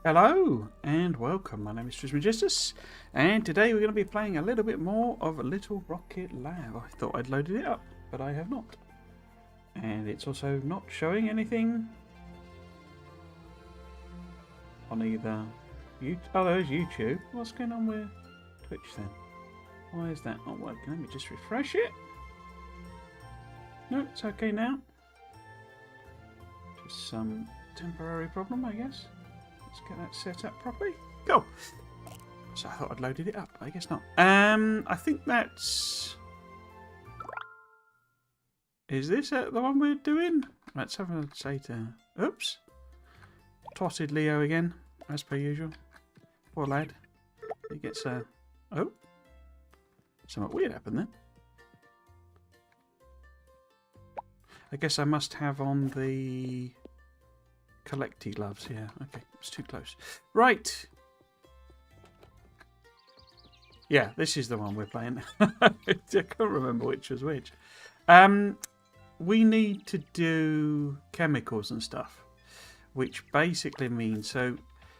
Hello and welcome. My name is Trismegistus, and today we're going to be playing a little bit more of Little Rocket Lab. I thought I'd loaded it up, but I have not. And it's also not showing anything on either YouTube. Oh, there's YouTube. What's going on with Twitch then? Why is that not working? Let me just refresh it. No, it's okay now. Just some temporary problem, I guess. Let's get that set up properly. Go. So I thought I'd loaded it up. I guess not. I think that's... Is this the one we're doing? Let's have a say to... Oops. Twatted Leo again, as per usual. Poor lad. He gets a... Oh. Something weird happened then. I guess I must have on the... Collecty gloves, yeah. Okay, it's too close. Right. Yeah, this is the one we're playing. I can't remember which was which. We need to do chemicals and stuff, which basically means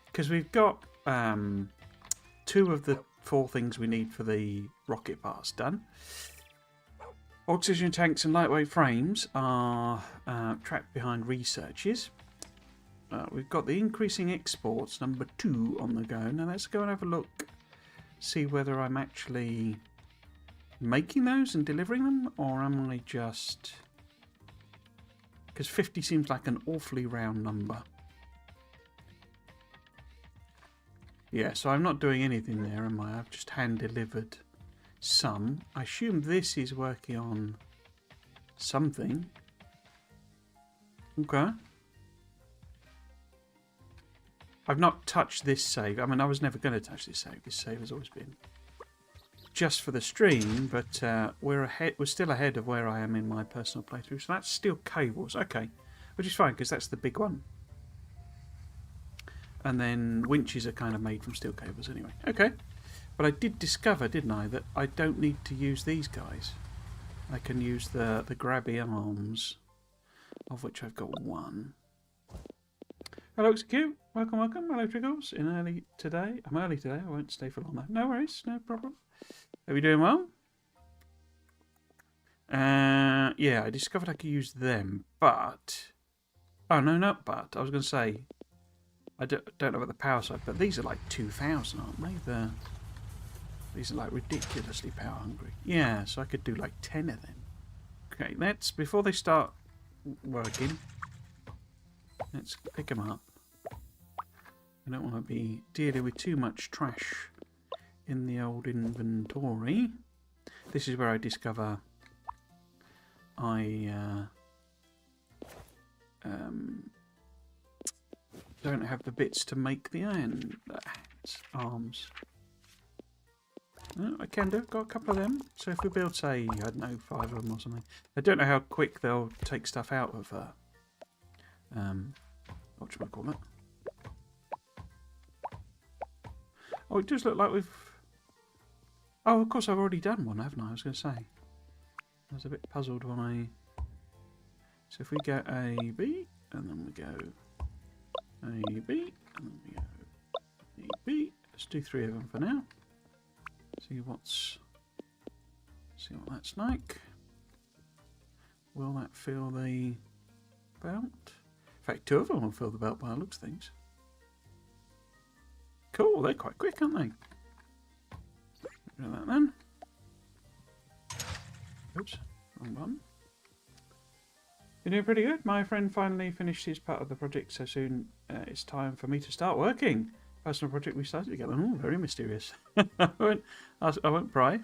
because we've got 2 of the 4 things we need for the rocket parts done. Oxygen tanks and lightweight frames are trapped behind researches. We've got the increasing exports, number 2, on the go. Now let's go and have a look, see whether I'm actually making those and delivering them, or am I just... Because 50 seems like an awfully round number. Yeah, so I'm not doing anything there, am I? I've just hand-delivered some. I assume this is working on something. Okay. I've not touched this save. I mean, I was never going to touch this save. This save has always been just for the stream, but we're ahead. We're still ahead of where I am in my personal playthrough. So that's steel cables, okay, which is fine because that's the big one. And then winches are kind of made from steel cables anyway. Okay, but I did discover, didn't I, that I don't need to use these guys. I can use the grabby arms, of which I've got 1. Hello, XQ. Welcome, welcome. Hello, Triggles. I'm early today. I won't stay for long though. No worries, no problem. Are we doing well? Yeah, I discovered I could use them, but... Oh, no, not but. I was going to say, I don't know about the power side, but these are like 2,000, aren't they? These are like ridiculously power hungry. Yeah, so I could do like 10 of them. Okay, before they start working, let's pick them up. I don't want to be dealing with too much trash in the old inventory. This is where I discover I don't have the bits to make the iron arms. I can do. Got a couple of them. So if we build, say, I don't know, 5 of them or something. I don't know how quick they'll take stuff out of what should I call it? Oh, it does look like we've... Oh, of course I've already done one, haven't I? I was going to say. I was a bit puzzled when I... So if we go A, B, and then we go A, B, and then we go A, B. Let's do 3 of them for now. See what that's like. Will that fill the belt? In fact, 2 of them will fill the belt by the looks of things. Cool, they're quite quick, aren't they? Get rid of that then. Oops, wrong button. You're doing pretty good. My friend finally finished his part of the project so soon. It's time for me to start working. Personal project we started together. Oh, very mysterious. I won't pry.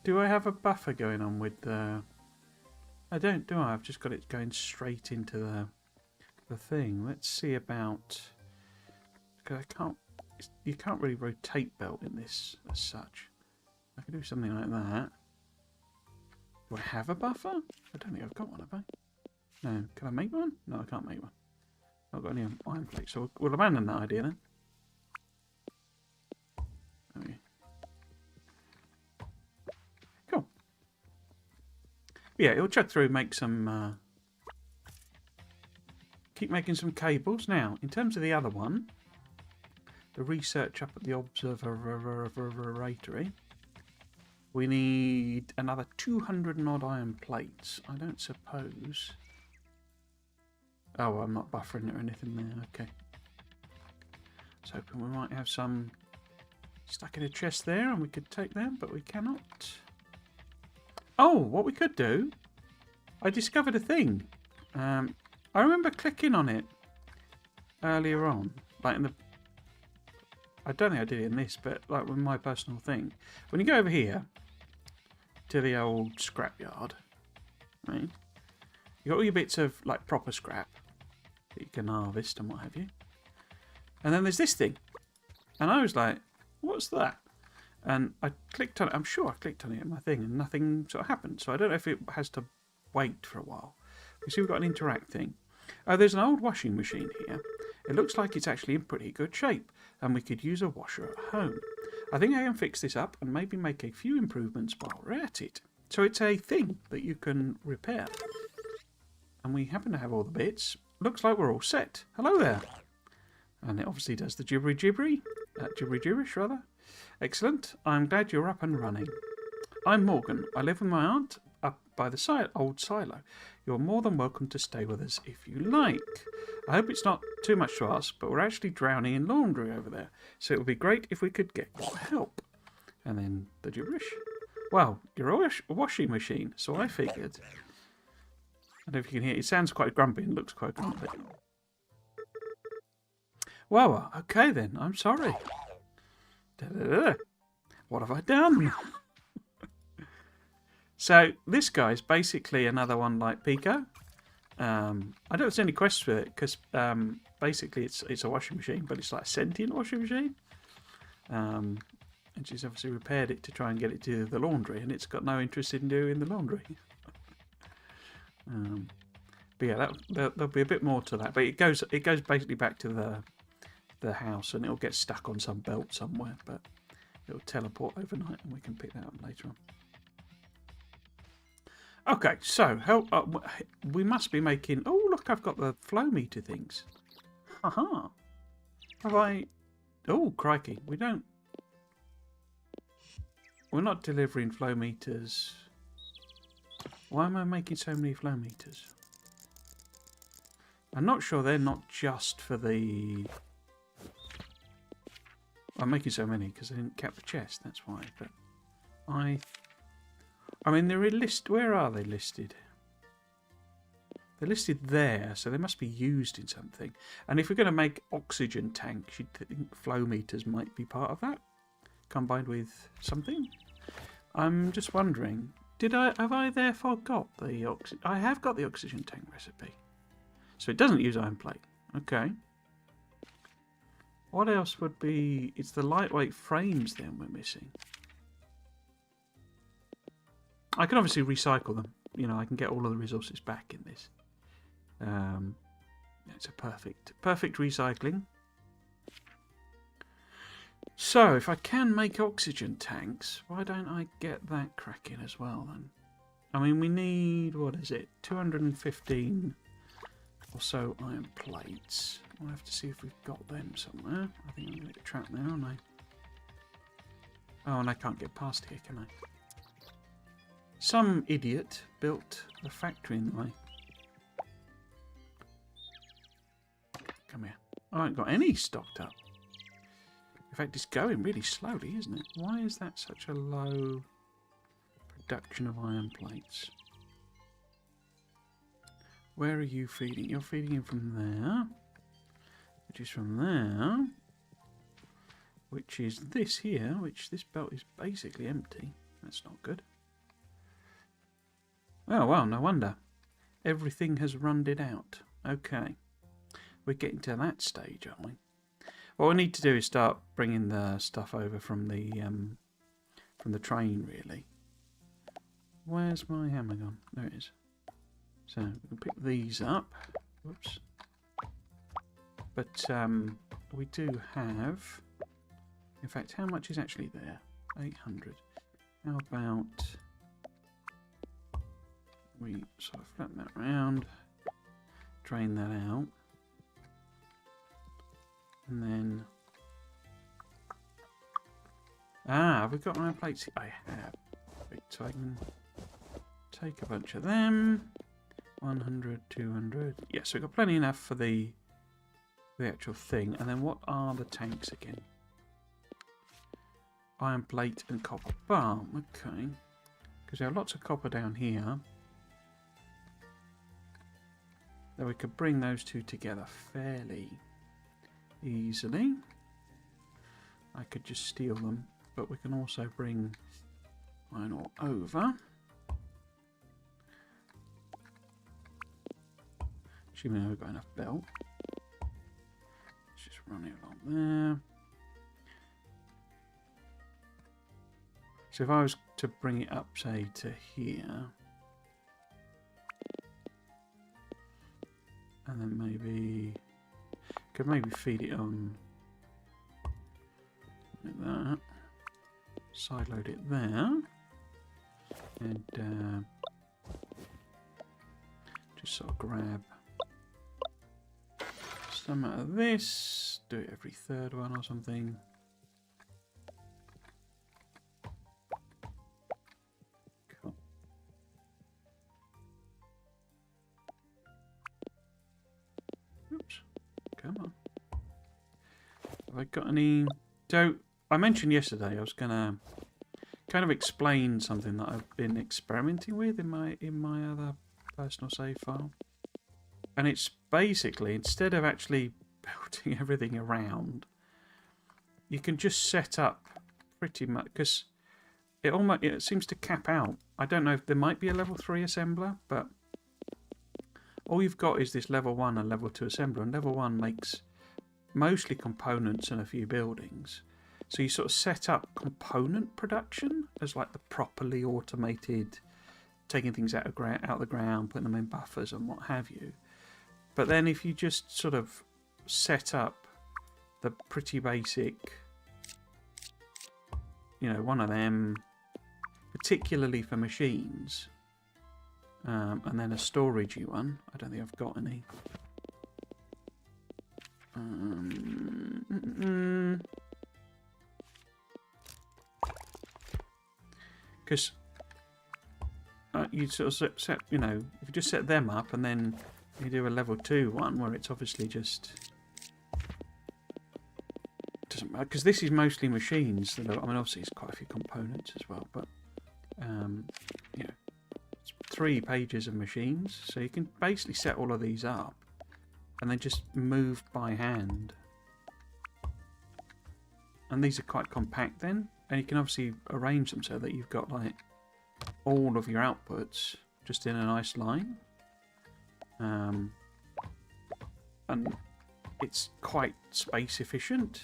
Do I have a buffer going on with the... I don't, do I? I've just got it going straight into the thing. Let's see about... Because I can't... You can't really rotate belt in this as such. I could do something like that. Do I have a buffer? I don't think I've got one, have I? No. Can I make one? No, I can't make one. I've not got any iron plates, so we'll abandon that idea then. Okay. Cool. Yeah, it'll chuck through, make some keep making some cables. Now, in terms of the other one, the research up at the observatory, we need another 200 and odd iron plates. I don't suppose... Oh, I'm not buffering it or anything there. Okay. I was hoping we might have some stuck in a chest there and we could take them, but we cannot. Oh, what we could do... I discovered a thing. I remember clicking on it earlier on, like in the... I don't think I did it in this, but like with my personal thing. When you go over here to the old scrapyard, right? You got all your bits of like proper scrap that you can harvest and what have you. And then there's this thing. And I was like, what's that? And I clicked on it. I'm sure I clicked on it in my thing and nothing sort of happened. So I don't know if it has to wait for a while. You see we've got an interact thing. Oh, there's an old washing machine here. It looks like it's actually in pretty good shape and we could use a washer at home. I think I can fix this up and maybe make a few improvements while we're at it. So it's a thing that you can repair. And we happen to have all the bits. Looks like we're all set. Hello there. And it obviously does the gibberish rather. Excellent. I'm glad you're up and running. I'm Morgan. I live with my aunt up by the old silo. You're more than welcome to stay with us if you like. I hope it's not too much to ask, but we're actually drowning in laundry over there, so it would be great if we could get your help. And then the gibberish. Well, you're a washing machine, so I figured. I don't know if you can hear it. It sounds quite grumpy and looks quite grumpy. Well, okay then. I'm sorry. What have I done? So this guy's basically another one like Pico. I don't know if there's any quests with it because basically it's a washing machine, but it's like a sentient washing machine. And she's obviously repaired it to try and get it to the laundry, and it's got no interest in doing the laundry. But yeah, there'll be a bit more to that. But it goes basically back to the house, and it'll get stuck on some belt somewhere, but it'll teleport overnight, and we can pick that up later on. Okay, so we must be making... Oh, look, I've got the flow meter things. Haha. Have I... Oh, crikey. We're not delivering flow meters. Why am I making so many flow meters? I'm not sure they're not just for the... I'm making so many because I didn't cap the chest, that's why. But I mean, they're listed. Where are they listed? They're listed there, so they must be used in something. And if we're going to make oxygen tanks, you'd think flow meters might be part of that, combined with something. I'm just wondering, have I therefore got the oxygen? I have got the oxygen tank recipe, so it doesn't use iron plate. Okay. What else would be? It's the lightweight frames then we're missing. I can obviously recycle them. You know, I can get all of the resources back in this. It's a perfect recycling. So, if I can make oxygen tanks, why don't I get that cracking as well then? I mean, we need, what is it, 215 or so iron plates. We'll have to see if we've got them somewhere. I think I'm going to get trapped there, aren't I? Oh, and I can't get past here, can I? Some idiot built the factory in the way. Come here. I haven't got any stocked up. In fact, it's going really slowly, isn't it? Why is that such a low production of iron plates? Where are you feeding? You're feeding in from there, which is from there, which is this here, which this belt is basically empty. That's not good. Oh, well, no wonder. Everything has runned it out. Okay. We're getting to that stage, aren't we? What we need to do is start bringing the stuff over from the train, really. Where's my hammer gone? There it is. So, we can pick these up. Whoops. But we do have... In fact, how much is actually there? 800. How about... We sort of flatten that round, drain that out. And then... Ah, have we got iron plates? I have. So I can take a bunch of them. 100, 200. Yeah, so we've got plenty enough for the actual thing. And then what are the tanks again? Iron plate and copper bar. Okay. Because we have lots of copper down here. Then we could bring those two together fairly easily. I could just steal them. But we can also bring iron ore over. Assuming we've got enough belt. Let's just run it along there. So if I was to bring it up, say, to here. And then maybe... Could maybe feed it on... Like that. Sideload it there. And just sort of grab some out of this. Do it every third one or something. Cool. Oops. Come on. Have I got any... So, I mentioned yesterday I was going to kind of explain something that I've been experimenting with in my other personal save file. And it's basically, instead of actually building everything around, you can just set up pretty much, because it seems to cap out. I don't know if there might be a level 3 assembler, but all you've got is this level 1 and level 2 assembler, and level 1 makes mostly components and a few buildings. So you sort of set up component production as like the properly automated, taking things out of the ground, putting them in buffers and what have you. But then if you just sort of set up the pretty basic, you know, one of them, particularly for machines, and then a storagey one. I don't think I've got any. Because you sort of set, you know, if you just set them up and then you do a level 2 one where it's obviously just doesn't matter, because this is mostly machines that are, I mean, obviously it's quite a few components as well, but you know, it's 3 pages of machines, so you can basically set all of these up and then just move by hand. And these are quite compact then, and you can obviously arrange them so that you've got like all of your outputs just in a nice line. And it's quite space efficient,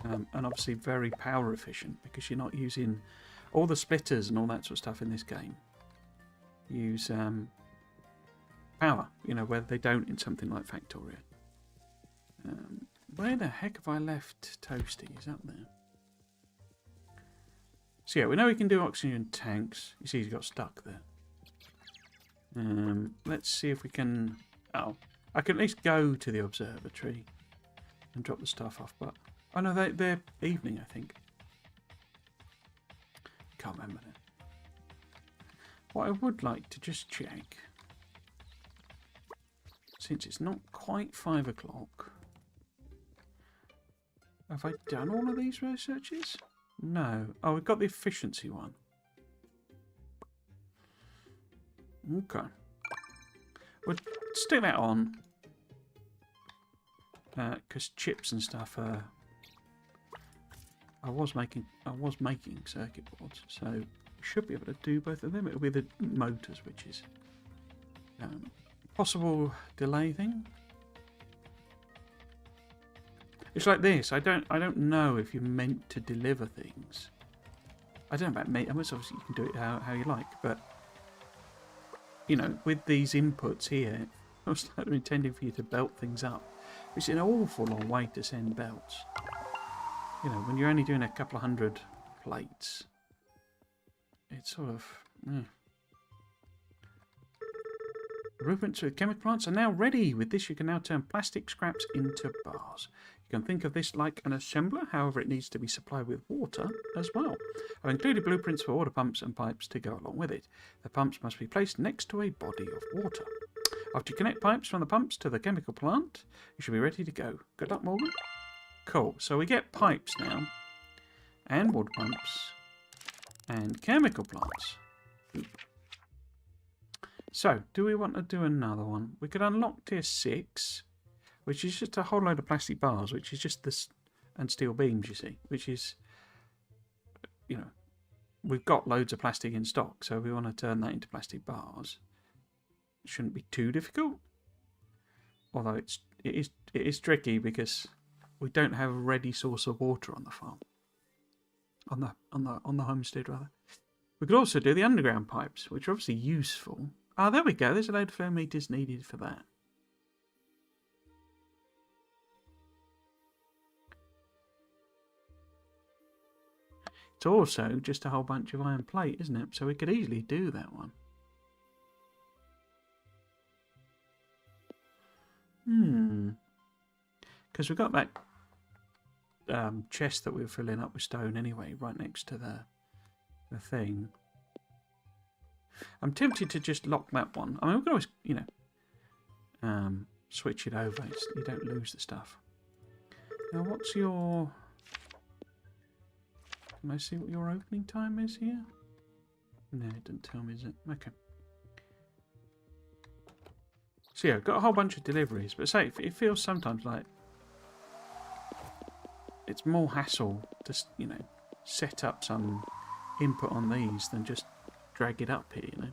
and obviously very power efficient, because you're not using all the splitters and all that sort of stuff in this game. Use power, you know, where they don't in something like Factorio. Where the heck have I left Toasty? He's up there. So yeah, we know we can do oxygen tanks. You see he's got stuck there. Let's see if we can... Oh, I can at least go to the observatory and drop the stuff off, but... Oh no, they're evening, I think. Can't remember now. What I would like to just check, since it's not quite 5 o'clock, have I done all of these researches? No. Oh, we've got the efficiency one. Okay. We'll stick that on. Because chips and stuff are... I was making circuit boards, so we should be able to do both of them. It'll be the motors, which is possible delay thing. It's like this. I don't know if you're meant to deliver things. I don't know about me. I mean, obviously you can do it how you like, but you know, with these inputs here, I was intending for you to belt things up. It's an awful long way to send belts. You know, when you're only doing a couple of 100 plates, it's sort of... The blueprints with chemical plants are now ready. With this, you can now turn plastic scraps into bars. You can think of this like an assembler, however it needs to be supplied with water as well. I've included blueprints for water pumps and pipes to go along with it. The pumps must be placed next to a body of water. After you connect pipes from the pumps to the chemical plant, you should be ready to go. Good luck, Morgan. Cool, so we get pipes now, and water pumps, and chemical plants. Oop. So, do we want to do another one? We could unlock tier 6, which is just a whole load of plastic bars, which is just this, and steel beams, you see, which is, you know, we've got loads of plastic in stock, so we want to turn that into plastic bars. It shouldn't be too difficult, although it is tricky because we don't have a ready source of water on the farm, on the homestead rather. We could also do the underground pipes, which are obviously useful. Ah, there we go. There's a load of flow meters needed for that. It's also just a whole bunch of iron plate, isn't it? So we could easily do that one. Because we've got that chest that we were filling up with stone anyway, right next to the thing. I'm tempted to just lock that one. I mean, we can always, you know, switch it over. You don't lose the stuff. Now, what's your... Can I see what your opening time is here? No, it doesn't tell me, is it? Okay. So yeah, I've got a whole bunch of deliveries, but say it feels sometimes like it's more hassle to, you know, set up some input on these than just drag it up here, you know,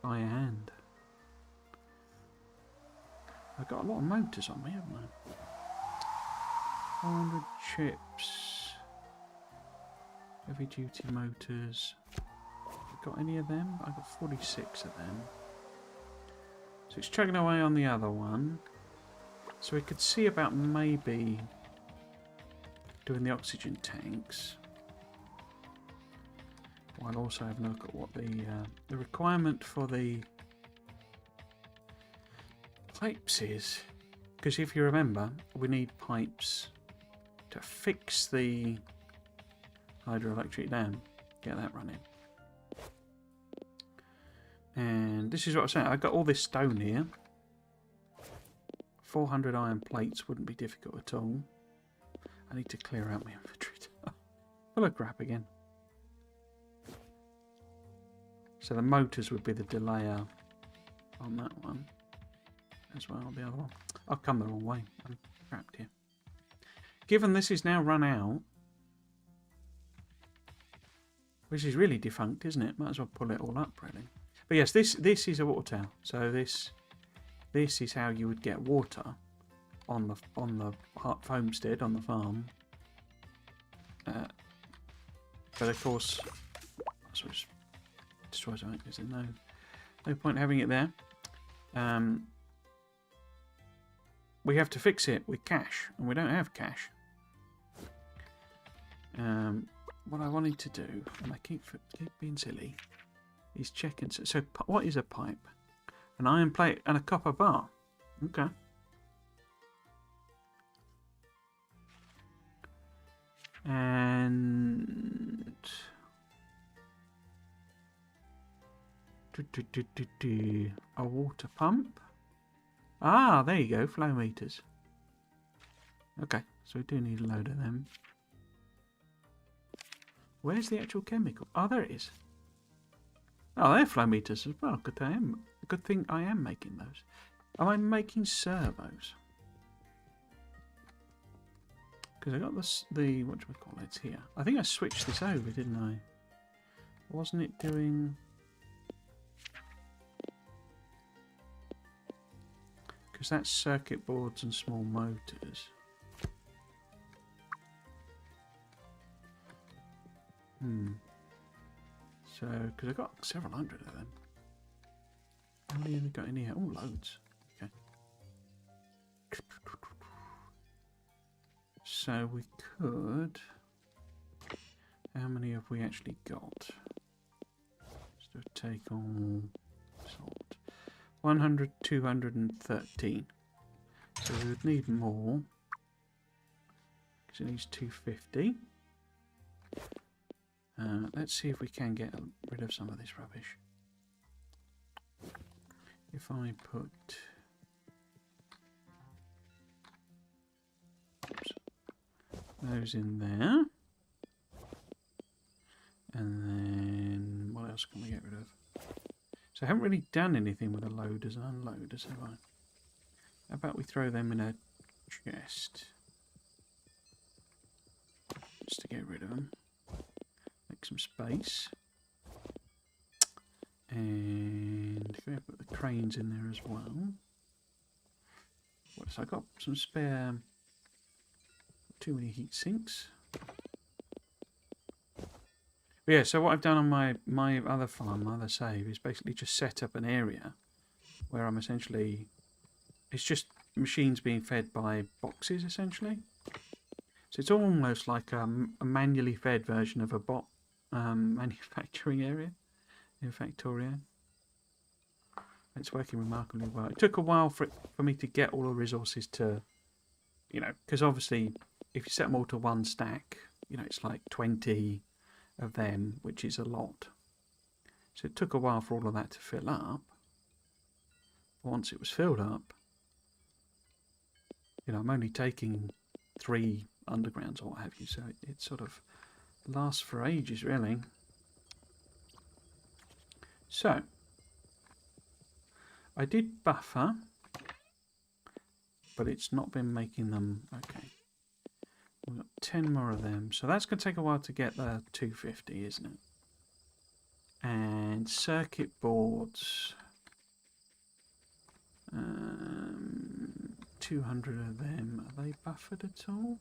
by hand. I've got a lot of motors on me, haven't I? 400 chips, heavy duty motors. Have I got any of them? I've got 46 of them. So it's chugging away on the other one. So we could see about maybe doing the oxygen tanks, while also having a look at what the requirement for the pipes is. Because if you remember, we need pipes to fix the hydroelectric dam, get that running. And this is what I'm saying, I've got all this stone here. 400 iron plates wouldn't be difficult at all. I need to clear out my inventory. Full of crap again. So the motors would be the delayer on that one as well, the other one. I've come the wrong way. I'm trapped here. Given this is now run out, which is really defunct, isn't it? Might as well pull it all up, really. But yes, this is a water tower. So this is how you would get water on the homestead, on the farm. But of course, I suppose destroys it because there's no point having it there. We have to fix it with cash, and we don't have cash. What I wanted to do, and I keep being silly, is check and so what is a pipe? An iron plate and a copper bar. Okay. And a water pump. Ah, there you go, flow meters. Okay, so we do need a load of them. Where's the actual chemical? Oh, there it is. Oh, they're flow meters as well. Good thing I am making those. Am I making servos? Because I got the whatchamacallit here. I think I switched this over, didn't I? Wasn't it doing... Because that's circuit boards and small motors. So, because I've got several hundred of them. How many have we got in here? Oh, loads. Okay. So we could... How many have we actually got? Let's do a take all salt. 100, 213. So we would need more. Because it needs 250. Let's see if we can get rid of some of this rubbish. If I put those in there, and then what else can we get rid of? So I haven't really done anything with the loaders and unloaders, have I? How about we throw them in a chest? Just to get rid of them. Make some space. And can we put the cranes in there as well? So I got some spare. Too many heat sinks. But yeah, so what I've done on my other farm, my other save, is basically just set up an area where I'm essentially, it's just machines being fed by boxes essentially. So it's almost like a manually fed version of a bot manufacturing area in Factorio. It's working remarkably well. It took a while for me to get all the resources to, you know, because obviously if you set them all to one stack, you know, it's like 20 of them, which is a lot. So it took a while for all of that to fill up. Once it was filled up, you know, I'm only taking 3 undergrounds or what have you, so it sort of lasts for ages, really. So, I did buffer, but it's not been making them. Okay. We've got 10 more of them, so that's going to take a while to get the 250, isn't it? And circuit boards, 200 of them. Are they buffered at all?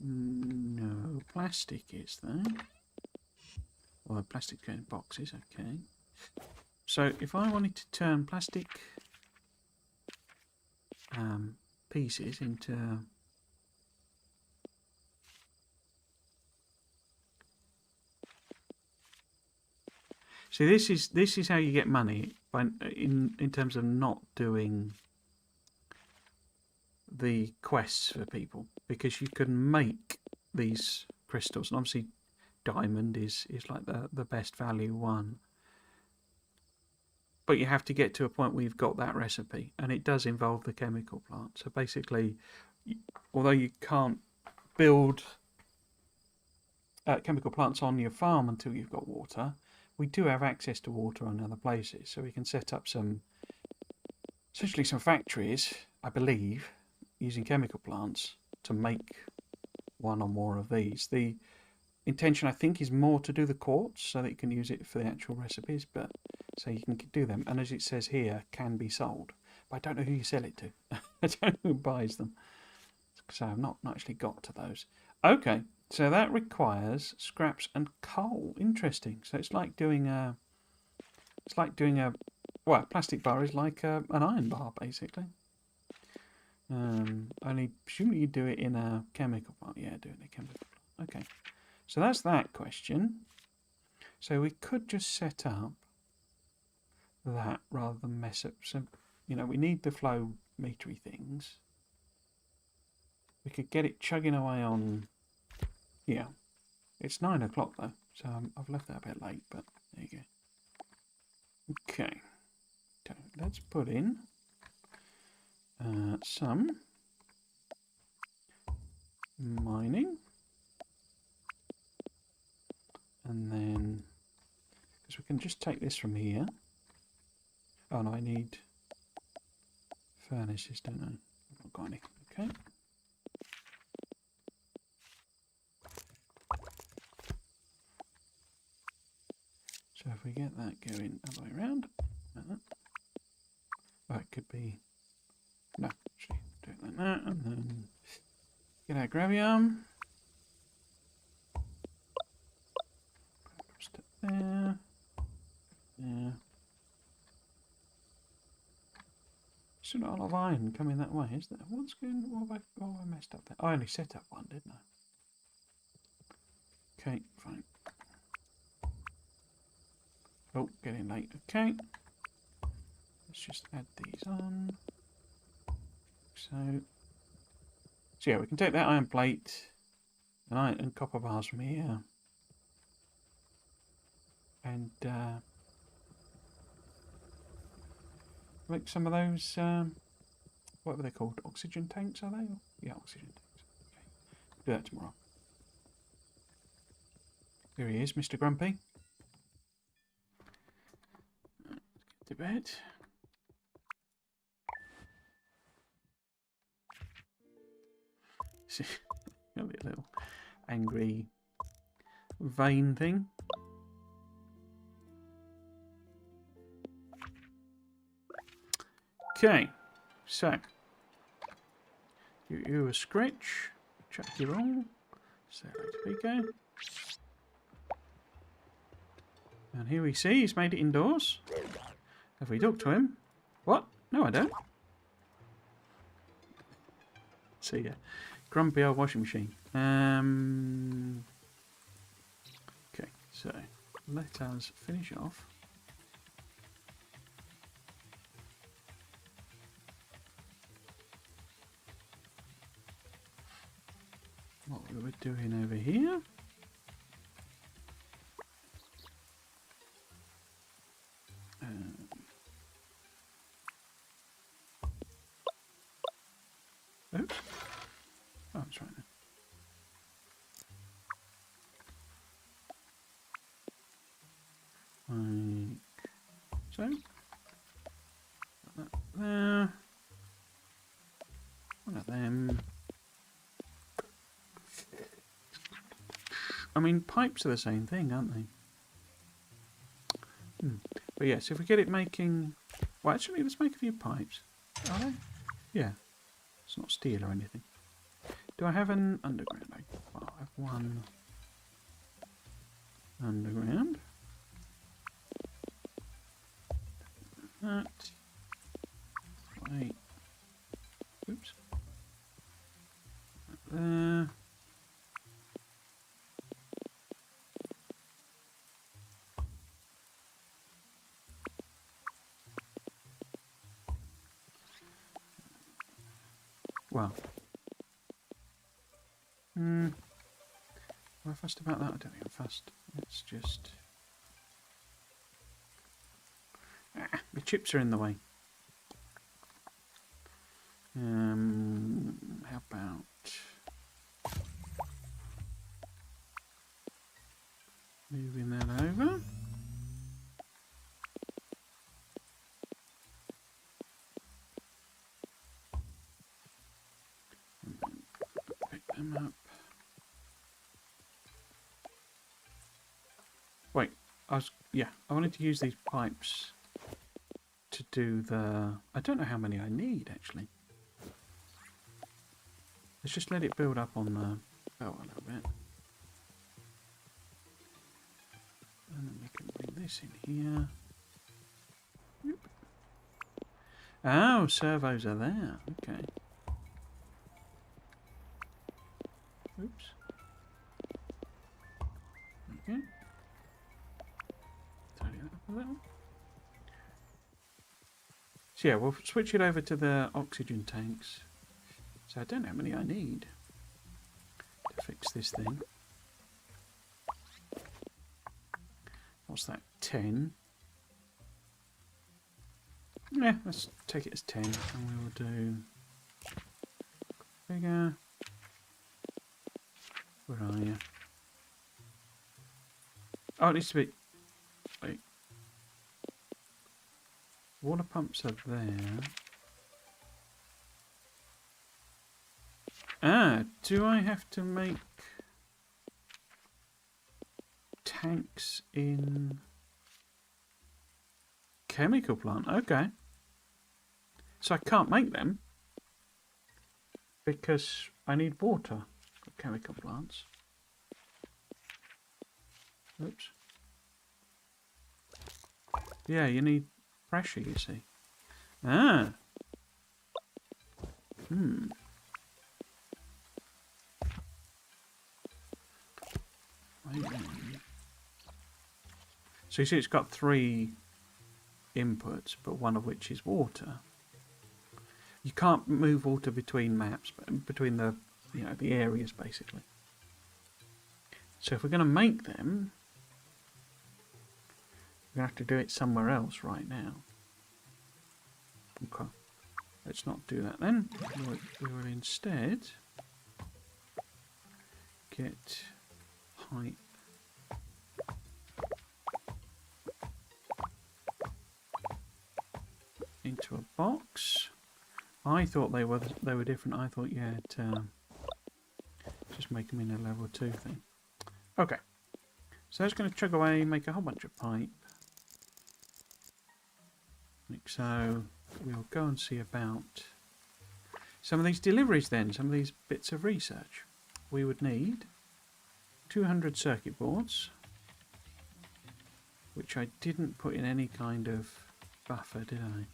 No. Plastic is there. Well, plastic goes in boxes, okay. So if I wanted to turn plastic pieces into this is how you get money by in terms of not doing the quests for people, because you can make these crystals, and obviously diamond is like the best value one, but you have to get to a point where you've got that recipe, and it does involve the chemical plant. So basically, although you can't build chemical plants on your farm until you've got water, we do have access to water on other places, so we can set up essentially some factories, I believe, using chemical plants to make one or more of these. The intention, I think, is more to do the quartz so that you can use it for the actual recipes, but so you can do them, and as it says here, can be sold, but I don't know who you sell it to. I don't know who buys them, so I've not actually got to those. Okay, so that requires scraps and coal. Interesting. So it's like doing a well, a plastic bar is like an iron bar, basically. Only presumably you do it in a chemical plant. Yeah, do it in a chemical plant. Okay, so that's that question. So we could just set up that rather than mess up some. You know, we need the flow metery things. We could get it chugging away on. Yeah, it's 9 o'clock though, so I've left that a bit late, but there you go. Okay, so let's put in some mining, and then because we can just take this from here. Oh no, I need furnaces, don't I? I've not got any. Okay. So if we get that going all the way around, oh, it could be. No, actually, do it like that, and then get our gravium. Step there. There. Still not a lot of iron coming that way, is there? What's going? What have I messed up there? I only set up one, didn't I? Okay, fine. Oh, getting late. Okay. Let's just add these on. So yeah, we can take that iron plate and copper bars from here. And make some of those, what were they called? Oxygen tanks, are they? Yeah, oxygen tanks. Okay. Do that tomorrow. Here he is, Mr. Grumpy. Let's get to bed. See, a little angry vein thing. Okay, so you a scratch, chuck you all. So we go. And here we see he's made it indoors. Have we talked to him? What? No, I don't. See ya. Grumpy old washing machine. Okay, so let us finish off. What we were doing over here. Oops. Oh, that's right then. So. Put that there. One of them. I mean, pipes are the same thing, aren't they? But yes, if we get it making... Well, actually, let's make a few pipes. Are they? Yeah. It's not steel or anything. Do I have an underground? Well, I have one underground. That. Wait. Oops. There. Well. Am I fussed about that? I don't think I'm fussed. It's just... the chips are in the way. How about... moving that over. And then pick them up. Wait, I wanted to use these pipes to do the... I don't know how many I need, actually. Let's just let it build up on the belt a little bit. And then we can bring this in here. Whoop. Oh, servos are there. Okay. Oops. Okay. Tidy that up a little. So yeah, we'll switch it over to the oxygen tanks. So I don't know how many I need to fix this thing. What's that? 10. Yeah, let's take it as 10 and we'll do bigger. Where are you? Oh, it needs to be... Wait. Water pumps are there. Ah, do I have to make tanks in chemical plant? Okay. So I can't make them because I need water for chemical plants. Oops. Yeah, you need pressure, you see. Ah. So you see it's got 3 inputs, but one of which is water. You can't move water between maps, between the the areas basically. So if we're going to make them, we're going to have to do it somewhere else right now. Okay, let's not do that then. We will instead get height into a box. I thought they were different. I thought you had just make them in a level 2 thing. Okay, so that's going to chug away, make a whole bunch of pipe. Like so. We'll go and see about some of these deliveries then, some of these bits of research. We would need 200 circuit boards, which I didn't put in any kind of buffer, did I?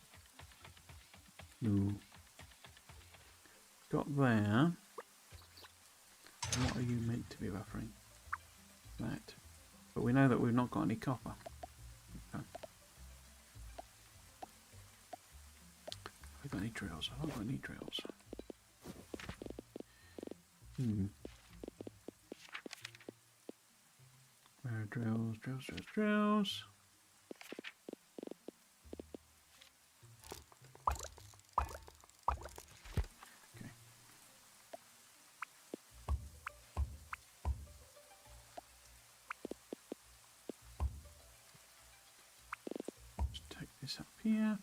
No. Got there. And what are you meant to be buffering? That. But we know that we've not got any copper. Okay. Have we got any drills? I haven't got any drills. Where are drills? Drills. Okay. Let's take this up here.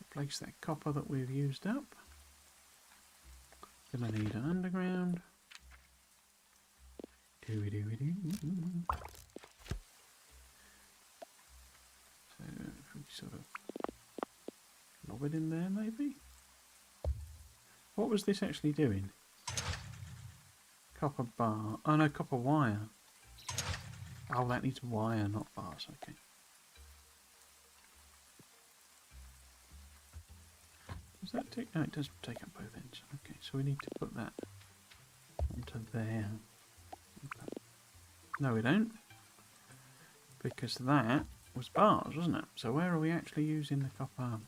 Replace that copper that we've used up. Gonna need an underground. So if we sort of lob it in there maybe? What was this actually doing? Copper bar. Oh no, copper wire. Oh, that needs wire, not bars, okay. Does that take... No, it does take up both ends. Okay, so we need to put that onto there. Okay. No, we don't. Because that was bars, wasn't it? So where are we actually using the copper?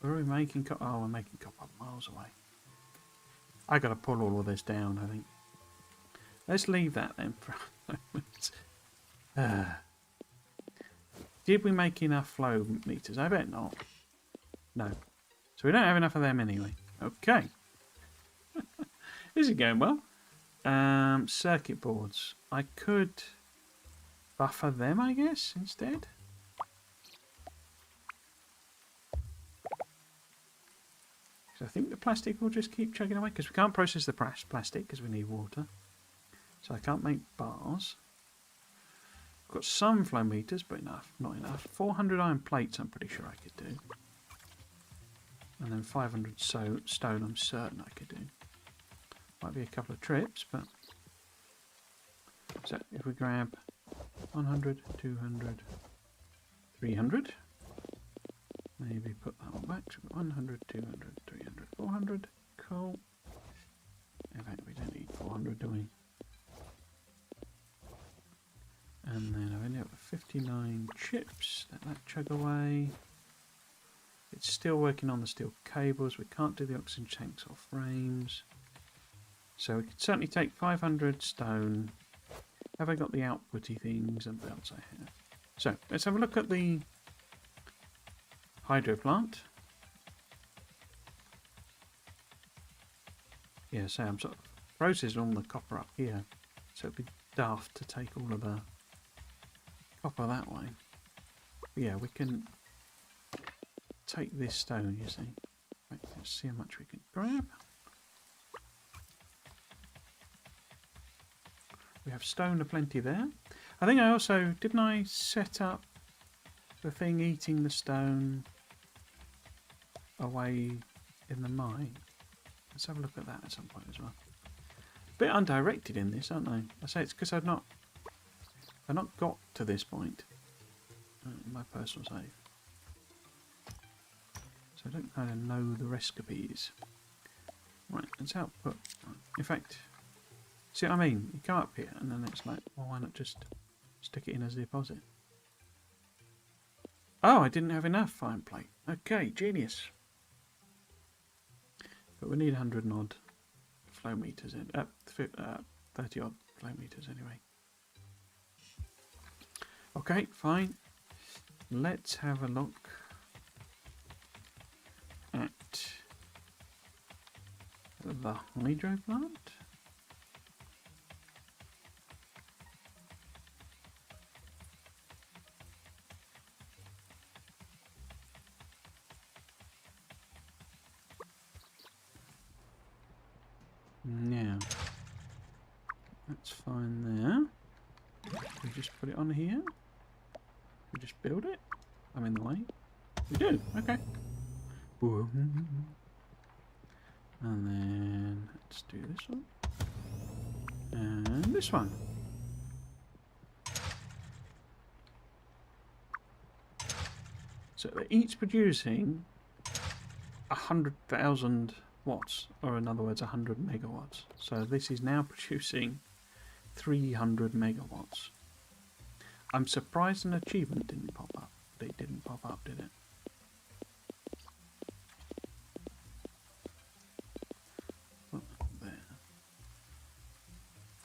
Where are we making copper? Oh, we're making copper miles away. I got to pull all of this down, I think. Let's leave that then for a moment. Did we make enough flow meters? I bet not. No. So we don't have enough of them anyway. Okay. This is going well. Circuit boards. I could buffer them, I guess, instead. So I think the plastic will just keep chugging away because we can't process the plastic because we need water. So I can't make bars. I've got some flow meters, but not enough. 400 iron plates I'm pretty sure I could do. And then 500 stone I'm certain I could do. Might be a couple of trips, but... So if we grab 100, 200, 300. Maybe put that one back. So 100, 200, 300, 400. Cool. In fact, we don't need 400, do we? And then I've only got 59 chips. Let that chug away. It's still working on the steel cables. We can't do the oxygen tanks or frames. So we could certainly take 500 stone. Have I got the outputty things? And else I have. So let's have a look at the hydro plant. Yeah, so I'm sort of processing all the copper up here. So it'd be daft to take all of the copper that way. But yeah, we can take this stone, you see. Right, let's see how much we can grab. We have stone aplenty there. I think I also... Didn't I set up the thing eating the stone away in the mine? Let's have a look at that at some point as well. A bit undirected in this, aren't I? I say it's because I've not got to this point in my personal save. So I don't kind of know the recipes. Right, let's output. In fact, see what I mean? You come up here and then it's like, well, why not just stick it in as a deposit? Oh, I didn't have enough fine plate. Okay, genius. But we need 100 and odd flow meters in. 30 odd flow meters anyway. Okay, fine. Let's have a look at the hydro plant. Now, that's fine there. We just put it on here. We just build it. I'm in the way. We do. Okay. Boom. And then let's do this one. And this one. So they're each producing 100,000 watts, or in other words 100 megawatts. So this is now producing 300 megawatts. I'm surprised an achievement didn't pop up. It didn't pop up, did it? Oh, there.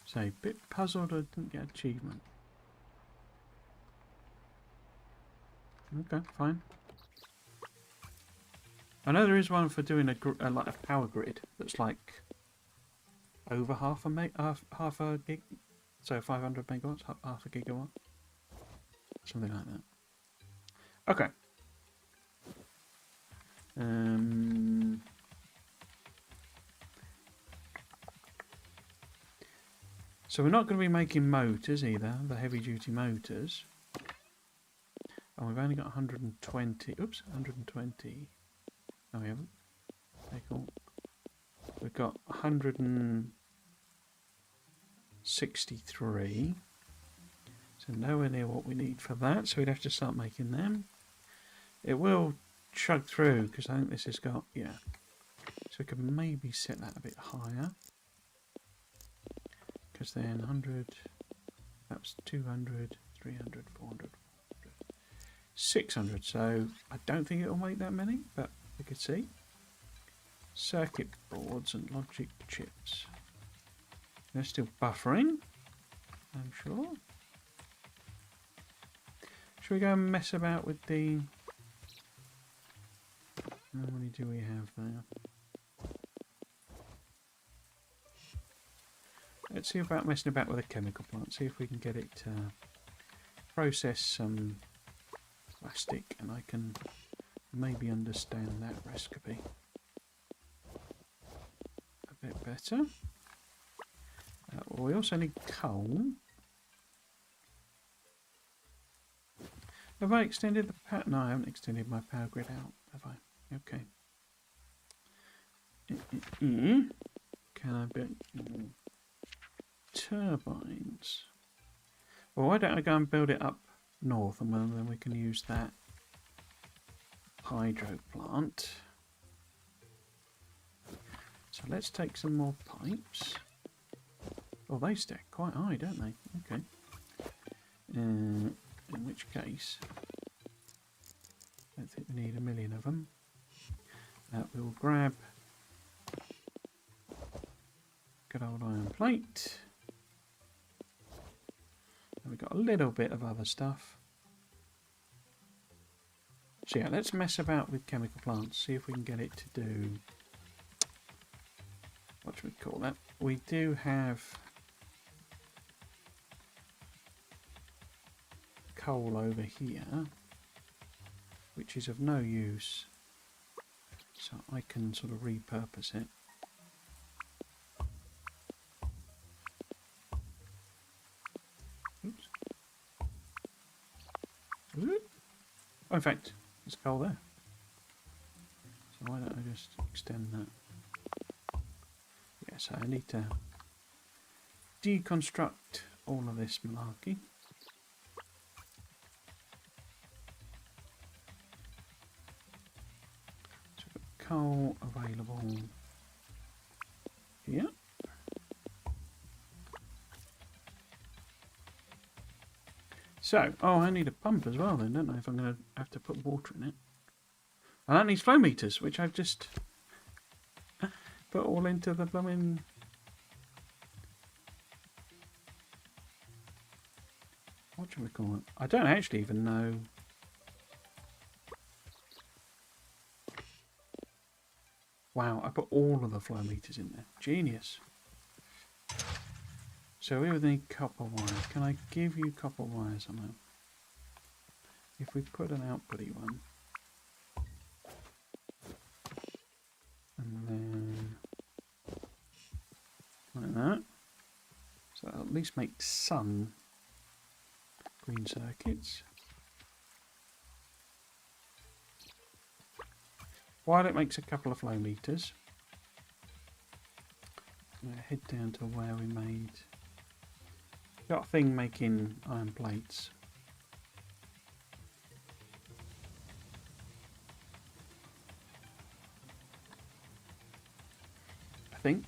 So a bit puzzled I didn't get achievement. Okay, fine. I know there is one for doing like a power grid that's like over half a gig, so 500 megawatts, half a gigawatt, something like that. Okay. So we're not going to be making motors either, the heavy duty motors. And we've only got 120. Oops, 120. No, we haven't. Okay, cool. We've got 163. So nowhere near what we need for that. So we'd have to start making them. It will chug through because I think this has got, yeah. So we could maybe set that a bit higher. Because then 100, that was 200, 300, 400, 600. So I don't think it'll make that many, but we could see. Circuit boards and logic chips. They're still buffering, I'm sure. Should we go and mess about with the... How many do we have there? Let's see about messing about with a chemical plant. See if we can get it to process some plastic and I can maybe understand that recipe a bit better. Well, we also need coal. Have I extended the power? No, I haven't extended my power grid out, have I? Okay. Can I build turbines? Well, why don't I go and build it up north and then we can use that hydro plant. So let's take some more pipes. Oh, they stack quite high, don't they? Okay. In which case, I don't think we need a million of them. We'll grab good old iron plate. And we've got a little bit of other stuff. So yeah, let's mess about with chemical plants, see if we can get it to do... What should we call that? We do have coal over here, which is of no use, so I can sort of repurpose it. Oops. Oh, in fact, there's coal there. So why don't I just extend that? Yeah, so I need to deconstruct all of this malarkey. So we've got coal available here. So, oh, I need a pump as well then, don't I, if I'm going to have to put water in it. And that needs flow meters, which I've just put all into the blooming... What should we call it? I don't actually even know. Wow, I put all of the flow meters in there. Genius. So we would need copper wires. Can I give you copper wires somehow? If we put an outputty one. And then... like that. So that'll at least make some green circuits. While it makes a couple of flow meters, I'm going to head down to where we made... got a thing making iron plates. I think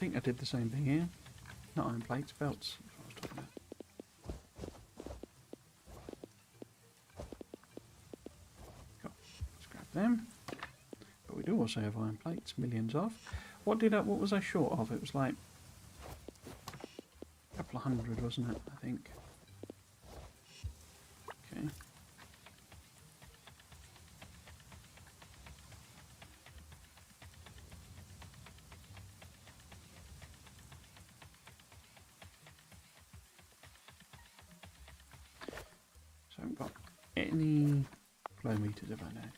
I did the same thing here. Not iron plates, belts. That's what I was talking about. Cool. Let's grab them. But we do also have iron plates, millions of. What was I short of? It was like a couple of hundred, wasn't it? I think. Okay. So I haven't got any flow meters if I know.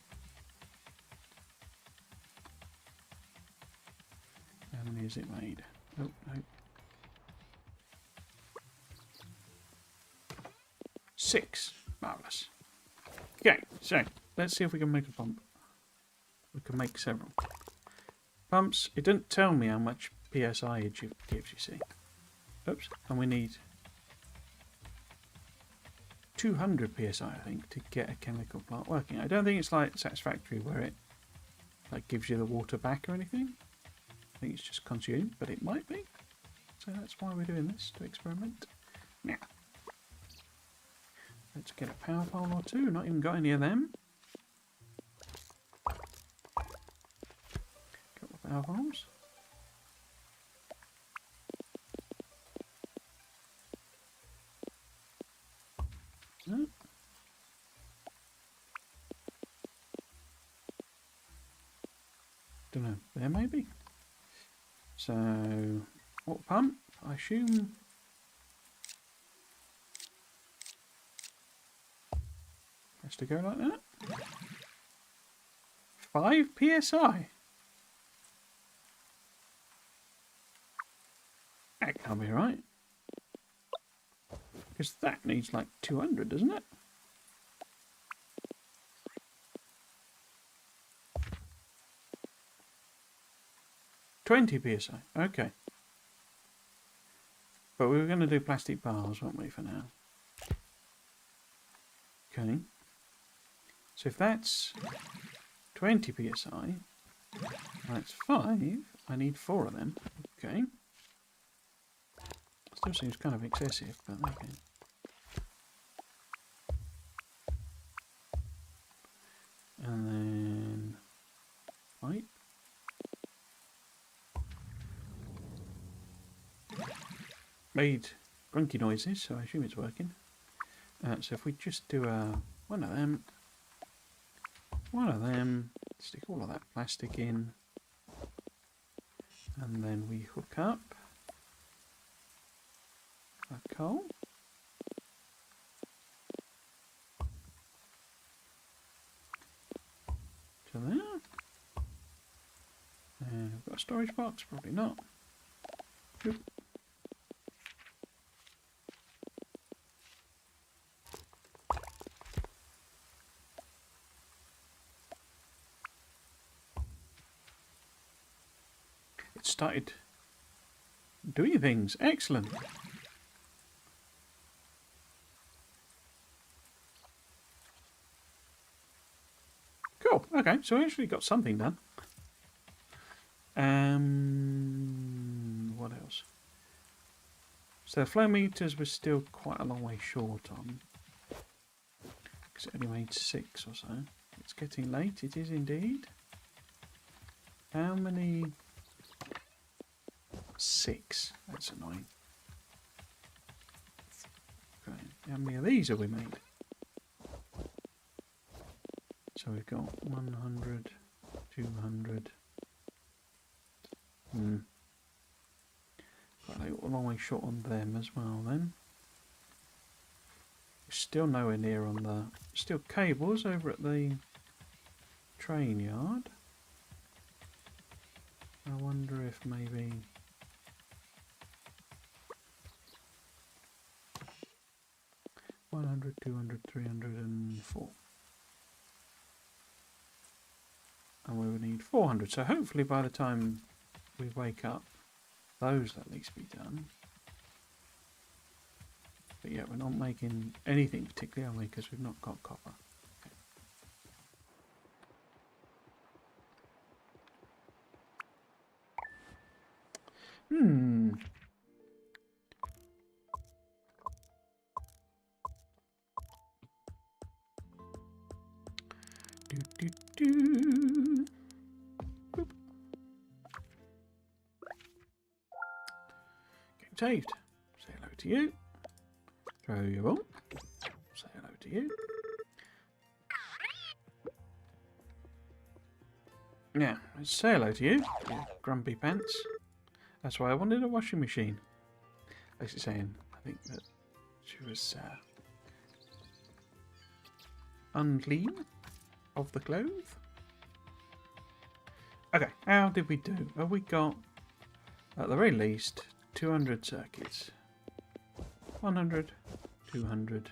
How many is it made? Nope, nope. 6. Marvellous. Okay, so let's see if we can make a pump. We can make several. Pumps, it doesn't tell me how much PSI it gives, you see. Oops, and we need 200 PSI, I think, to get a chemical plant working. I don't think it's like Satisfactory where it like gives you the water back or anything. I think it's just consumed, but it might be. So that's why we're doing this, to experiment. Now, let's get a power pole or two. Not even got any of them. Couple of power poles. No. Don't know. There maybe. So, what pump? I assume. Has to go like that. 5 PSI. That can't be right. Because that needs like 200, doesn't it? $20 PSI. Okay. But we were going to do plastic bars, weren't we, for now? Okay. So if that's 20 PSI, that's 5. I need 4 of them. Okay. Still seems kind of excessive, but okay. And then pipe. Made grunky noises, so I assume it's working. So if we just do one of them, stick all of that plastic in, and then we hook up a coal. To there. And we've got a storage box, probably not. Oop. It started doing things. Excellent. Cool. Okay, so we actually got something done. What else? So the flow meters we're still quite a long way short on. Because it only made 6 or so. It's getting late, it is indeed. How many? 6. That's annoying. Okay. How many of these have we made? So we've got 100, 200. Quite a long way short on them as well then. We're still nowhere near on the... Still cables over at the train yard. I wonder if maybe... 100, 200, 300 and 4. And we would need 400. So hopefully by the time we wake up, those will at least be done. But yeah, we're not making anything particularly, are we? Because we've not got copper. Okay. Boop. Game saved. Say hello to you. Throw you on. Say hello to you. Yeah, let's say hello to you grumpy pants. That's why I wanted a washing machine. Basically saying, I think that she was unclean of the clothes. Okay, how did we do? Have we got, at the very least, 200 circuits? 100, 200,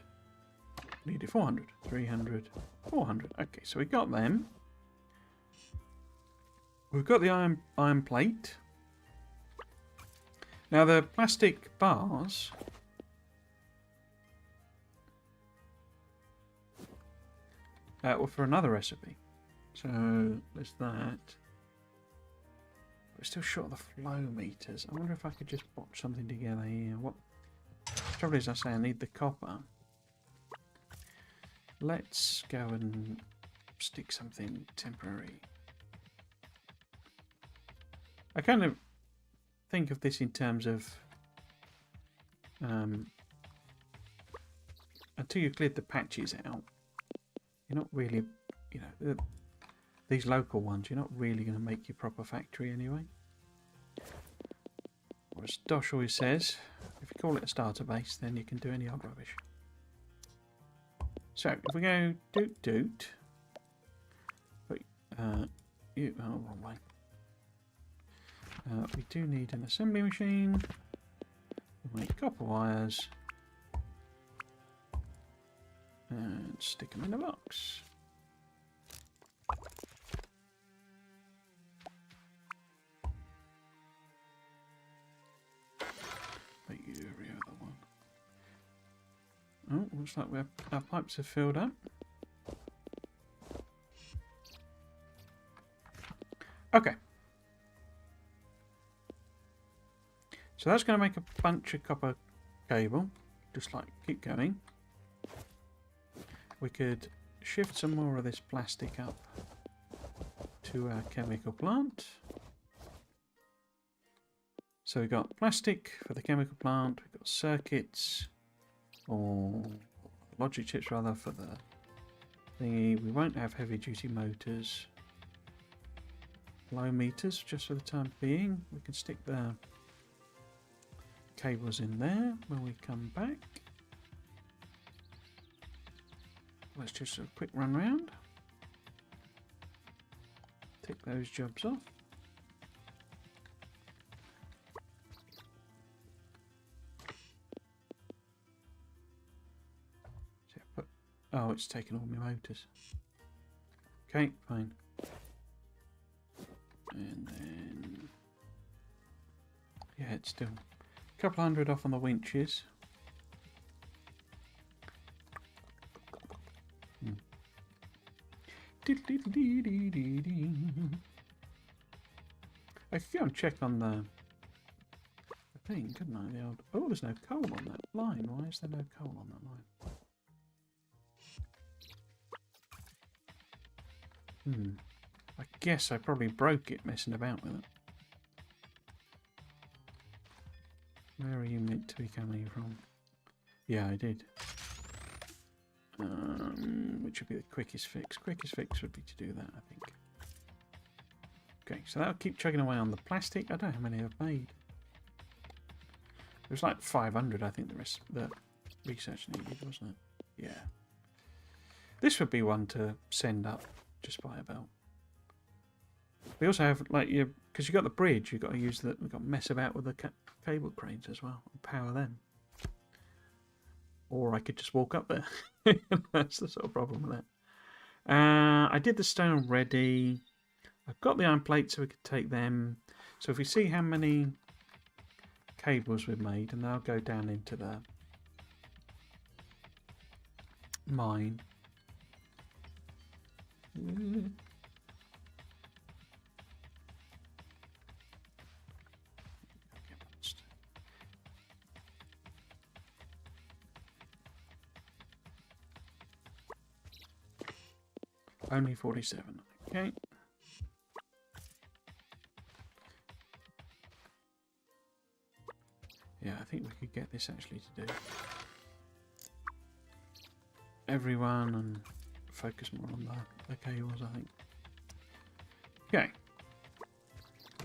needed 400, 300, 400. Okay, so we got them. We've got the iron plate. Now the plastic bars were for another recipe. So there's that. We're still short of the flow meters. I wonder if I could just botch something together here. What the trouble is, I say I need the copper. Let's go and stick something temporary. I kind of think of this in terms of until you've cleared the patches out, you're not really, you know, these local ones, you're not really going to make your proper factory anyway. Or as Dosh always says, if you call it a starter base, then you can do any odd rubbish. So if we go doot doot, wrong way. We do need an assembly machine. We'll make copper wires and stick them in a box. Make you every other one. Oh, looks like our pipes have filled up. Okay. So that's going to make a bunch of copper cable, just like keep going. We could shift some more of this plastic up to our chemical plant. So we've got plastic for the chemical plant, we've got circuits, or logic chips rather, for the thingy. We won't have heavy duty motors. Low meters just for the time being. We can stick the cables in there when we come back. Let's just do a quick run round. Tick those jobs off. So oh, it's taken all my motors. Okay, fine. And then yeah, it's still a couple hundred off on the winches. If you go and check on the thing, couldn't I? The old... Oh, there's no coal on that line. Why is there no coal on that line? I guess I probably broke it messing about with it. Where are you meant to be coming from? Yeah, I did. Which would be the quickest fix? Quickest fix would be to do that, I think. Okay, so that'll keep chugging away on the plastic. I don't know how many I've made. It was like 500, I think, the research needed, wasn't it? Yeah. This would be one to send up just by about. We also have, like, because you've got the bridge, you've got to use the, we've got to mess about with the cable cranes as well and power them. Or I could just walk up there. That's the sort of problem with that. I did the stone already. I've got the iron plates so we could take them. So if we see how many cables we've made, and they'll go down into the mine. Only 47. Okay. Yeah, I think we could get this actually to do. Everyone and focus more on the cables, I think. Okay.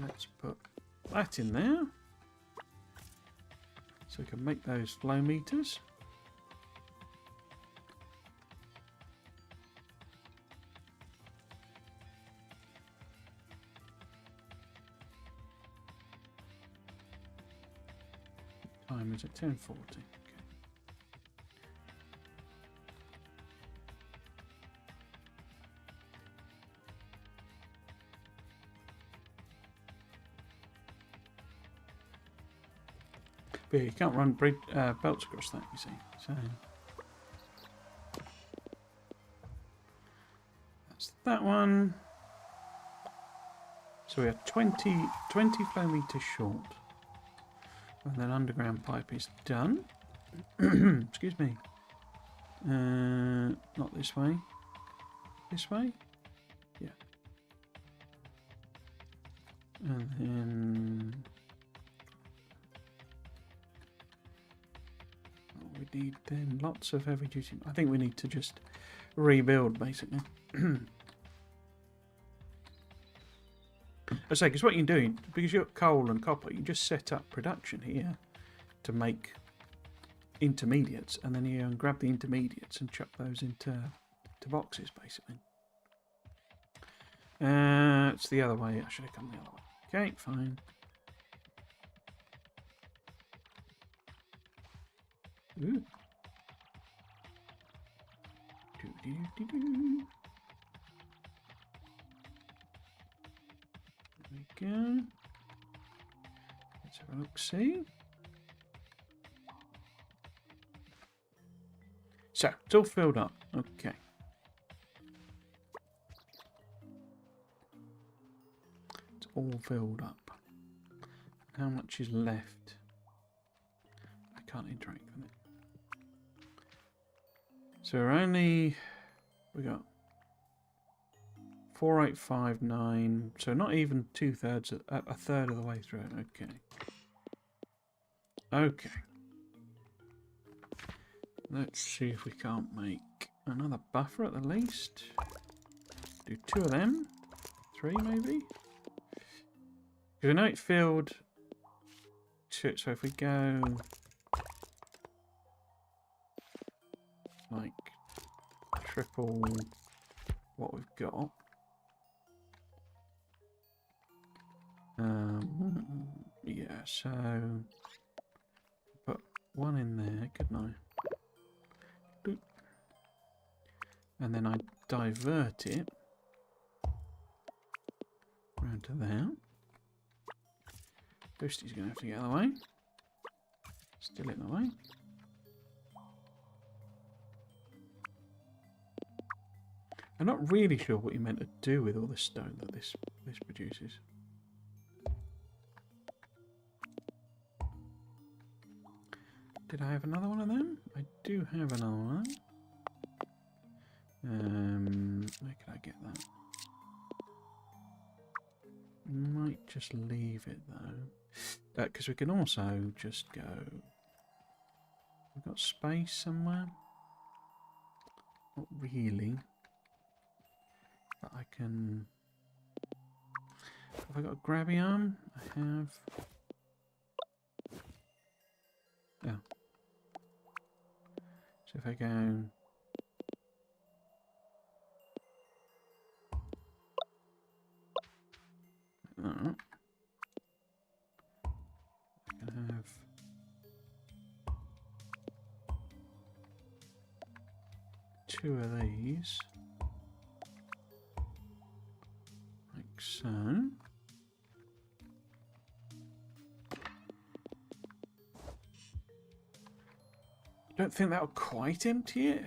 Let's put that in there. So we can make those flow meters. Time is at 10:40. Okay. But you can't run belts across that, you see. So that's that one. So we are 20 flow meters short. And then underground pipe is done. Excuse me. Not this way. This way? Yeah. And then we need then lots of heavy duty. I think we need to just rebuild basically. I say, because what you're doing, because you've got coal and copper, you just set up production here to make intermediates, and then you grab the intermediates and chuck those into boxes, basically. It's the other way. I should have come the other way. Okay, fine. Ooh. Doo-doo-doo-doo. There we go. Let's have a look, see. So, it's all filled up. Okay. It's all filled up. How much is left? I can't interact with it. So we're only... we got 4859. So not even 2/3, a third of the way through. Okay. Okay. Let's see if we can't make another buffer at the least. Do 2 of them. 3 maybe? Because I know it filled 2. So if we go like triple what we've got. Yeah, so put 1 in there, couldn't I? Boop. And then I divert it round to there. Boosty's going to have to get out of the way. Still in the way. I'm not really sure what you meant to do with all the stone that this produces. Did I have another one of them? I do have another one. Where can I get that? Might just leave it though. Because we can also just go... We've got space somewhere? Not really. But I can... Have I got a grabby arm? I have... Yeah. So if I go... I can have... two of these. Like so. Don't think that'll quite empty it.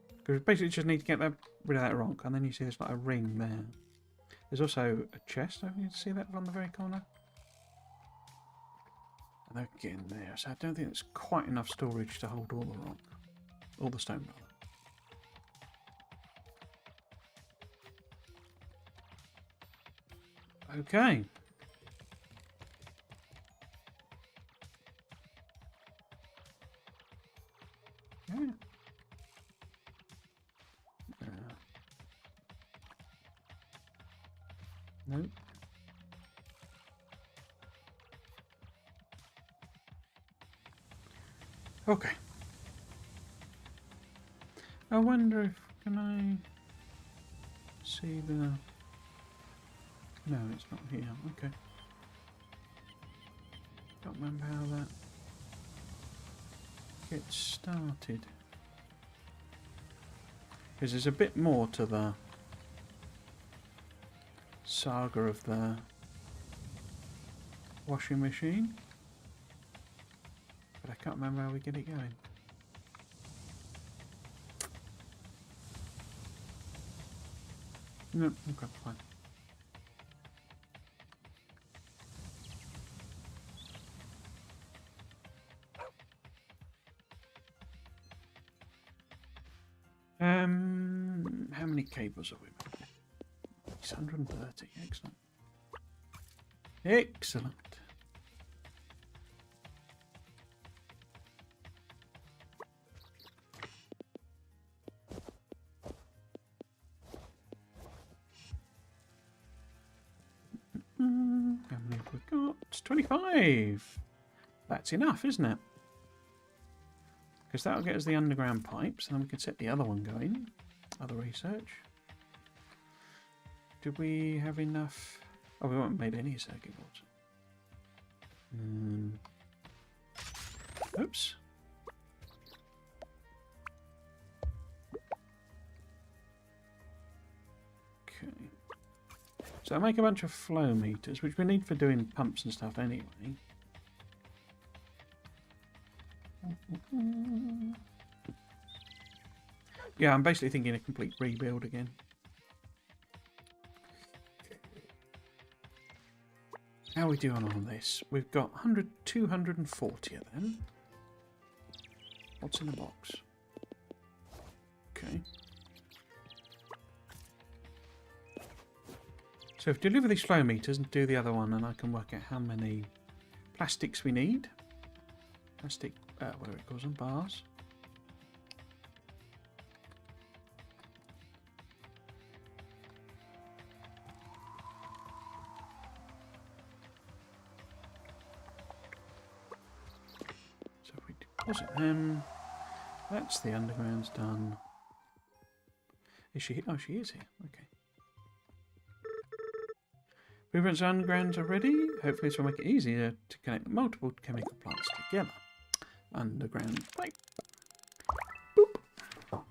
Because we basically just need to get rid of that rock, and then you see there's like a ring there. There's also a chest. I you can see that on the very corner. And again there, so I don't think it's quite enough storage to hold all the rock, all the stone rather. Okay. Yeah. Nope. Okay. I wonder if can I see the... No, it's not here. Okay. Don't remember how that gets started. Because there's a bit more to the saga of the washing machine. But I can't remember how we get it going. No, okay, fine. How many cables have we made? 630. Excellent. Excellent. How many have we got? It's 25. That's enough, isn't it? Because that'll get us the underground pipes, and then we can set the other one going. Other research. Did we have enough? Oh, we haven't made any circuit boards. Oops. Okay. So I make a bunch of flow meters, which we need for doing pumps and stuff anyway. Yeah, I'm basically thinking a complete rebuild again. How are we doing on this? We've got 240 of them. What's in the box? Okay. So if we deliver these flow meters and do the other one, and I can work out how many plastics we need. Plastic, whatever it calls them, bars. So if we deposit them, that's the underground's done. Is she here? Oh, she is here. Okay. Blueprints undergrounds are ready. Hopefully this will make it easier to connect multiple chemical plants together. Underground pipe. Boop.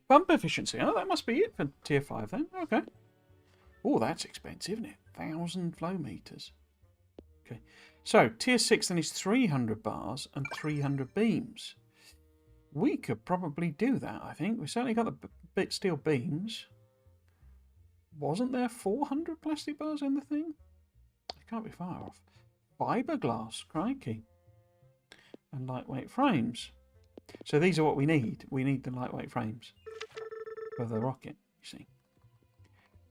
Pump efficiency. Oh, that must be it for tier 5 then. Okay. Oh, that's expensive, isn't it? 1,000 flow meters. Okay. So, tier 6 then is 300 bars and 300 beams. We could probably do that, I think. We've certainly got the steel beams. Wasn't there 400 plastic bars in the thing? can't be far off. Fiberglass, crikey. And lightweight frames. So these are what we need. We need the lightweight frames for the rocket, you see.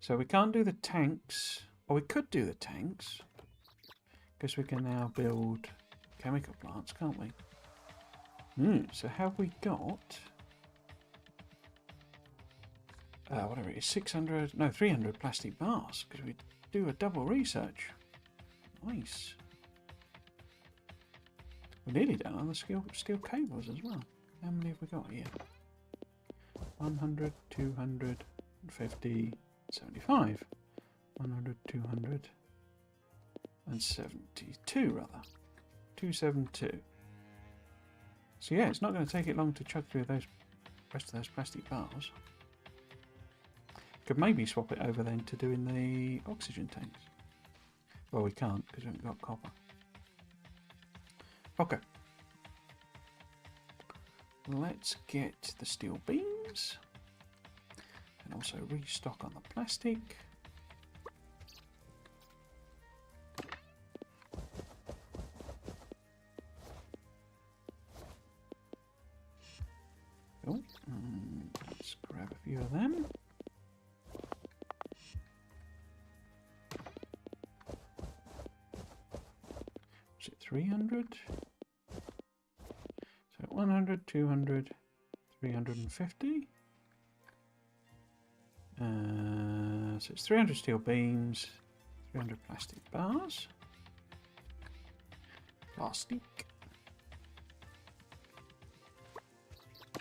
So we can't do the tanks, or we could do the tanks, because we can now build chemical plants, can't we? So have we got, whatever it is, 300 plastic bars, because we do a double research. Nice. We're nearly done on the steel cables as well. How many have we got here? 100, 200, 50, 75. 100, 200, and 72 rather. 272. So yeah, it's not going to take it long to chug through those rest of those plastic bars. Could maybe swap it over then to doing the oxygen tanks. Well, we can't because we haven't got copper. Okay. Let's get the steel beams and also restock on the plastic. Cool. Let's grab a few of them. Is it 300? So 100, 200, 350. So it's 300 steel beams, 300 plastic bars. Plastic.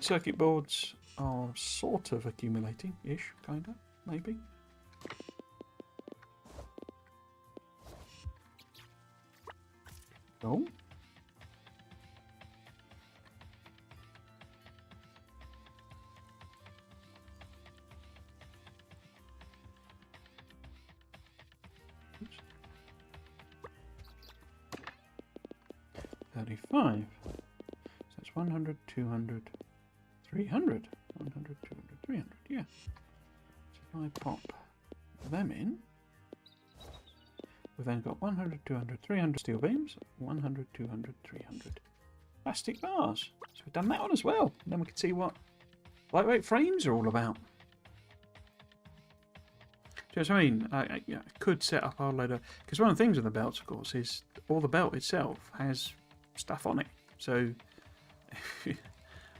Circuit boards are sort of accumulating-ish, kind of, maybe. Oh. Oops. 35. So that's 100, 200, 300. 100, 200, 300, yeah. So if I pop them in, we've then got 100, 200, 300 steel beams, 100, 200, 300 plastic bars. So we've done that one as well. And then we can see what lightweight frames are all about. Do you know what I mean? I could set up our load of... Because one of the things with the belts, of course, is all the belt itself has stuff on it. So,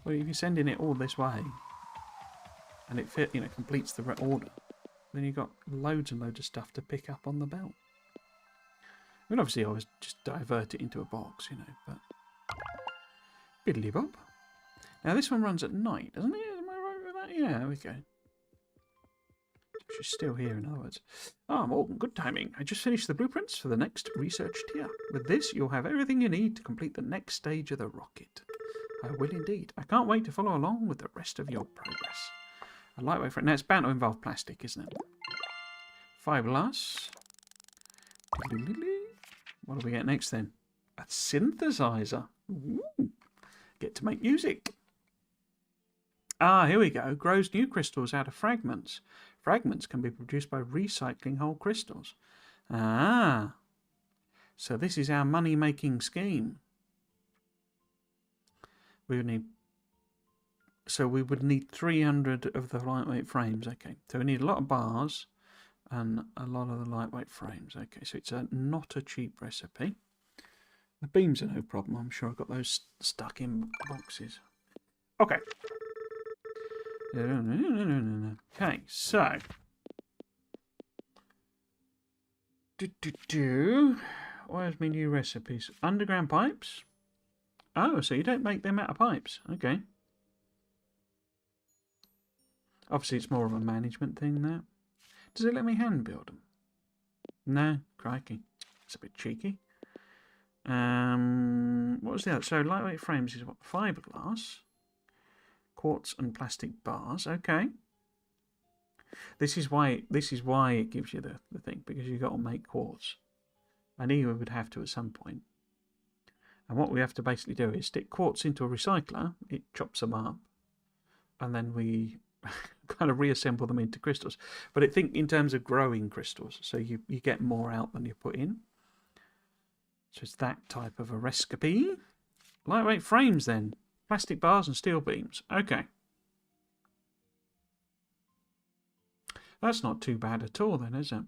well, if you're sending it all this way, and it completes the order, then you've got loads and loads of stuff to pick up on the belt. I mean, obviously, I always just divert it into a box, but biddly bob. Now, this one runs at night, doesn't it? Am I right with that? Yeah, there we go. She's still here, in other words. Ah, Morgan, good timing. I just finished the blueprints for the next research tier. With this, you'll have everything you need to complete the next stage of the rocket. I will indeed. I can't wait to follow along with the rest of your progress. A lightweight frame. Now, it's bound to involve plastic, isn't it? Fiberglass. What do we get next, then? A synthesizer. Ooh. Get to make music. Ah, here we go. Grows new crystals out of fragments. Fragments can be produced by recycling whole crystals. Ah. So this is our money-making scheme. We would need... So we would need 300 of the lightweight frames. Okay. So we need a lot of bars and a lot of the lightweight frames. Okay. So it's not a cheap recipe. The beams are no problem. I'm sure I've got those stuck in boxes. Okay. Okay, so where's my new recipes? Underground pipes. Oh, so you don't make them out of pipes. Okay. Obviously, it's more of a management thing now. Does it let me hand build them? No, crikey, it's a bit cheeky. What was the other? So lightweight frames is what? Fiberglass. Quartz and plastic bars. Okay. This is why it gives you the thing, because you've got to make quartz. I knew we would have to at some point. And what we have to basically do is stick quartz into a recycler, it chops them up, and then we kind of reassemble them into crystals. But I think in terms of growing crystals, so you get more out than you put in. So it's that type of a recipe. Lightweight frames then. Plastic bars and steel beams. Okay. That's not too bad at all then, is it?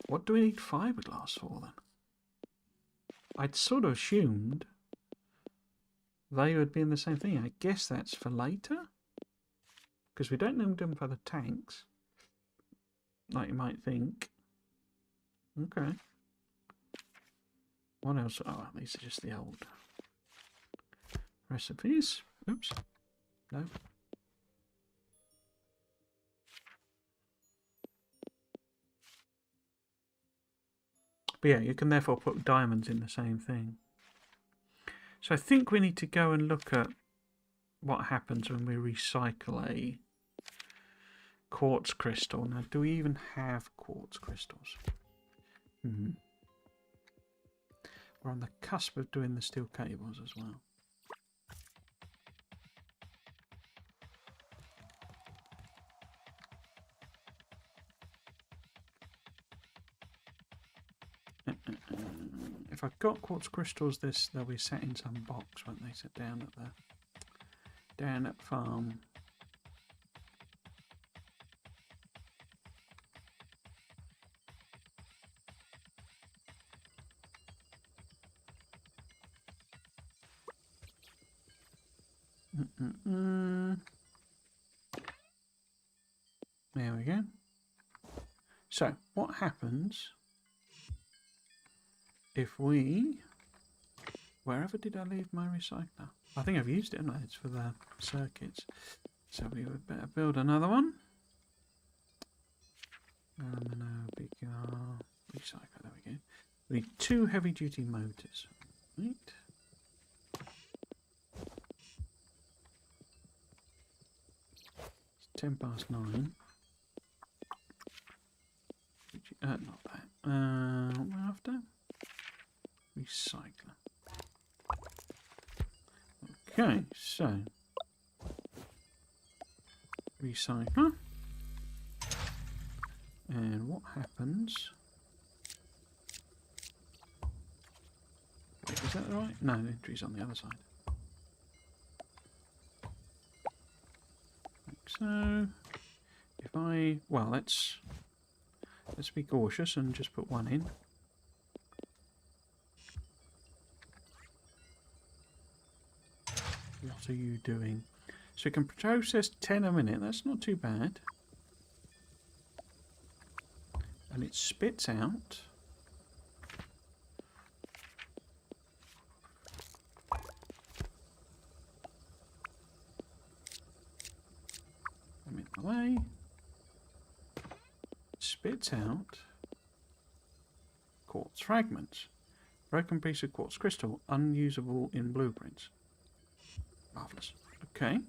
What do we need fiberglass for then? I'd sort of assumed they would be in the same thing. I guess that's for later. Because we don't need them for the tanks. Like you might think. Okay. What else? Oh, these are just the old recipes. Oops. No. But yeah, you can therefore put diamonds in the same thing. So I think we need to go and look at what happens when we recycle a quartz crystal. Now, do we even have quartz crystals? We're on the cusp of doing the steel cables as well. If I've got quartz crystals, they'll be set in some box, won't they? Set down at farm. There we go. So, what happens if we... Wherever did I leave my recycler? I think I've used it, haven't I? It's for the circuits. So we would better build another one. Recycler, there we go. We need 2 heavy-duty motors. Right. It's 9:10. Not that. What am I after? Recycler. Okay, so recycler. And what happens? Wait, is that right? No, the entry's on the other side. Like so. If I... Well, let's be cautious and just put 1 in. What are you doing? So we can process 10 a minute. That's not too bad. And it spits out. I'm in the way. Spits out quartz fragments. Broken piece of quartz crystal, unusable in blueprints. Marvellous. Okay.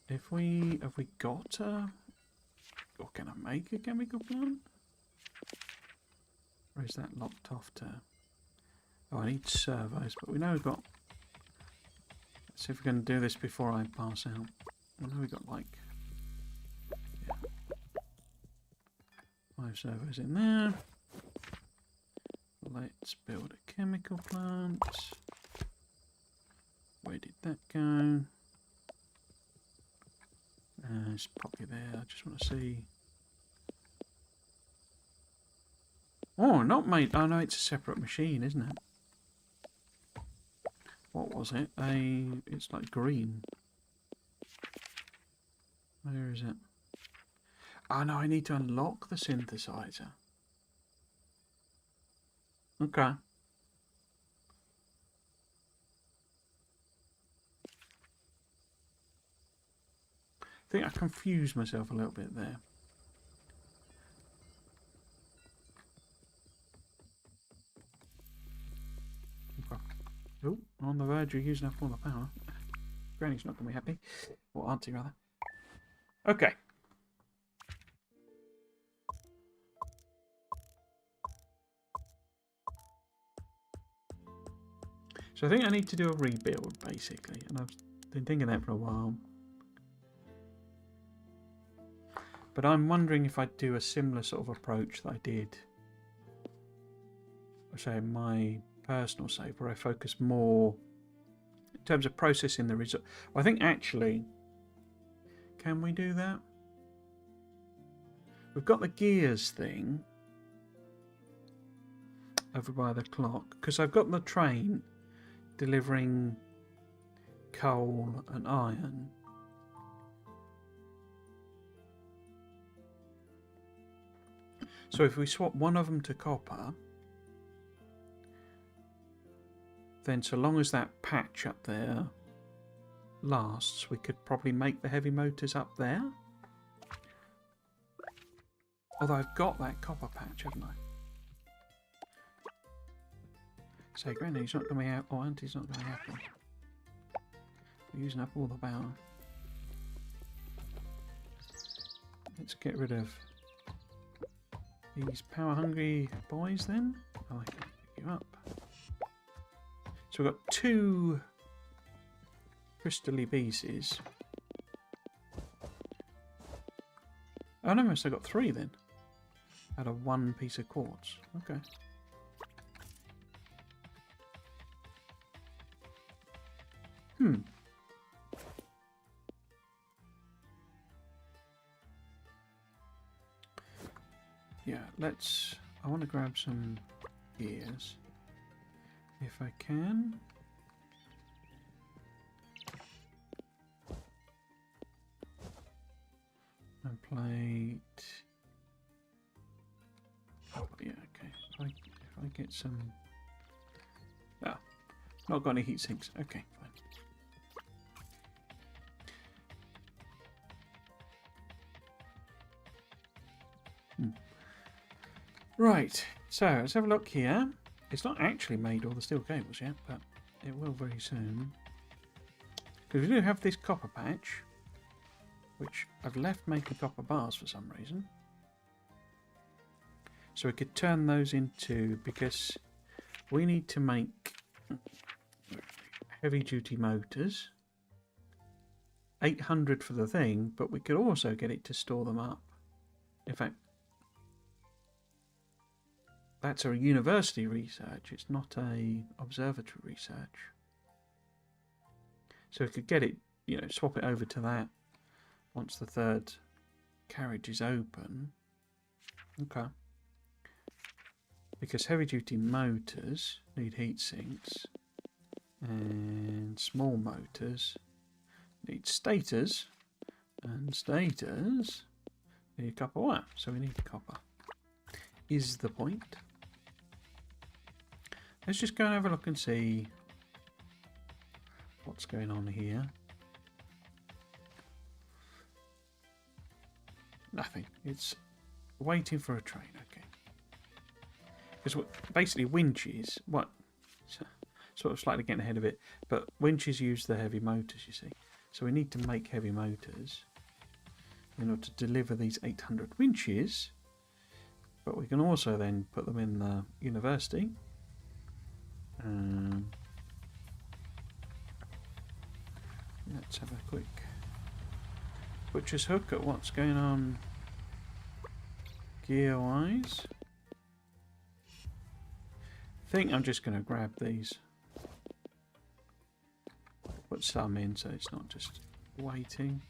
Have we got a... Or can I make a chemical plant? Or is that locked off to... Oh, I need servos, but we know we've got... Let's see if we can do this before I pass out. I know we've got like... Yeah. 5 servos in there. Let's build a chemical plant. Where did that go? Just pop you there. I just want to see. Oh, not made. Oh no, it's a separate machine, isn't it? What was it? It's like green. Where is it? Oh no, I need to unlock the synthesizer. Okay. I think I confused myself a little bit there. Okay. Oh, on the verge of using up all the power. Granny's not going to be happy. Or Auntie, rather. Okay. So I think I need to do a rebuild, basically. And I've been thinking that for a while. But I'm wondering if I'd do a similar sort of approach that I did, say, my personal save, where I focus more in terms of processing the result. Well, I think actually, can we do that? We've got the gears thing over by the clock, because I've got the train delivering coal and iron. So if we swap one of them to copper, then so long as that patch up there lasts, we could probably make the heavy motors up there. Although I've got that copper patch, haven't I? Say, Granny's not going to be out, or Auntie's not going to be happy. We're using up all the power. Let's get rid of these power-hungry boys then. Oh, I can pick you up. So we've got 2 crystally pieces. Oh no, I got 3 then. Out of 1 piece of quartz. Okay. Yeah, I want to grab some gears. If I can. And plate. Oh, yeah, okay. If I get some. Ah, not got any heat sinks. Okay, fine. Right, so let's have a look here. It's not actually made all the steel cables yet, but it will very soon. Because we do have this copper patch, which I've left making copper bars for some reason. So we could turn those into, because we need to make heavy duty motors. 800 for the thing, but we could also get it to store them up. In fact, that's a university research, it's not a observatory research. So we could get it, you know, swap it over to that once the 3rd carriage is open. Okay. Because heavy duty motors need heat sinks and small motors need stators, and stators need copper wire, so we need copper. Is the point. Let's just go and have a look and see what's going on here. Nothing. It's waiting for a train. Okay. Because basically winches, sort of slightly getting ahead of it, but winches use the heavy motors, you see. So we need to make heavy motors in order to deliver these 800 winches. But we can also then put them in the university. Let's have a quick butcher's hook at what's going on gear-wise. I think I'm just going to grab these. Put some in so it's not just waiting.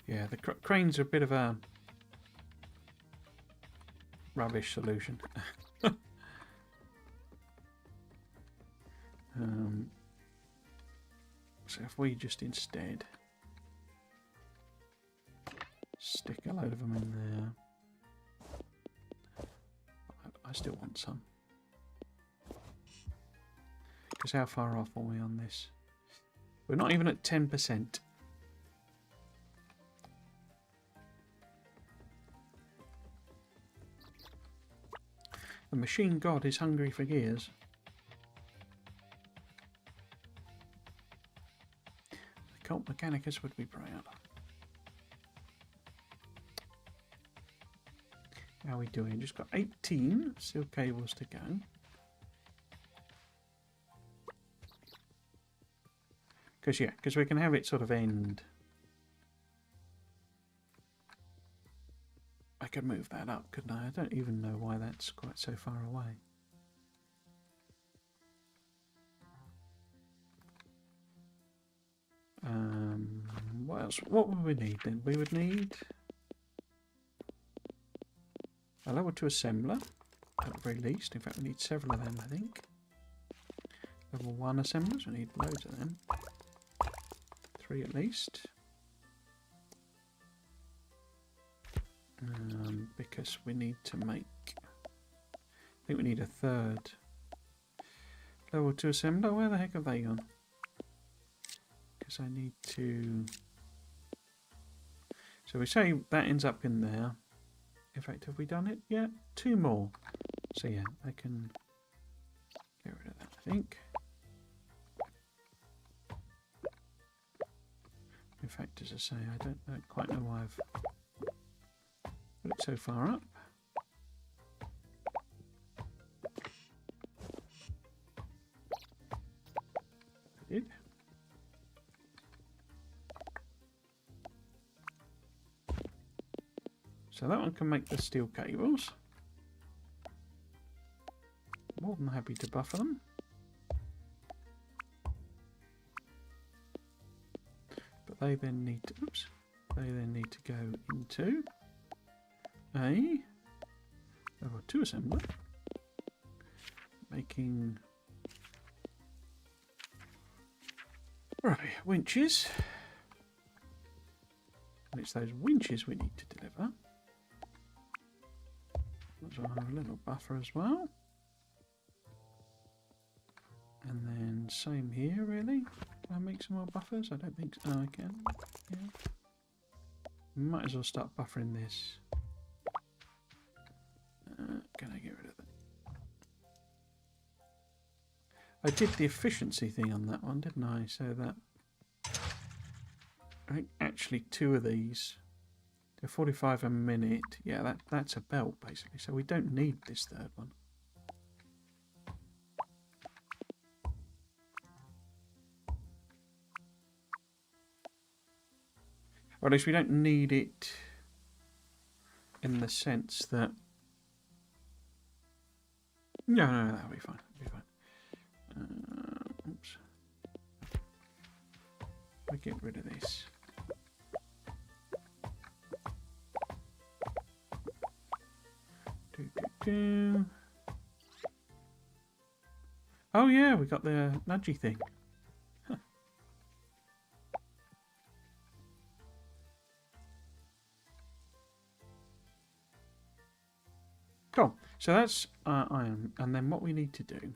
Yeah, the cranes are a bit of a rubbish solution. So if we just instead stick a load of them in there. I still want some. Because how far off are we on this? We're not even at 10%. The machine god is hungry for gears. The cult mechanicus would be proud. How are we doing? Just got 18 steel cables to go. Because we can have it sort of end I could move that up, couldn't I? I don't even know why that's quite so far away. What else? What would we need then? We would need a level 2 assembler, at the very least. In fact, we need several of them, I think. Level 1 assemblers, we need loads of them. 3 at least. Because we need to make... I think we need a third. Level 2 assembler, where the heck have they gone? Because I need to... So we say that ends up in there. In fact, have we done it yet? 2 more. So yeah, I can get rid of that, I think. In fact, as I say, I don't quite know why I've put it so far up. I did. So that one can make the steel cables. More than happy to buffer them. But they then need to, oops, they then need to go into a level 2 assembler, making right winches. And it's those winches we need to deliver. So I'll have a little buffer as well. And then same here, really. Can I make some more buffers? I don't think so. Oh, I can. Yeah. Might as well start buffering this. Can I get rid of that? I did the efficiency thing on that one, didn't I? So that... I think actually 2 of these... They're 45 a minute. Yeah, that's a belt, basically. So we don't need this third one. Or at least we don't need it in the sense that... No, that'll be fine. That'll be fine. Oops. I get rid of this. Oh yeah, we got the nudgy thing. Huh. Cool. So that's iron, and then what we need to do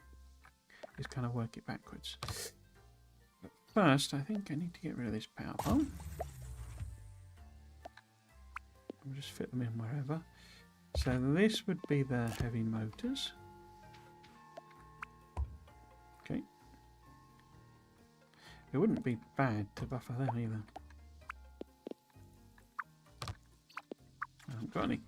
is kind of work it backwards. But first, I think I need to get rid of this power pole. We'll just fit them in wherever. So this would be the heavy motors. Okay. It wouldn't be bad to buffer them either. I haven't got any.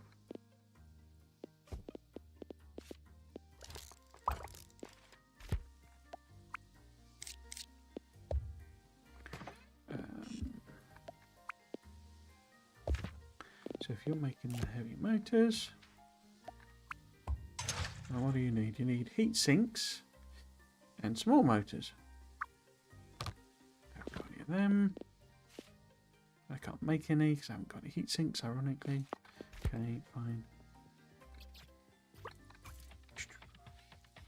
So if you're making the heavy motors, well, what do you need? You need heat sinks and small motors. I haven't got any of them. I can't make any because I haven't got any heat sinks, ironically. Okay, fine.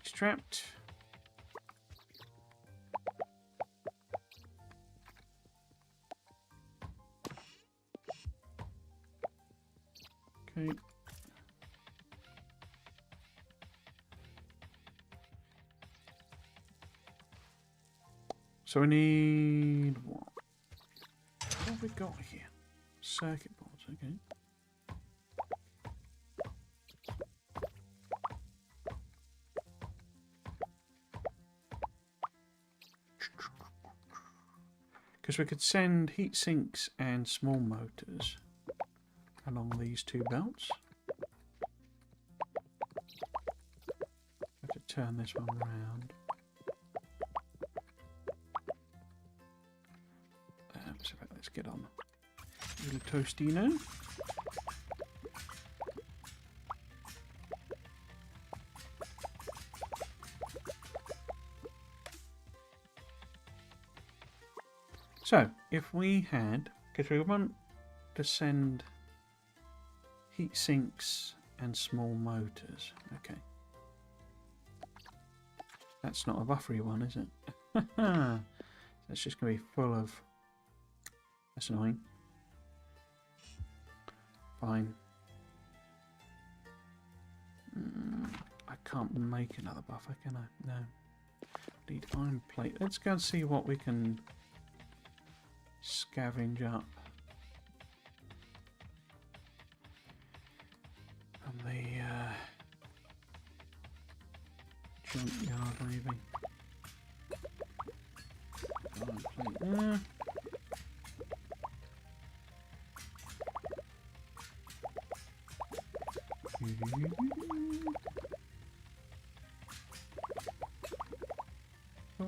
It's trapped. Okay. So we need what? What have we got here? Circuit boards, okay. Because we could send heat sinks and small motors along these 2 belts. Have to turn this one around. So let's get on. A little Tostino. So, if we had, because we want to send heat sinks and small motors. Okay. That's not a buffery one, is it? That's just going to be full of... That's annoying. Fine. I can't make another buffer, can I? No. Need iron plate. Let's go and see what we can scavenge up. And the junkyard, maybe. Iron plate there. Oh.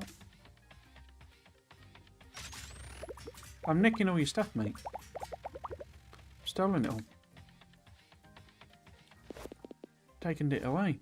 I'm nicking all your stuff, mate. Stolen it all. Taken it away.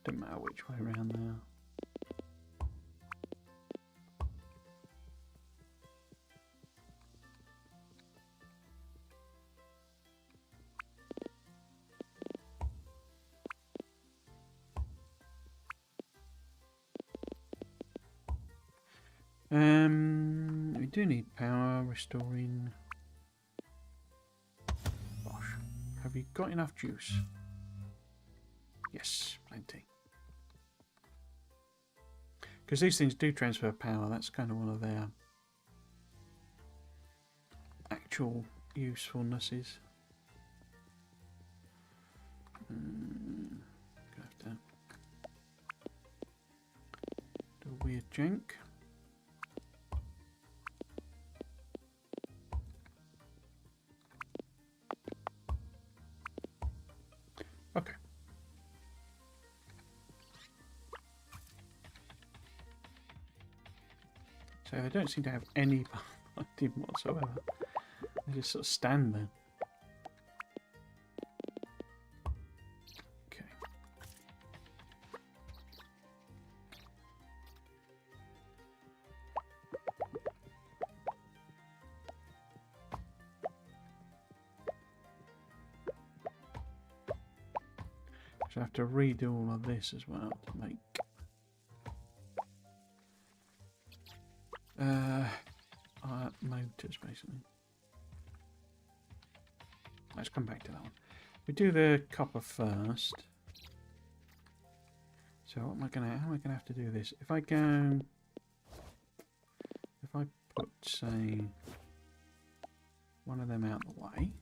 Don't matter which way around now. We do need power restoring. Gosh, have you got enough juice? Yes, plenty. Because these things do transfer power. That's kind of one of their actual usefulnesses. Gonna have to do a weird jank. Okay. So they don't seem to have any lighting whatsoever. They just sort of stand there. Okay. So I have to redo all of this as well to make motors, basically. Let's come back to that one. We do the copper first. So what am I gonna? How am I gonna have to do this? If I go, if I put, say, one of them out the way,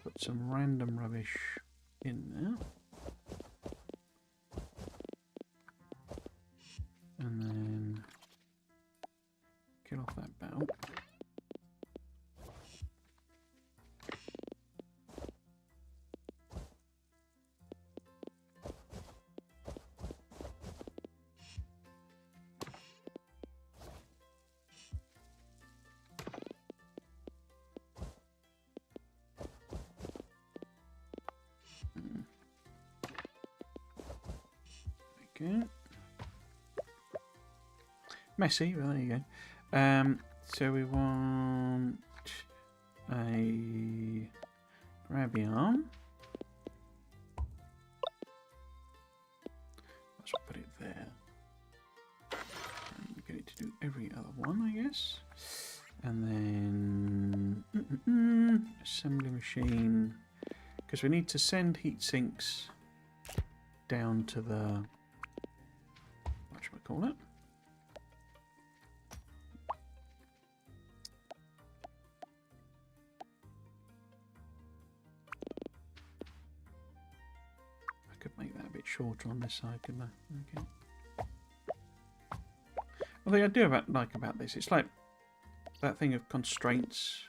put some random rubbish in there, and then get off that belt. Okay. Messy, well there you go. So we want a grabby arm. Let's put it there. And get it to do every other one, I guess. And then assembly machine, because we need to send heat sinks down to the call it. I could make that a bit shorter on this side, couldn't I? Okay. One thing I do like about this, it's like that thing of constraints,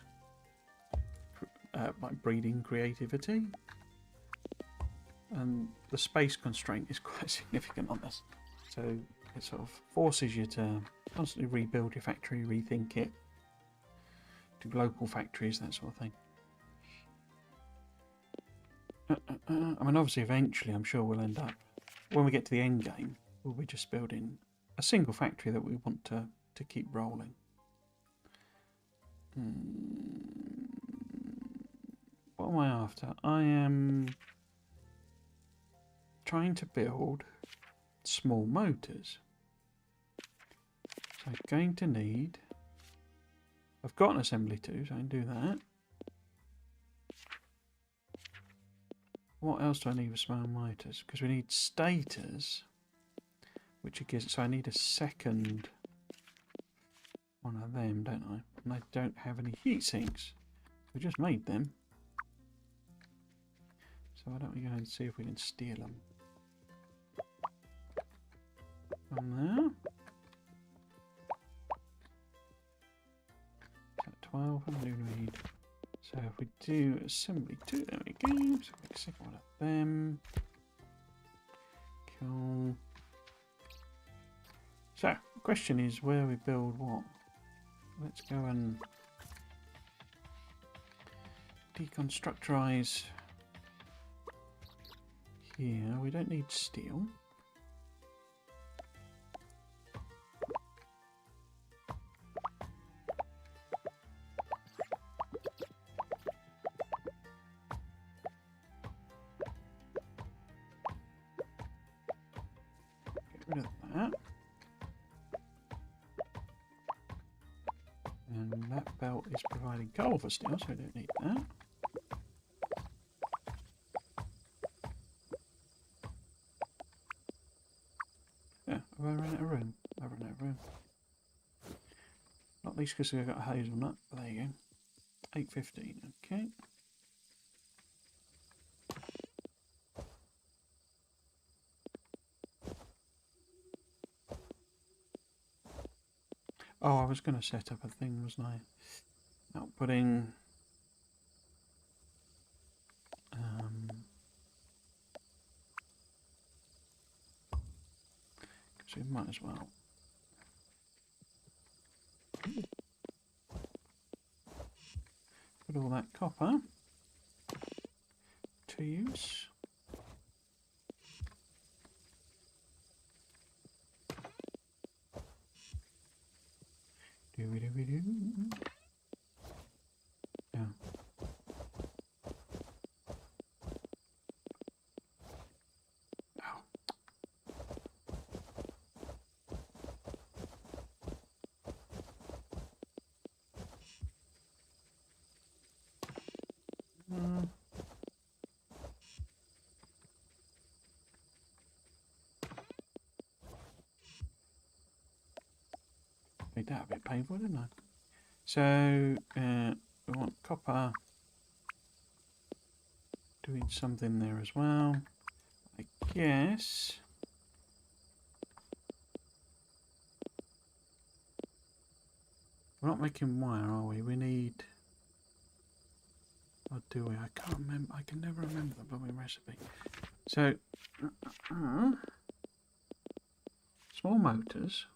like breeding creativity, and the space constraint is quite significant on this. So it sort of forces you to constantly rebuild your factory, rethink it, do local factories, that sort of thing. I mean, obviously, eventually, I'm sure we'll end up, when we get to the end game, we'll be just building a single factory that we want to keep rolling. What am I after? I am trying to build small motors. So I'm going to need... I've got an assembly too, so I can do that. What else do I need for small motors? Because we need stators, which gives... So I need a second one of them, don't I? And I don't have any heat sinks. We just made them. So why don't we go and see if we can steal them? From there. Is that 12? How many do we need? So if we do assembly 2, there we go. So make a second one of them. Cool. So, the question is where we build what? Let's go and deconstructorize here. We don't need steel. Get rid of that. And that belt is providing coal for steel, so we don't need that. Yeah, have I run out of room? I've run out of room. Not least because we've got a hazelnut, but there you go. 8:15, okay. Oh, I was going to set up a thing, wasn't I? Outputting. So we might as well. Put all that copper to use. Do. Yeah. Ow. Made that a bit painful, didn't I? So we want copper. Doing something there as well. I guess. We're not making wire, are we? We need. Or do we? I can't remember. I can never remember the blooming recipe. So, small motors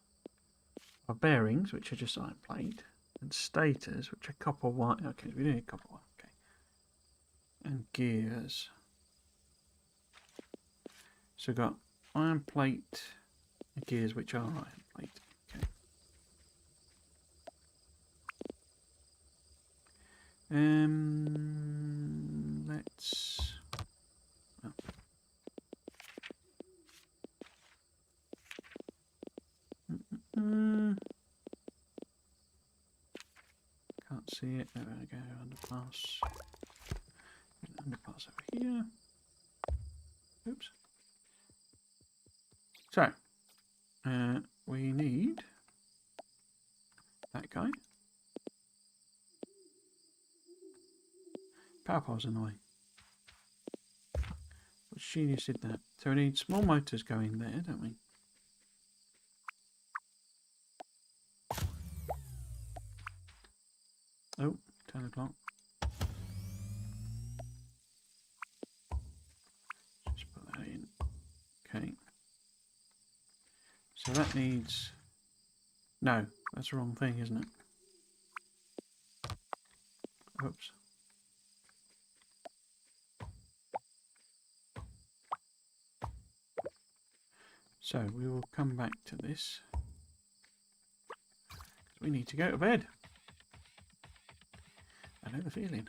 are bearings, which are just iron plate, and stators, which are copper wire. Okay, we do need copper wire. Okay, and gears. So we've got iron plate and gears, which are iron plate. Okay. Let's. Oh. Can't see it. There we go. Underpass. Underpass over here. Oops. So, we need that guy. Power pole's in the way. What genius did that? So we need small motors going there, don't we? Oh, 10 o'clock. Just put that in. Okay. So that needs... No, that's the wrong thing, isn't it? Oops. So we will come back to this. We need to go to bed. I know the feeling.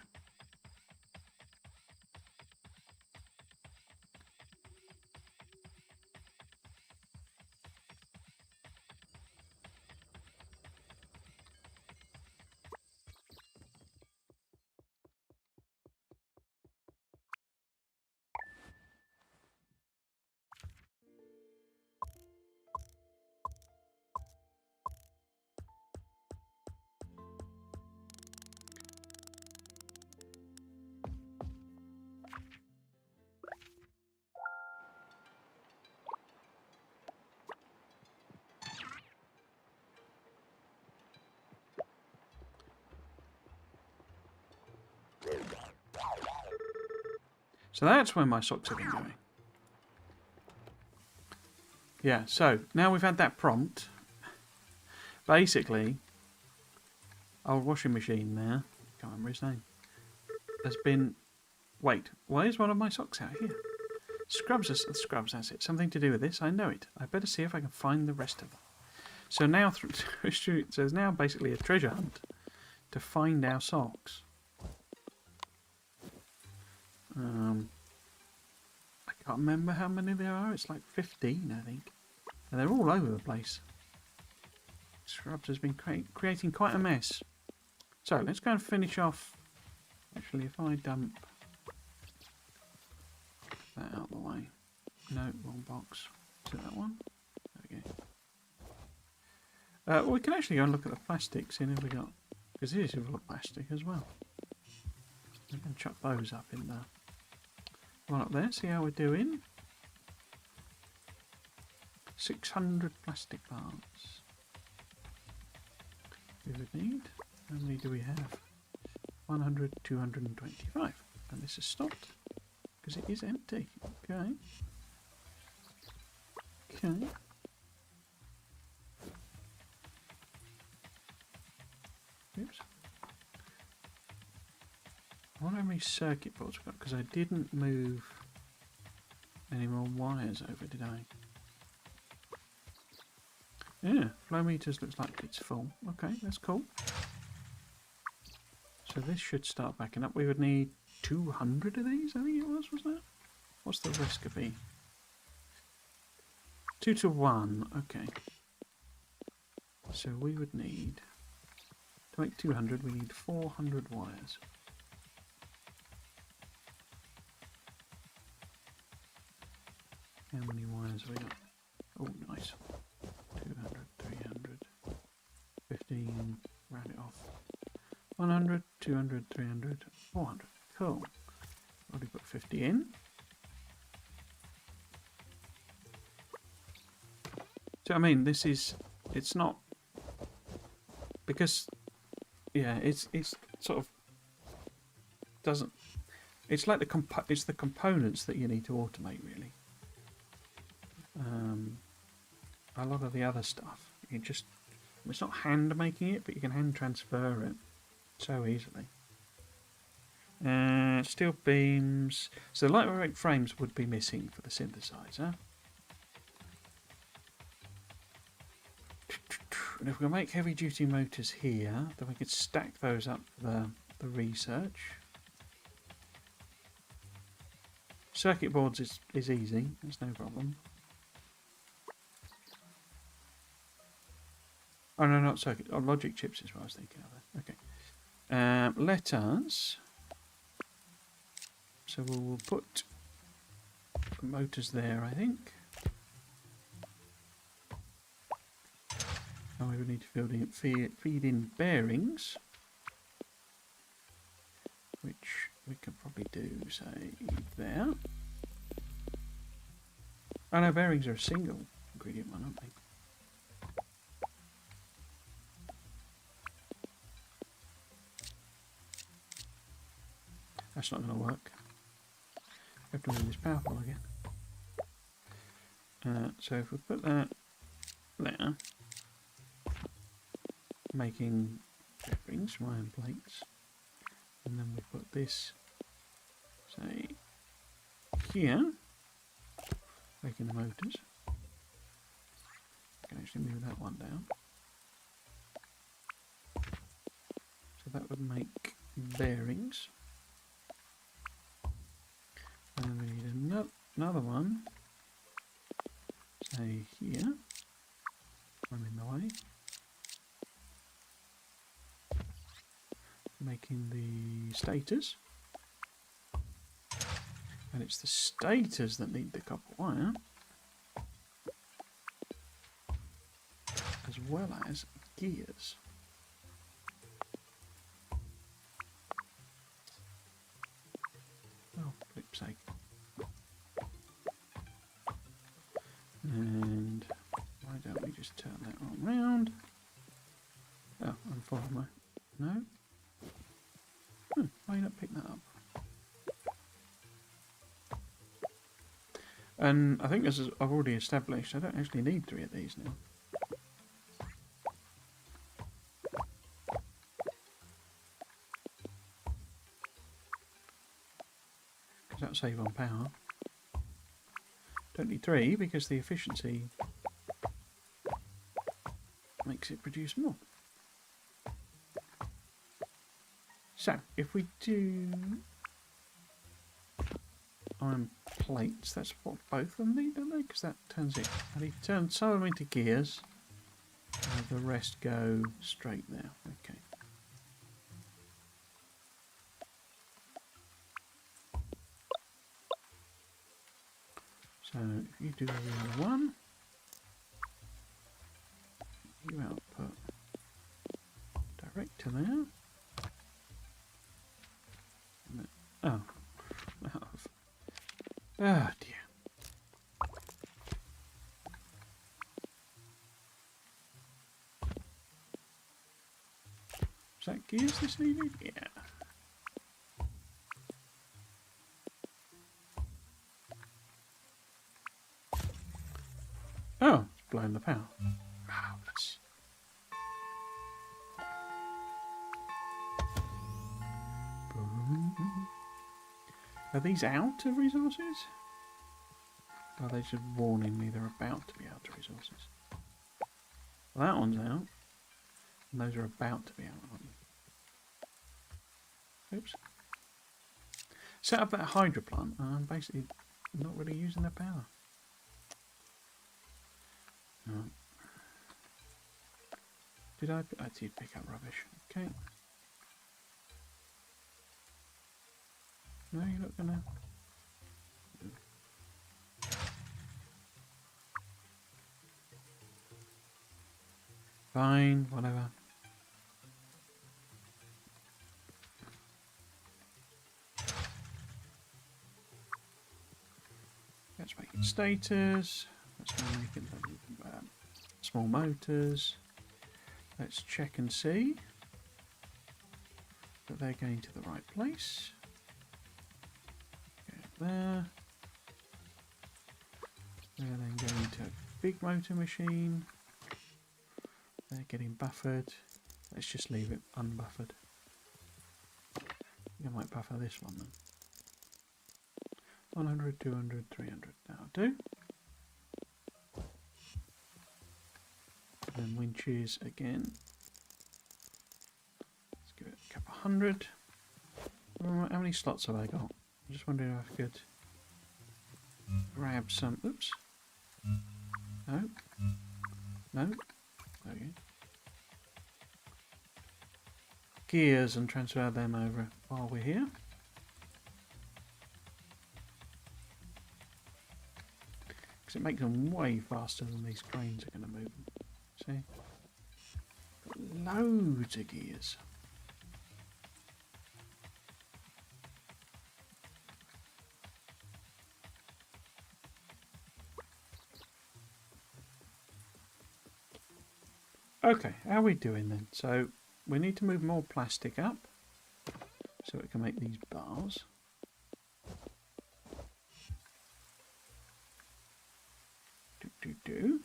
So that's where my socks have been going. Yeah, so now we've had that prompt. Basically, our washing machine there, can't remember his name, has been... Wait, why is one of my socks out here? Scrubs, that's it. Something to do with this, I know it. I better see if I can find the rest of them. So now, so there's now basically a treasure hunt to find our socks. I can't remember how many there are. It's like 15, I think. And they're all over the place. Scrubs has been creating quite a mess. So let's go and finish off. Actually, if I dump that out of the way. No, wrong box. Is it that one? There we go. Well, we can actually go and look at the plastic, see if we got... Because this is full of plastic as well. We can chuck those up in there. One up there, see how we're doing. 600 plastic parts. We would need... How many do we have? 100, 225. And this is stopped. Because it is empty. Okay. Okay. Oops. I wonder how many circuit boards we've got, because I didn't move any more wires over, did I? Yeah, flow meters looks like it's full. Okay, that's cool. So this should start backing up. We would need 200 of these, I think it was, wasn't it? What's the risk of being? 2 to 1, okay. So we would need, to make 200, we need 400 wires. How many wires have we got? Oh, nice. 200, 300, 15, round it off. 100, 200, 300, 400. Cool. Already put 50 in. So I mean, this is, it's not, because, yeah, it's sort of, doesn't, it's like it's the components that you need to automate, really. A lot of the other stuff, you just, it's not hand making it, but you can hand transfer it so easily. Steel beams, so the lightweight frames would be missing for the synthesizer. And if we make heavy duty motors here, then we could stack those up for the research. Circuit boards is easy, there's no problem. Oh no, not circuit, oh, logic chips is what I was thinking of. Okay. Let us, so we'll put the motors there, I think. we would need to feed in bearings, which we could probably do, say, there. Oh no, bearings are a single ingredient one, aren't they? That's not going to work. We have to move this power pole again. So if we put that there, making bearings from iron plates, and then we put this, say, here, making the motors. I can actually move that one down. So that would make bearings. And we need another one, say here, one in the way, making the stators. And it's the stators that need the copper wire, as well as gears. Oh, flip's sake. And why don't we just turn that one round? Oh, I'm following my... No? Why not pick that up? And I think, as I've already established, I don't actually need 3 of these now. Because that'll save on power. Don't need 3 because the efficiency makes it produce more. So, if we do iron plates, that's what both of them need, don't they? Because that turns it. I need to turn some of them into gears, and the rest go straight there. Okay. So, if you do the other one, you output direct to there. Oh. Oh dear. Is that gears this needed? Yeah. Oh, it's blown the power. Marvellous. Are these out of resources? Or are they just warning me they're about to be out of resources? Well, that one's out. And those are about to be out, aren't they? Oops. Set up that hydro plant and I'm basically not really using their power. No. Did I did pick up rubbish. Okay. No, you're not gonna. Fine, whatever. Let's make it stators. Let's make it small motors. Let's check and see that they're going to the right place. Go there. They're then going to a big motor machine. They're getting buffered. Let's just leave it unbuffered. I might buffer this one then. 100, 200, 300. That'll do. And winches again. Let's give it a couple hundred. How many slots have I got? I'm just wondering if I could grab some. Oops. No. No. There we go. Gears and transfer them over while we're here. Because it makes them way faster than these cranes are going to move them. See? loads of gears. Okay, how are we doing then? So we need to move more plastic up so we can make these bars. The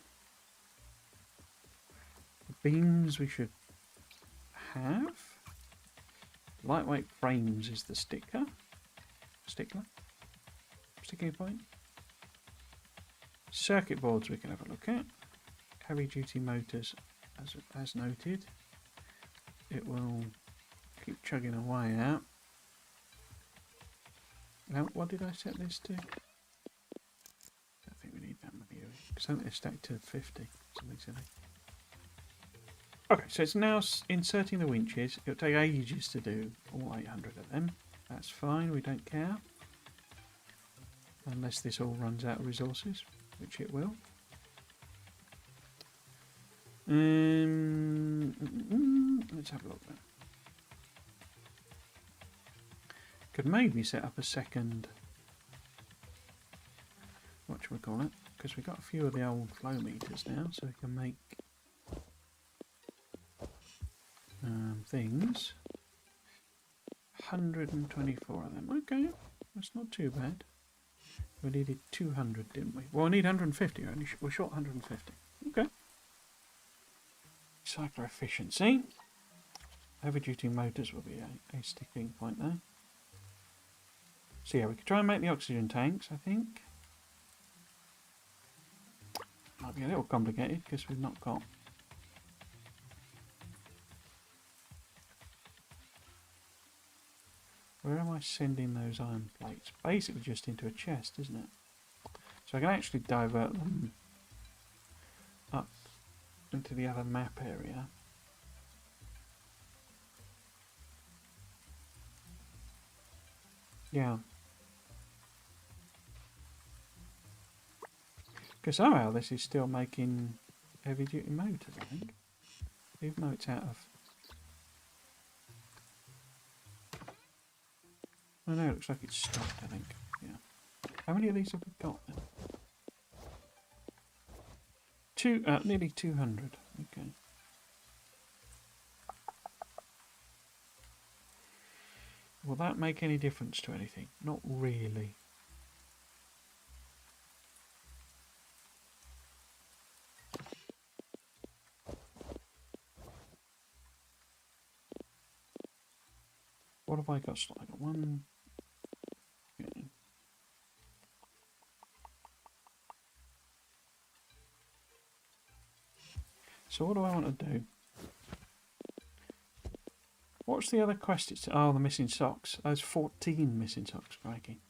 beams we should have. Lightweight frames is the stickler. Sticking point. Circuit boards we can have a look at. Heavy duty motors, as noted. It will keep chugging away out. Now, what did I set this to? I think we need that many. Because I think they're stacked to 50. Something silly. Okay, so it's now inserting the winches. It'll take ages to do all 800 of them. That's fine, we don't care. Unless this all runs out of resources, which it will. Let's have a look then. Could maybe set up a second, whatchamacallit, because we've got a few of the old flow meters now, so we can make things. 124 of them. Okay, that's not too bad. We needed 200, didn't we? Well, we need 150. We're short 150. Okay. Cycler efficiency. Heavy duty motors will be a sticking point there. So yeah, we could try and make the oxygen tanks, I think. Might be a little complicated because we've not got... Where am I sending those iron plates? Basically just into a chest, isn't it? So I can actually divert them up into the other map area. Yeah. Because somehow this is still making heavy duty motors, I think. Even though it's out of... Oh no, it looks like it's stopped, I think. Yeah. How many of these have we got then? Nearly 200. Okay. Will that make any difference to anything? Not really. What have I got? I got one. Okay. So what do I want to do? What's the other quest? It's the missing socks. There's 14 missing socks, crikey.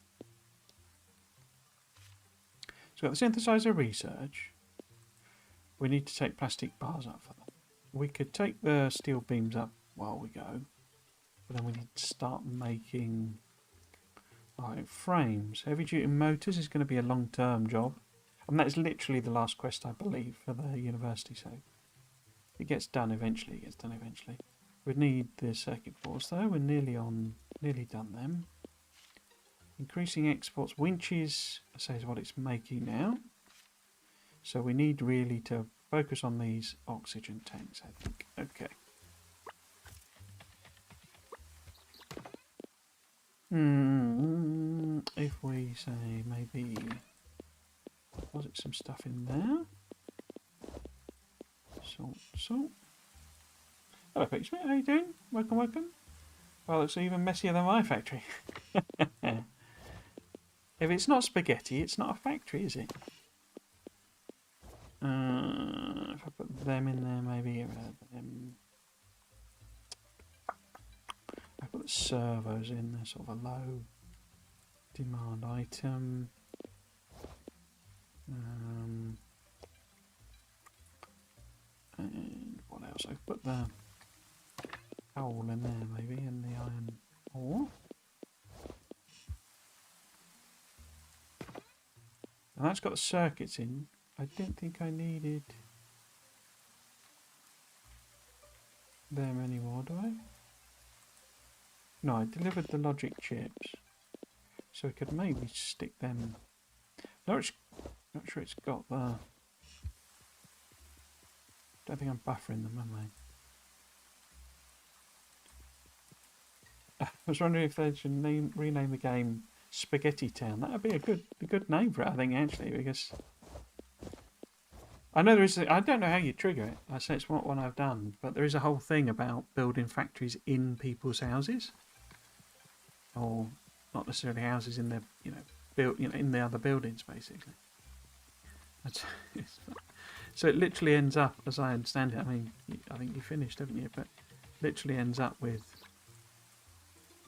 So we've got the synthesizer research. We need to take plastic bars up for them. We could take the steel beams up while we go. But then we need to start making frames. Heavy duty motors is going to be a long-term job. And that's literally the last quest, I believe, for the university. So it gets done eventually. We need the circuit boards though. We're nearly done them. Increasing exports. Winches, I say, is what it's making now. So we need really to focus on these oxygen tanks, I think. Okay. If we say maybe deposit some stuff in there. Salt. Hello, Pixmate, how you doing? Welcome. Well, it's even messier than my factory. If it's not spaghetti, it's not a factory, is it? If I put them in there, maybe I put the servos in there, sort of a low demand item. And what else? I put the coal in there, maybe, and the iron ore. And that's got the circuits in. I didn't think I needed... them anymore, do I? No, I delivered the logic chips. So we could maybe stick them... Not sure it's got the... Don't think I'm buffering them, am I? I was wondering if they should rename the game Spaghetti Town. That would be a good name for it, I think, actually, because... I know there is... I don't know how you trigger it. I say it's not one I've done, but there is a whole thing about building factories in people's houses. Or not necessarily houses in their, in the other buildings, basically. So it literally ends up, as I understand it, I mean, I think you finished, haven't you? But literally ends up with,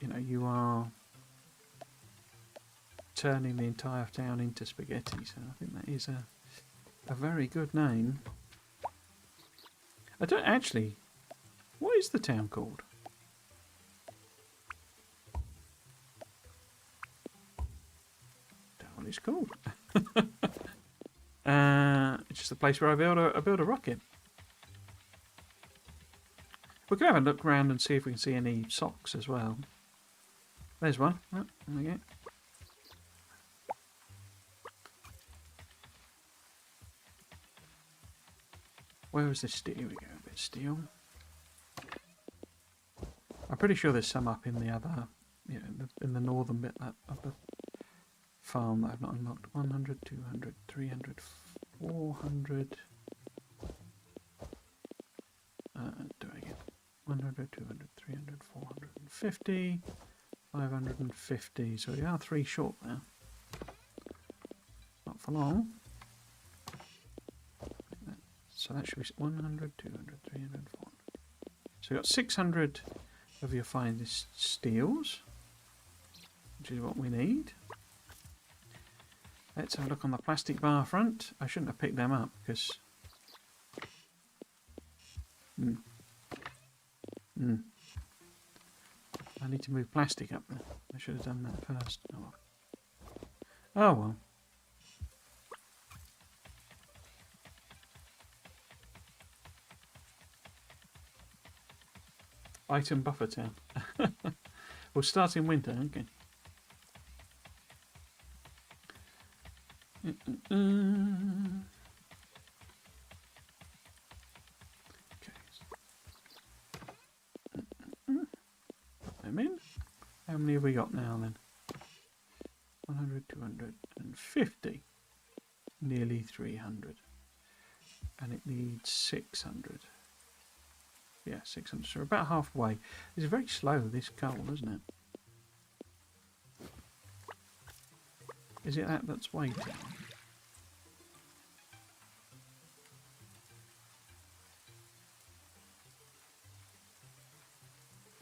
you are turning the entire town into spaghetti. So I think that is a very good name. I don't actually... What is the town called? Don't know what it's called. It's just a place where I build a rocket. We can have a look around and see if we can see any socks as well. There's one. Oh, there we go. Where was this steel? Here we go, a bit of steel. I'm pretty sure there's some up in the other, in the northern bit of the farm that I've not unlocked. 100, 200, 300, 400. Do I get 100, 200, 300, 450, 550. So we are 3 short there. Not for long. So that should be 100, 200, 300, 400. So we've got 600 of your finest steels, which is what we need. Let's have a look on the plastic bar front. I shouldn't have picked them up because... I need to move plastic up there. I should have done that first. Oh well. Oh well. Item buffer town. We'll start in winter, okay. Put them in. How many have we got now then? 100, 250. Nearly 300. And it needs 600. Yeah, 600. So we're about halfway. It's very slow, this coal, isn't it? Is it that's waiting?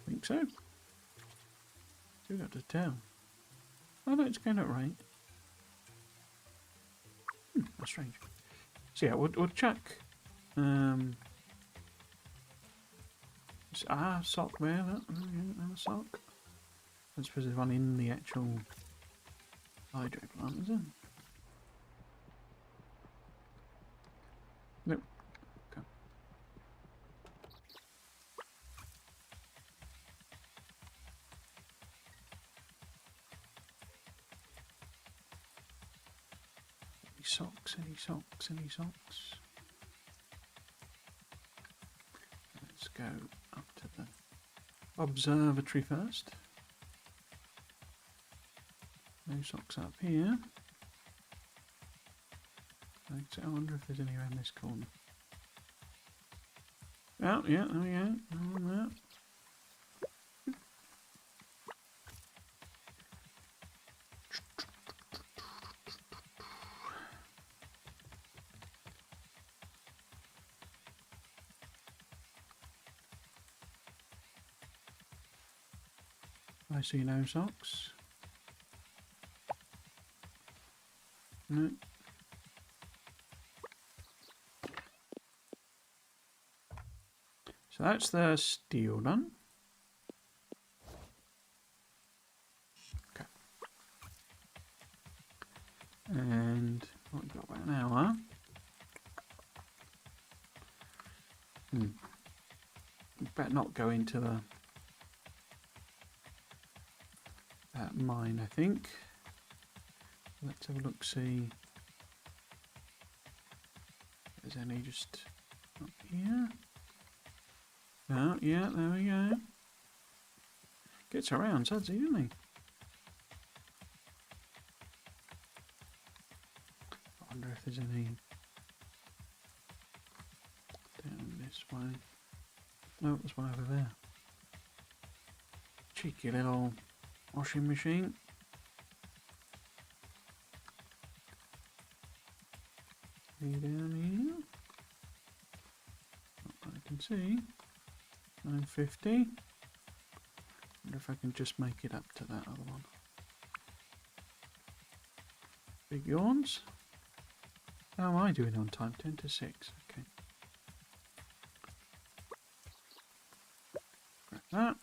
I think so. Still got to tell. Oh no, it's going at rate. That's strange. So yeah, we'll chuck sock there, that sock. I suppose there's one in the actual hydro plant, is it? Nope. Okay. Any socks, any socks, any socks? Let's go up to the observatory first. No socks up here. I wonder if there's any around this corner. Oh, yeah, there we go. On that. I see no socks. No. So that's the steel done. Okay. And what we've got about an hour. better not go into the mine, I think. Let's have a look, see if there's any just up here. Oh, yeah, there we go. Gets around, doesn't he, doesn't he? I wonder if there's any down this way. No, there's one over there. Cheeky little washing machine. Any down here? Not that I can see. 950. Wonder if I can just make it up to that other one. Big yawns. How am I doing on time? 10 to 6. Okay. Grab that.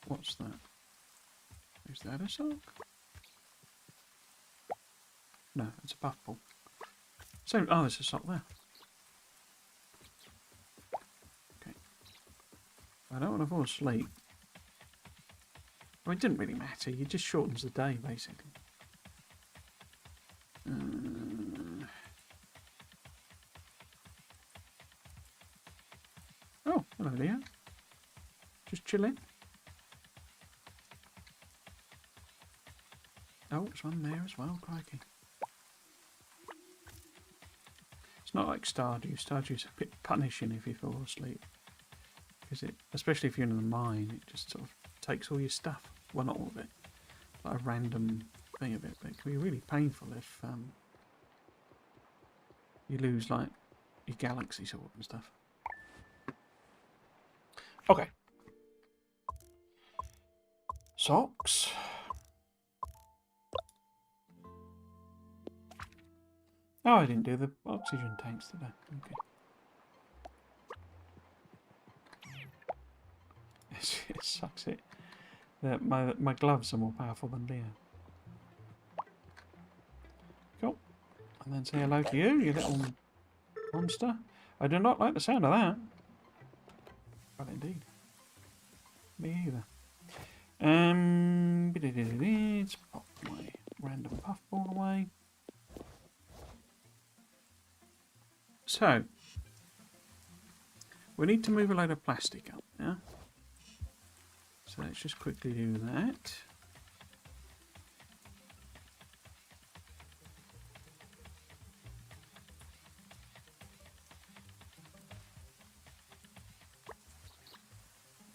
What's that? Is that a sock? No, it's a puffball. So, oh, there's a sock there. Okay. I don't want to fall asleep. Well, it didn't really matter. It just shortens the day, basically. Oh, hello, Leo. Just chilling. Oh, there's one there as well, crikey. It's not like Stardew. Stardew's a bit punishing if you fall asleep. Because it, especially if you're in the mine, it just sort of takes all your stuff. Well, not all of it. Like a random thing of it. But it can be really painful if you lose, like, your galaxy sword and stuff. Okay. Socks. Oh, I didn't do the oxygen tanks today. Okay. It sucks it. My gloves are more powerful than Leo. Cool. And then say hello to you, you little monster. I do not like the sound of that. Well, indeed. Me either. Let's pop my random puffball away. So, we need to move a load of plastic up, yeah? So let's just quickly do that.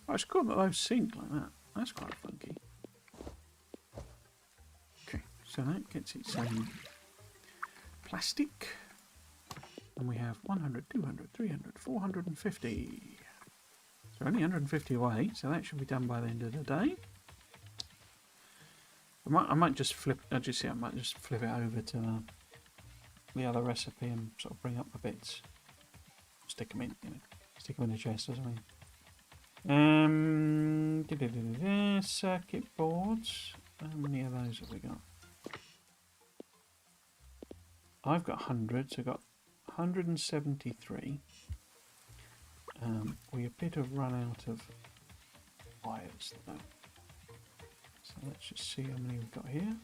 Oh, it's cool that those sink like that. That's quite funky. Okay, so that gets its plastic. And we have 100, 200, 300, 450. So only 150 away, so that should be done by the end of the day. I might just flip. I might just flip it over to the other recipe and sort of bring up the bits. Stick them in, you know, stick them in the chest or something. Circuit boards. How many of those have we got? I've got 100, so I've got 173. We appear to have run out of wires though. So let's just see how many we've got here.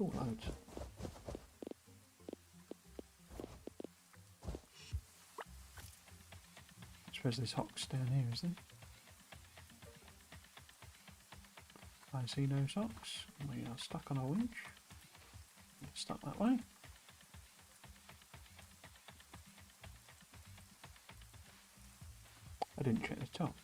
Oh, loads. I suppose there's hocks down here, is there? I see no socks. We are stuck on a winch. Stuck that way. I didn't check the top.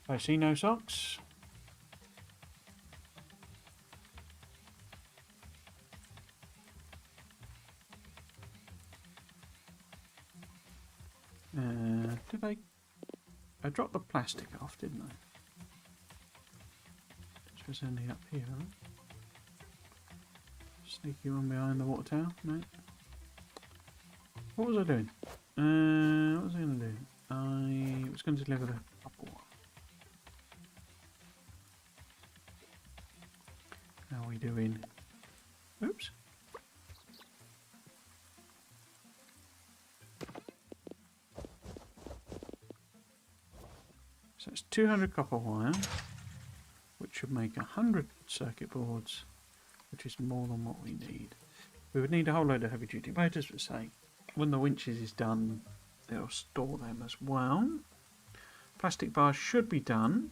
I see no socks. Did I dropped the plastic off, didn't I? There's any up here, right? Sneaky one behind the water tower, no. What was I doing? What was I going to do? I was going to deliver the couple. How are we doing? Oops. So it's 200 copper wire, which should make 100 circuit boards, which is more than what we need. We would need a whole load of heavy duty motors, but say, when the winches is done, they'll store them as well. Plastic bars should be done.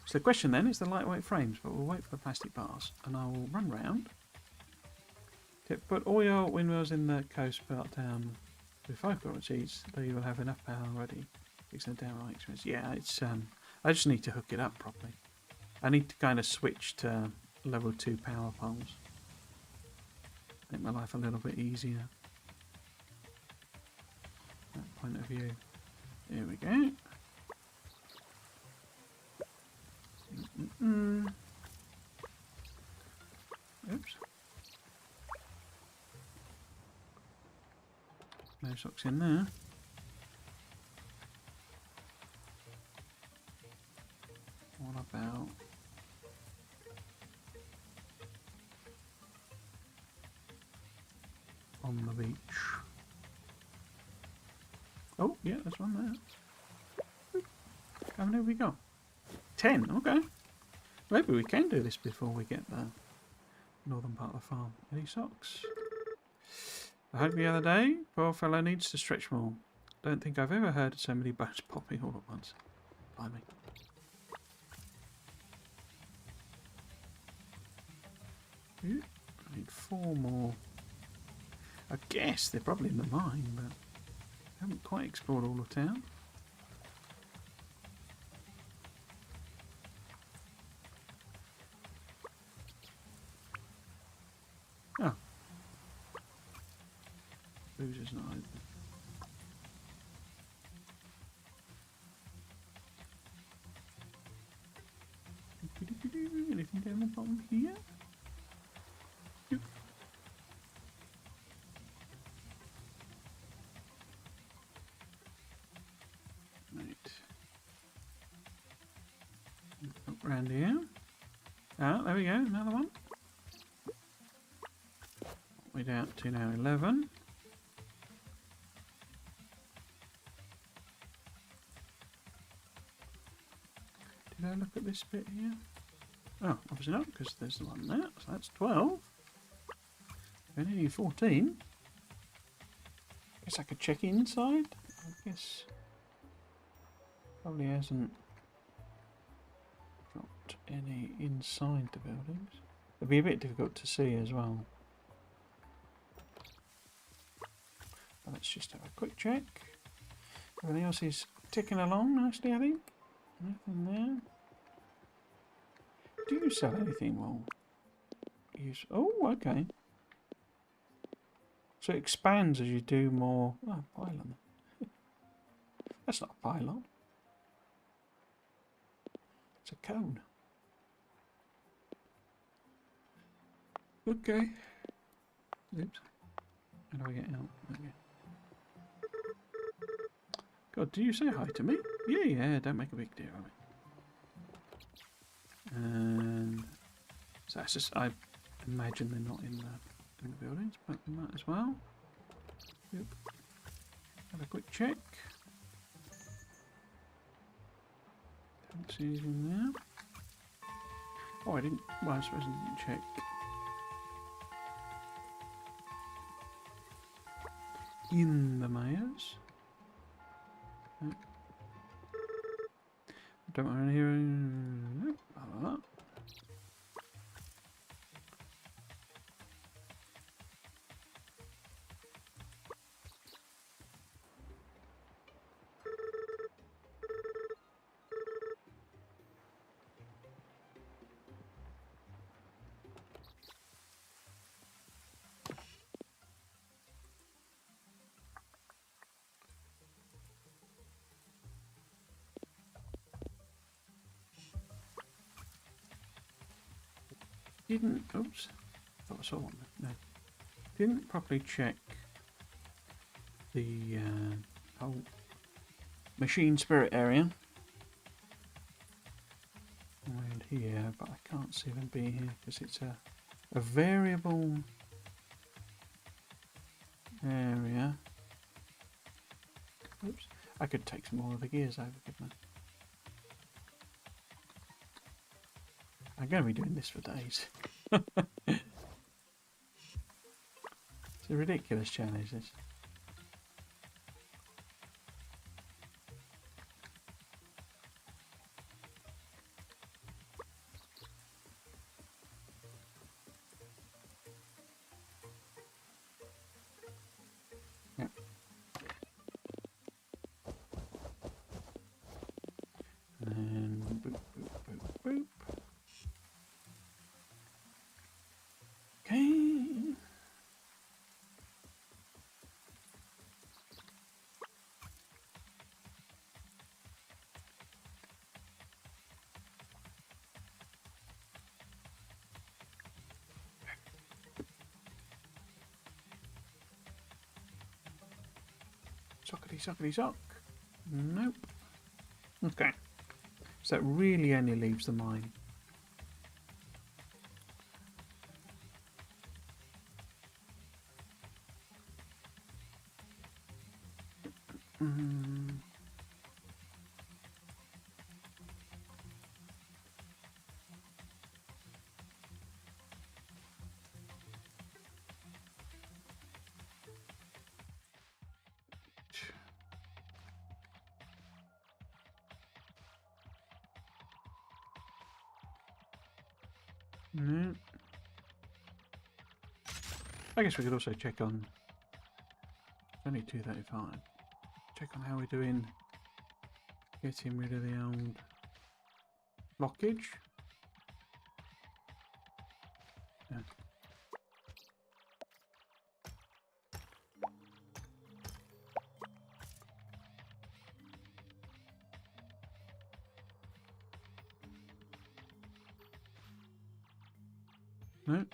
So the question then is the lightweight frames, but we'll wait for the plastic bars, and I will run round. Put all your windmills in the coast part down with 5 quantities, though you will have enough power already. It's a downright expensive. Yeah, it's I just need to hook it up properly. I need to kind of switch to level 2 power poles. Make my life a little bit easier. That point of view. There we go. Oops. No socks in there. What about on the beach? Oh, yeah, there's one there. How many have we got? 10, okay. Maybe we can do this before we get the northern part of the farm. Any socks? I hope the other day, poor fellow needs to stretch more. Don't think I've ever heard so many bones popping all at once. Blimey. I need 4 more. I guess they're probably in the mine, but I haven't quite explored all of town. Oh. Boozer's not open. Anything down the bottom here? Yep. Right. Up round here. Ah, there we go, another one. We're down to now 11. Did I look at this bit here? Oh, obviously not, because there's the one there. So that's 12. We only need 14. Guess I could check inside. I guess probably hasn't dropped any inside the buildings. It'd be a bit difficult to see as well. But let's just have a quick check. Everything else is ticking along nicely, I think. Nothing there. Do you sell anything? Well, use. Oh, okay. So it expands as you do more. Oh, pylon. That's not a pylon. It's a cone. Okay. Oops. How do I get out? Okay. God, do you say hi to me? Yeah, don't make a big deal of it. And so that's just, I imagine they're not in the buildings, but we might as well. Yep. Have a quick check. Don't see anything there. Oh, I didn't. Well, I suppose I didn't check. In the mayors. Nope. Don't want to hear. Nope. Blah, blah, blah. Didn't. Oops. I thought I saw one. No. Didn't properly check the whole machine spirit area. Around here, but I can't see them being here because it's a variable area. Oops. I could take some more of the gears over, couldn't I? I'm going to be doing this for days. It's a ridiculous challenge, this. Yep. And boop, boop, boop, boop. Okay. Sockety sockety sock. Nope. Okay. So that really only leaves the mine. No. I guess we could also check on. It's only 235. Check on how we're doing. Getting rid of the old blockage. Yeah. No.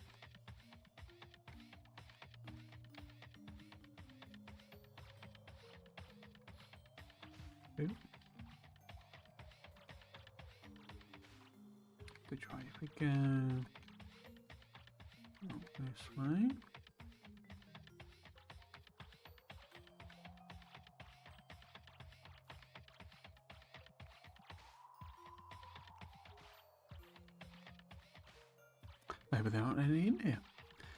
Good. Which way? If we go up this way. Maybe there aren't any in here.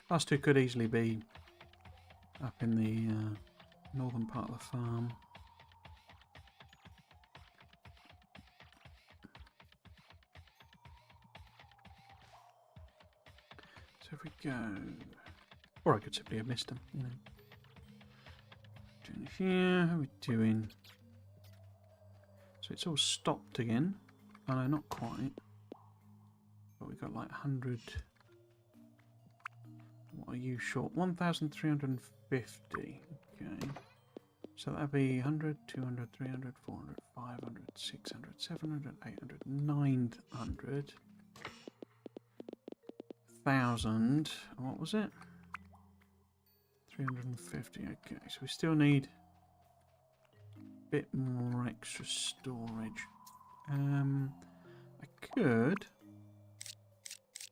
Last two could easily be up in the northern part of the farm. So if we go, or I could simply have missed them, you know. Doing here, how are we doing? So it's all stopped again. Oh no, not quite. But we've got like 100. What are you short? 1,350. Okay. So that'd be 100, 200, 300, 400, 500, 600, 700, 800, 900. 1,000. What was it? 350. Okay, so we still need a bit more extra storage. I could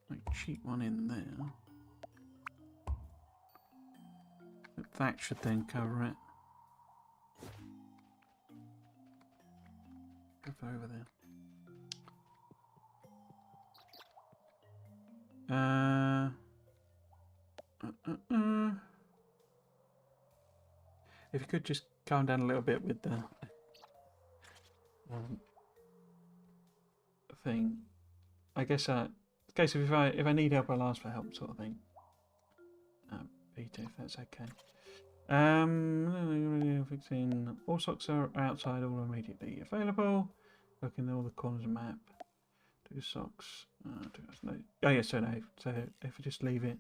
like cheat one in there. That should then cover it. Go over there. If you could just calm down a little bit with the thing. I guess case if I need help, I'll ask for help, sort of thing. Peter, if that's okay. Fixing all socks are outside, all immediately available. Look in all the corners of the map. Do socks. No. Oh yeah, so no. So if I just leave it,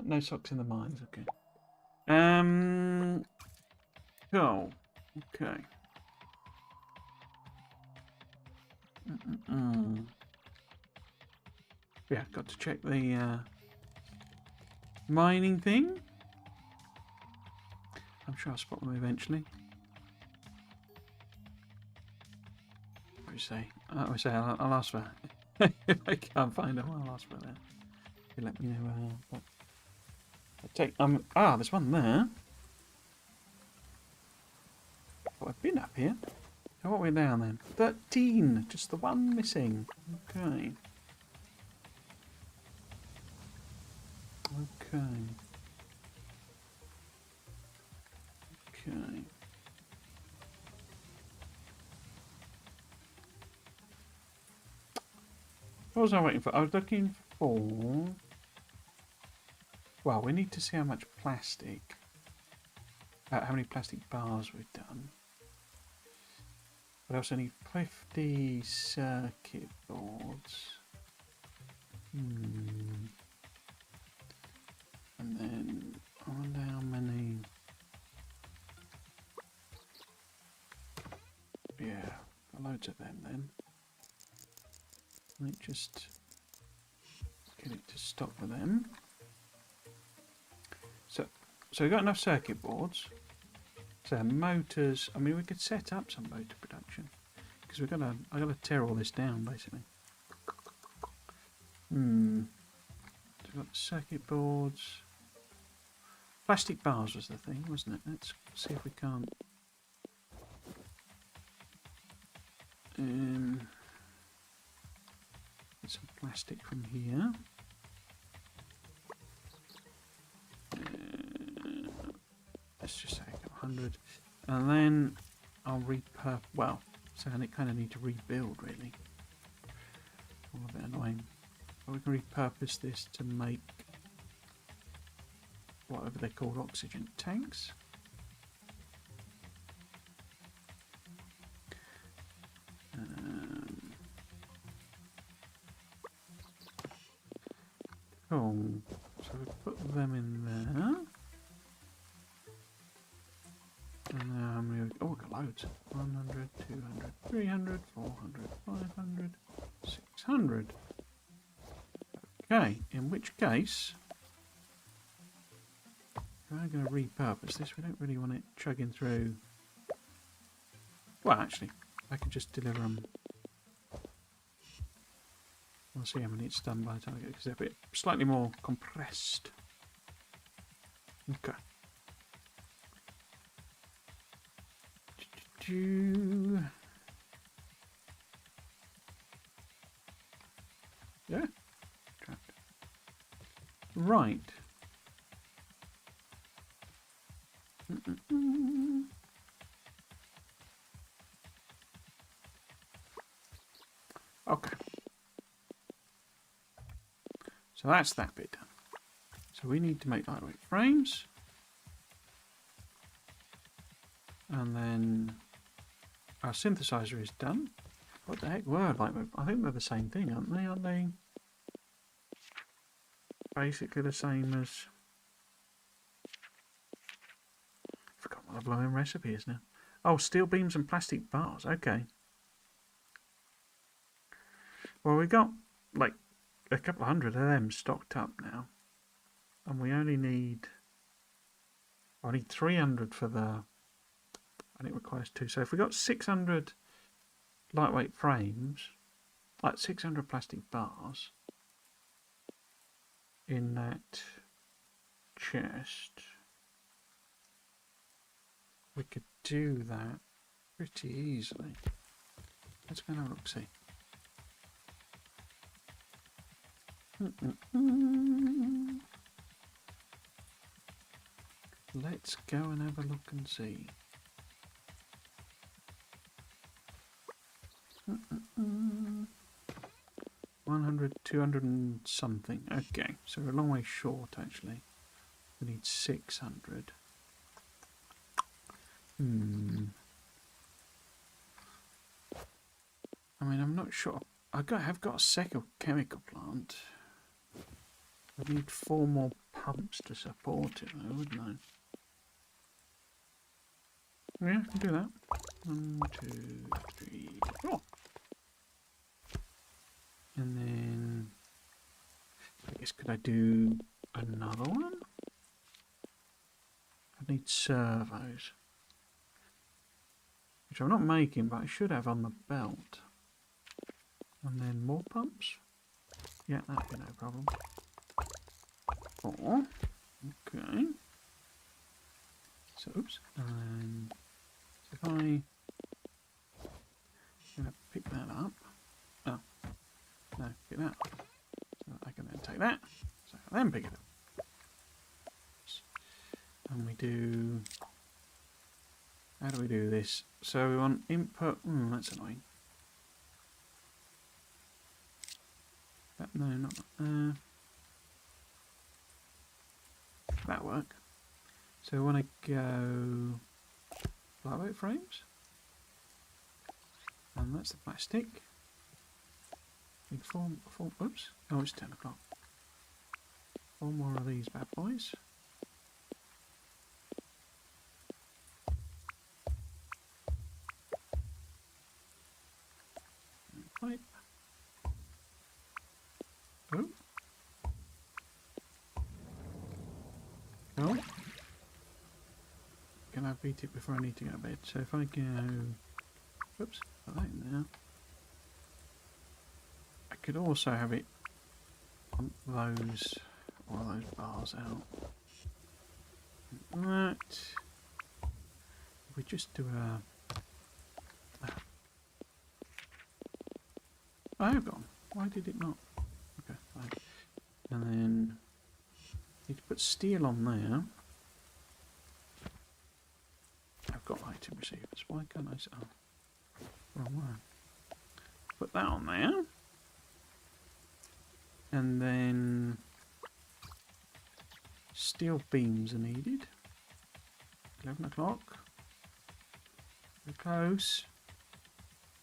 no socks in the mines. Okay. Cool. Okay. Yeah, got to check the mining thing. I'm sure I'll spot them eventually. you say? I'll ask for. If I can't find them, I'll ask for that. You let me know. What I take. There's one there. Oh, I've been up here. So what are we down then? 13. Just the one missing. Okay. Okay. Okay. What was I waiting for? I was looking for... Well, we need to see how much plastic... how many plastic bars we've done. But I also need 50 circuit boards. And then, I wonder how many... Yeah, got loads of them then. Let me just get it to stop with them. So we've got enough circuit boards. So motors, I mean we could set up some motor production. Because I gotta tear all this down basically. So we've got the circuit boards. Plastic bars was the thing, wasn't it? Let's see if we can't get some plastic from here. Let's just say 100, and then I'll well, so I kind of need to rebuild really. All a bit annoying. But we can repurpose this to make whatever they're called, oxygen tanks. Cool. So we put them in there. And now how many? Oh, we've got loads. 100, 200, 300, 400, 500, 600. Okay, in which case, we're going to repurpose this. We don't really want it chugging through. Well, actually, I could just deliver them. We'll see how many it's done by the time I get it, because they're a bit slightly more compressed. Okay. Yeah. Trapped. Right. Okay. So that's that bit done. So we need to make lightweight frames. And then our synthesizer is done. What the heck were lightweight? I think they're the same thing, aren't they? Aren't they? Basically the same as... I forgot what the blooming recipe is now. Oh, steel beams and plastic bars. Okay. Well, we got like a couple of hundred of them stocked up now. And we only need... I need 300 for the... And it requires 2. So if we got 600 lightweight frames, like 600 plastic bars in that chest, we could do that pretty easily. Let's go and have a look, see. Let's go and have a look and see. 100, 200 and something. Okay, so we're a long way short actually. We need 600. I mean, I'm not sure. I've got a second chemical plant. I need 4 more pumps to support it though, wouldn't I? Yeah, I can do that. 1, 2, 3, 4. And then, I guess, could I do another one? I need servos. Which I'm not making, but I should have on the belt. And then more pumps. Yeah, that'd be no problem. 4. Okay. So, oops. And if I'm going to pick that up. Oh, no, pick that up. So I can then take that. So I can then pick it up. And we do... How do we do this? So we want input... that's annoying. No, not that. That'll work. So we want to go flyweight frames. And that's the plastic. Need four, oops. Oh, it's 10 o'clock. 4 more of these bad boys. Pipe. Oh. Oh. Can I beat it before I need to go to bed? So if I go... Oops, put that in there. I could also have it on those... All those bars out. That... If we just do a... Oh, I've gone. Why did it not? Okay, fine. And then... Need to put steel on there. I've got item receivers. Why can't I... Oh, wrong one. Put that on there. And then... Steel beams are needed. 11 o'clock. We're close.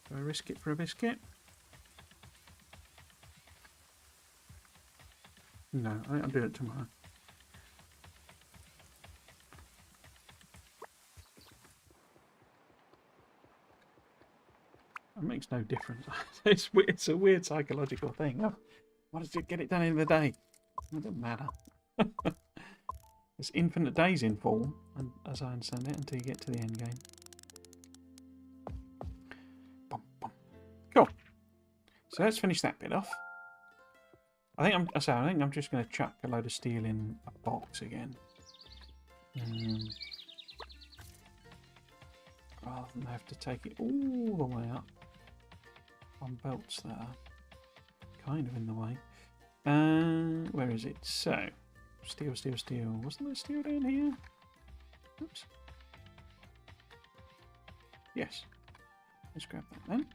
Do I risk it for a biscuit? No, I think I'll do it tomorrow. It makes no difference. It's a weird psychological thing. Oh, why does it get it done in the day? It doesn't matter. There's infinite days in Fall, and as I understand it, until you get to the end game. Bum, bum. Cool. So let's finish that bit off. I think I'm just going to chuck a load of steel in a box again. Rather than have to take it all the way up on belts that are kind of in the way. Where is it? So, steel, steel, steel. Wasn't there steel down here? Oops. Yes. Let's grab that then.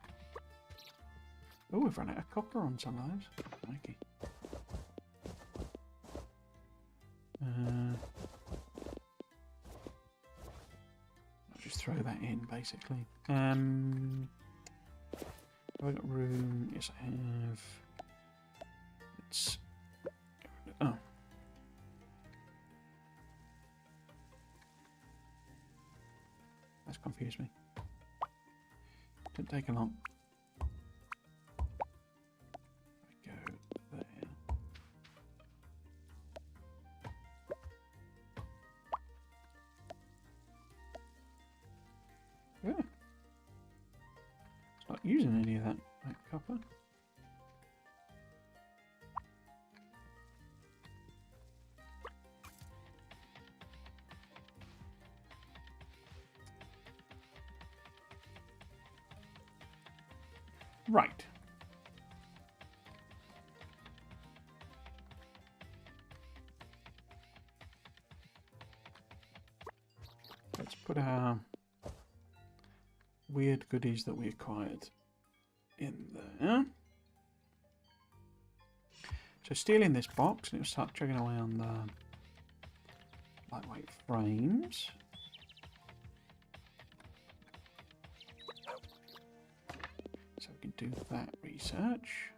Oh, we've run out of copper on some of those. Okay. I'll just throw that in, basically. Have I got room? Yes, I have. Let's... Oh. That's confused me. Didn't take a long. Go there. Yeah. It's not using any of that copper. Right. Let's put our weird goodies that we acquired in there. So steel in this box, and it'll start chugging away on the lightweight frames. So we can do that research.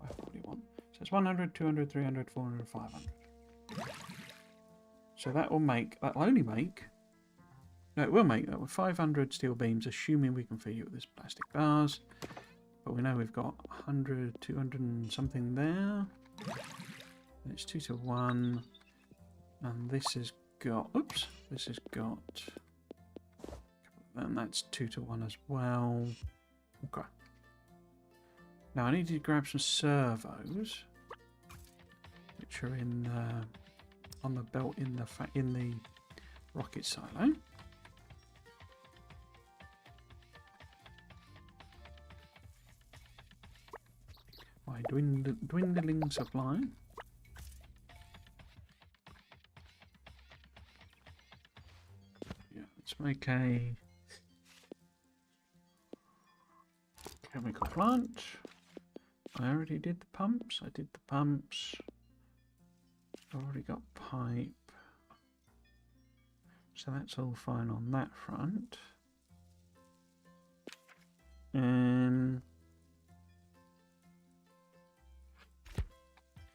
541. So it's 100, 200, 300, 400, 500. So that will make, that'll only make, no, it will make that with 500 steel beams, assuming we can feed it with this plastic bars. But we know we've got 100, 200 and something there. And it's 2 to 1. And this has got, oops, this has got, and that's 2 to 1 as well. Okay. Now I need to grab some servos, which are in on the belt in the rocket silo. My dwindling supply. Yeah, let's make a chemical plant. I already did the pumps. I did the pumps. I've already got pipe. So that's all fine on that front.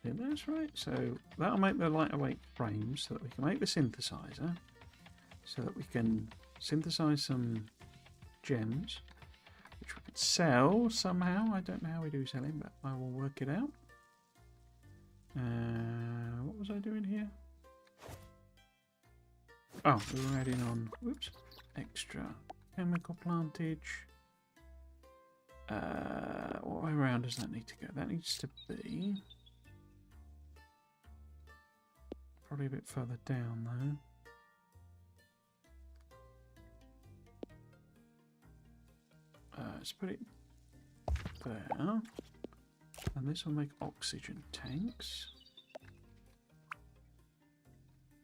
Yeah, that's right. So that'll make the lighter weight frames so that we can make the synthesizer. So that we can synthesize some gems, which we could sell somehow. I don't know how we do selling, but I will work it out. What was I doing here? Oh, we were adding on, whoops, extra chemical plantage. What way around does that need to go? That needs to be probably a bit further down though. Let's put it there. And this will make oxygen tanks.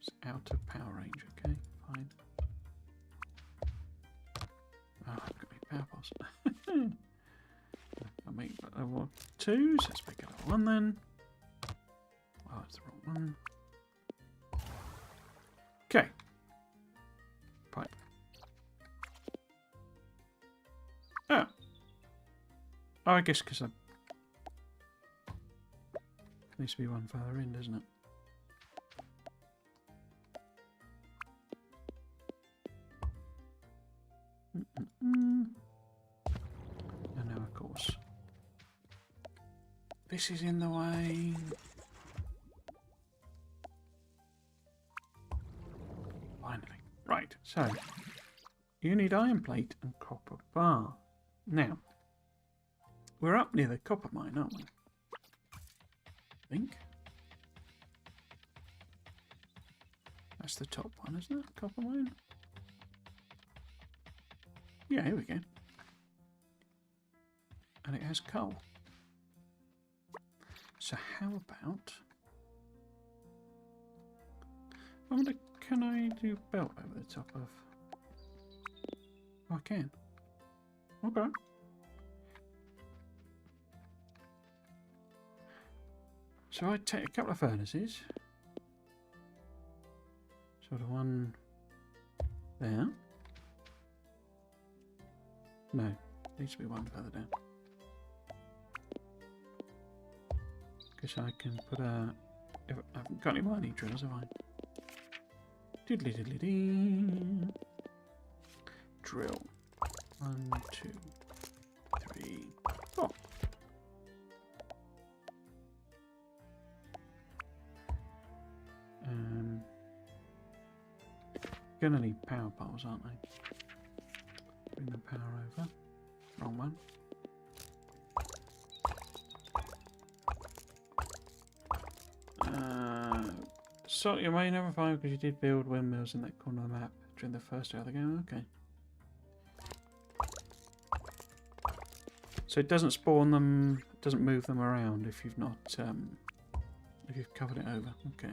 It's out of power range, okay, fine. Oh, I've got my power pots. I'll make level 2, so let's make it level 1 then. Oh, it's the wrong one. Okay. Pipe. Oh. Oh, I guess because I... needs to be one further in, doesn't it? And now, of course, this is in the way. Finally. Right, so you need iron plate and copper bar. Now, we're up near the copper mine, aren't we? I think. That's the top one, isn't it? Copper mine? Yeah, here we go. And it has coal. So how about... I wonder, can I do belt over the top of... Oh, I can. Okay. So I take a couple of furnaces. Sort of one there. No, needs to be one further down. Because I can put a... If I haven't got any mining drills, have I? Diddly diddly dee. Drill. 1, 2, 3, 4. Gonna need power poles, aren't they? Bring the power over. Wrong one. So you may never find because you did build windmills in that corner of the map during the first day of the game. Okay. So it doesn't spawn them, it doesn't move them around if you've not, if you've covered it over. Okay.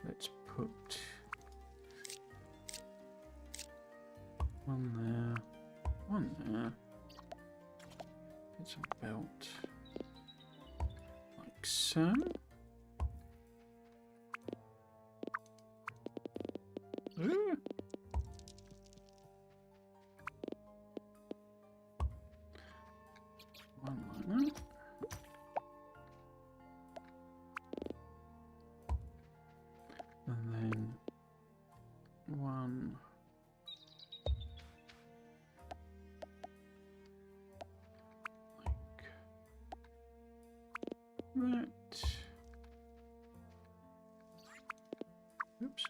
Let's put one there, one there. Get some belt like so. Ooh. One like that. And then one like that. Oops.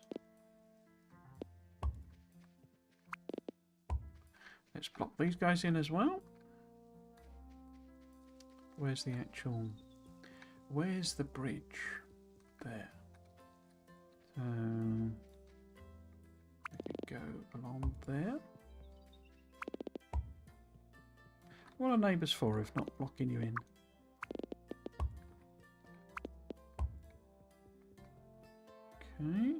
Let's block these guys in as well. Where's the actual... Where's the bridge? There. So... we could go along there. What are neighbours for if not blocking you in? Okay.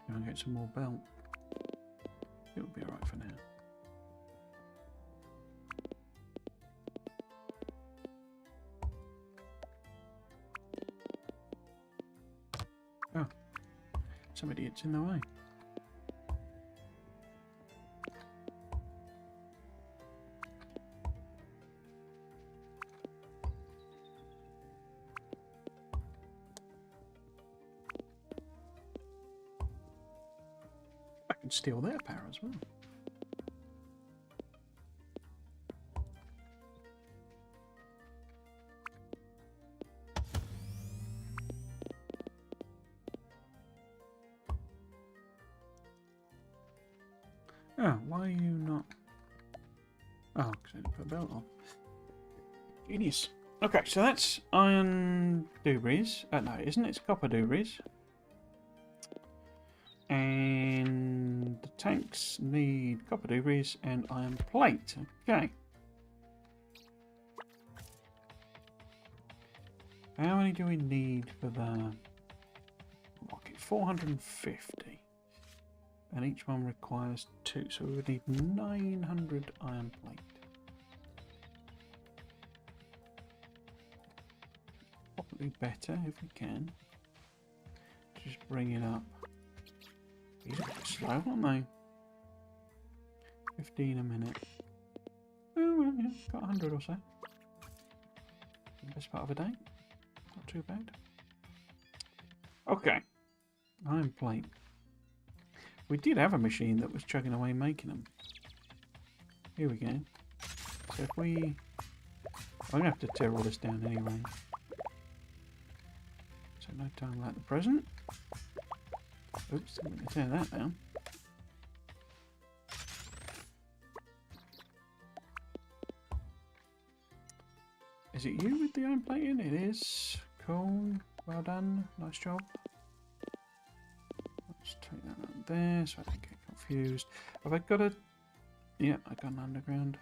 Go and get some more belt. It'll be alright for now. Oh. Some idiot's in the way. Steal their power as well. Oh, why are you not? Oh, because I didn't put a belt on. Genius. Okay, so that's iron doobies. No, isn't it? It's copper doobies. And the tanks need copper doobies and iron plate. Okay. How many do we need for the rocket? 450. And each one requires 2, so we would need 900 iron plate. Probably better if we can. Just bring it up. These are a bit slow, aren't they? 15 a minute. Oh, well, yeah, got 100 or so. Best part of a day. Not too bad. Okay. Iron plate. We did have a machine that was chugging away making them. Here we go. So if we... I'm going to have to tear all this down anyway. So no time like the present. Oops, I'm going to tear that down. Is it you with the iron plating? It is. Cool. Well done. Nice job. Let's take that out there so I don't get confused. Have I got a... Yeah, I got an underground.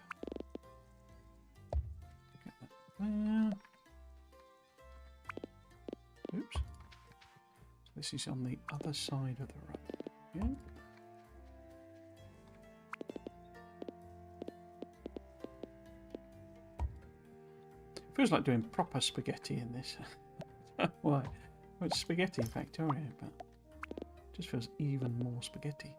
Get that there. Oops. So this is on the other side of the road. Yeah. Feels like doing proper spaghetti in this. Why? Well, it's spaghetti in Factorio, but it just feels even more spaghetti.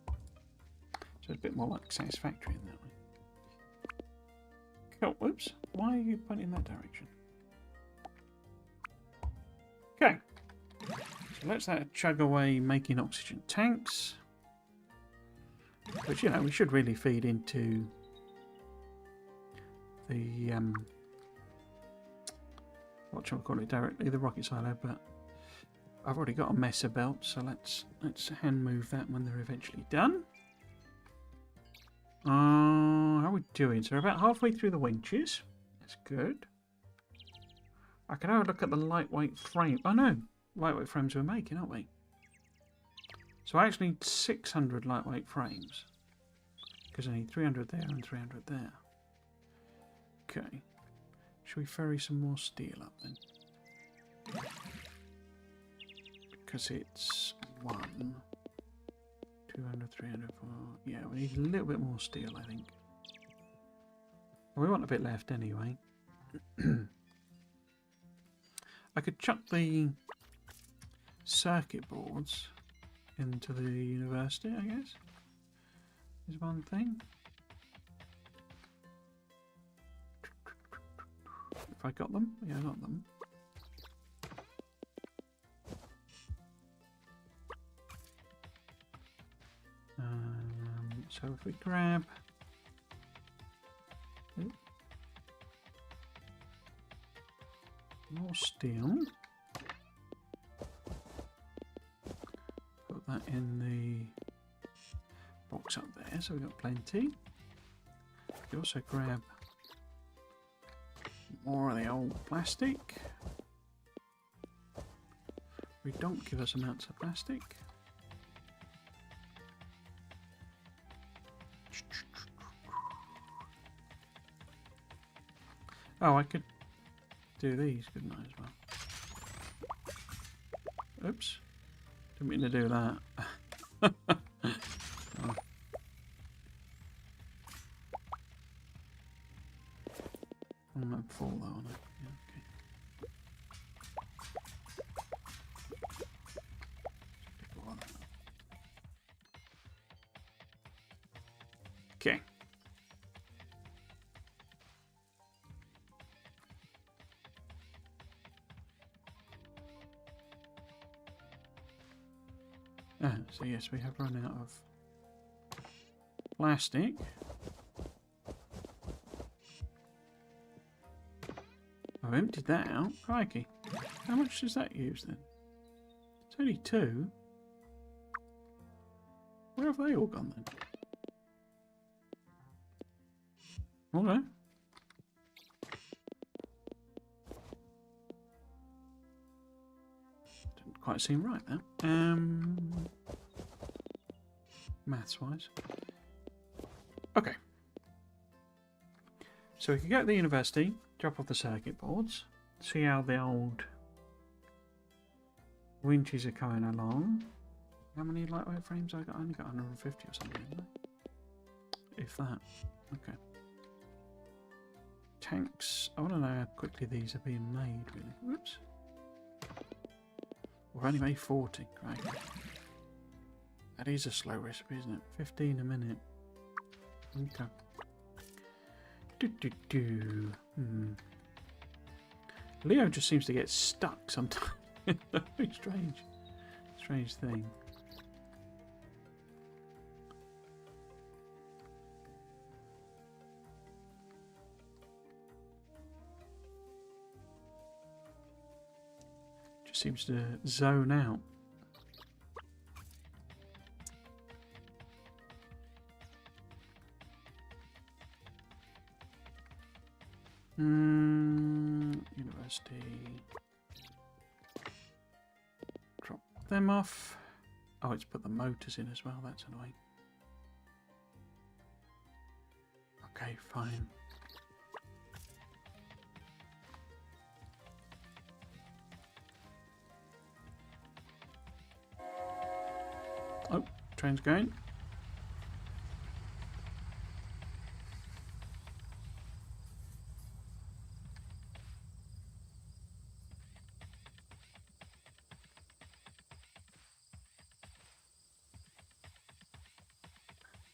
So it's a bit more like Satisfactory in that way. Cool. Whoops. Why are you pointing in that direction? Okay. So let's let it chug away making oxygen tanks. Which, you know, we should really feed into the what shall I call it directly, the rocket silo, but I've already got a messer belt, so let's hand move that when they're eventually done. How are we doing? So we're about halfway through the winches. That's good. I can have a look at the lightweight frame. Oh no, lightweight frames we're making, aren't we? So I actually need 600 lightweight frames because I need 300 there and 300 there. Okay. Should we ferry some more steel up then? Because it's 1, 200, 300, 400. Yeah, we need a little bit more steel, I think. Well, we want a bit left anyway. I could chuck the circuit boards into the university, I guess. Is one thing. If I got them? Yeah, I got them. So if we grab... More steel. Put that in the box up there, so we've got plenty. We also grab more of the old plastic. We don't give us amounts of plastic. Oh, I could do these, couldn't I, as well? Oops. Didn't mean to do that. Oh. I'm at full though, aren't I? Yeah, okay. Okay. So yes, we have run out of plastic. I've emptied that out. Crikey. How much does that use then? It's only 2. Where have they all gone then? Okay. Didn't quite seem right there. Maths wise. Okay. So we can go to the university, drop off the circuit boards, see how the old winches are coming along. How many lightweight frames I got? I only got 150 or something, haven't I? If that. Okay. Tanks. I want to know how quickly these are being made, really. Whoops. We've only made 40. Great. That is a slow recipe, isn't it? 15 a minute. Okay. Leo just seems to get stuck sometimes. Very strange thing. Just seems to zone out. University. Drop them off. Oh, it's put the motors in as well. That's annoying. Okay, fine. Oh, train's going.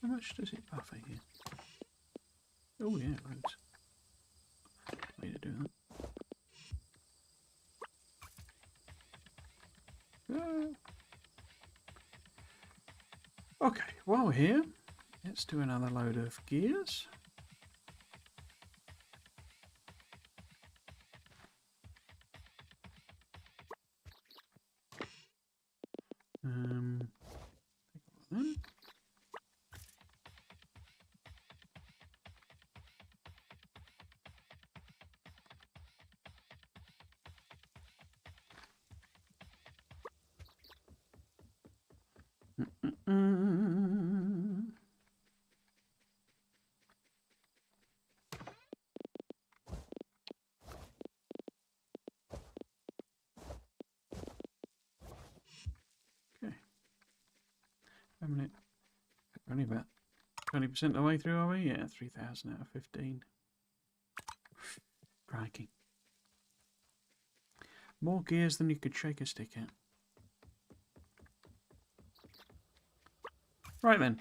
How much does it buffer here? Oh yeah, loads. Way to do that. Okay, while we're here, let's do another load of gears. Okay. How many? Only about 20% of the way through, are we? Yeah, 3,000 out of 15. Crikey. More gears than you could shake a stick at. Right then.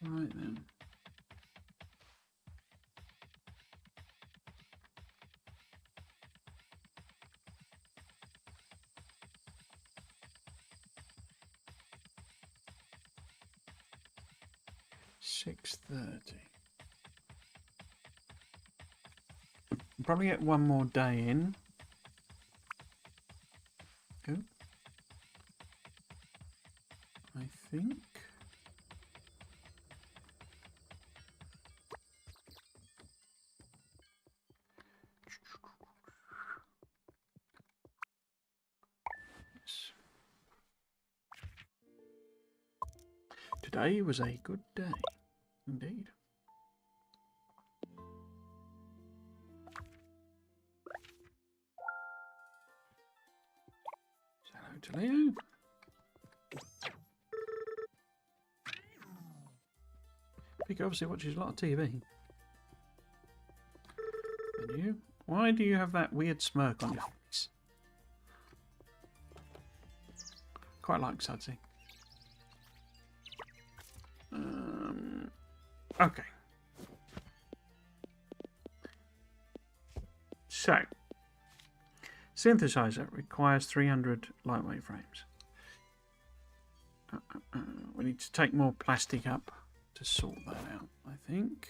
Right then. 6:30. Probably get one more day in. Oh. I think. Yes. Today was a good day, indeed. Say hello to Leo. He obviously watches a lot of TV. And you? Why do you have that weird smirk on your face? Quite like Sudsy. Okay. So, synthesizer requires 300 lightweight frames. We need to take more plastic up to sort that out, I think.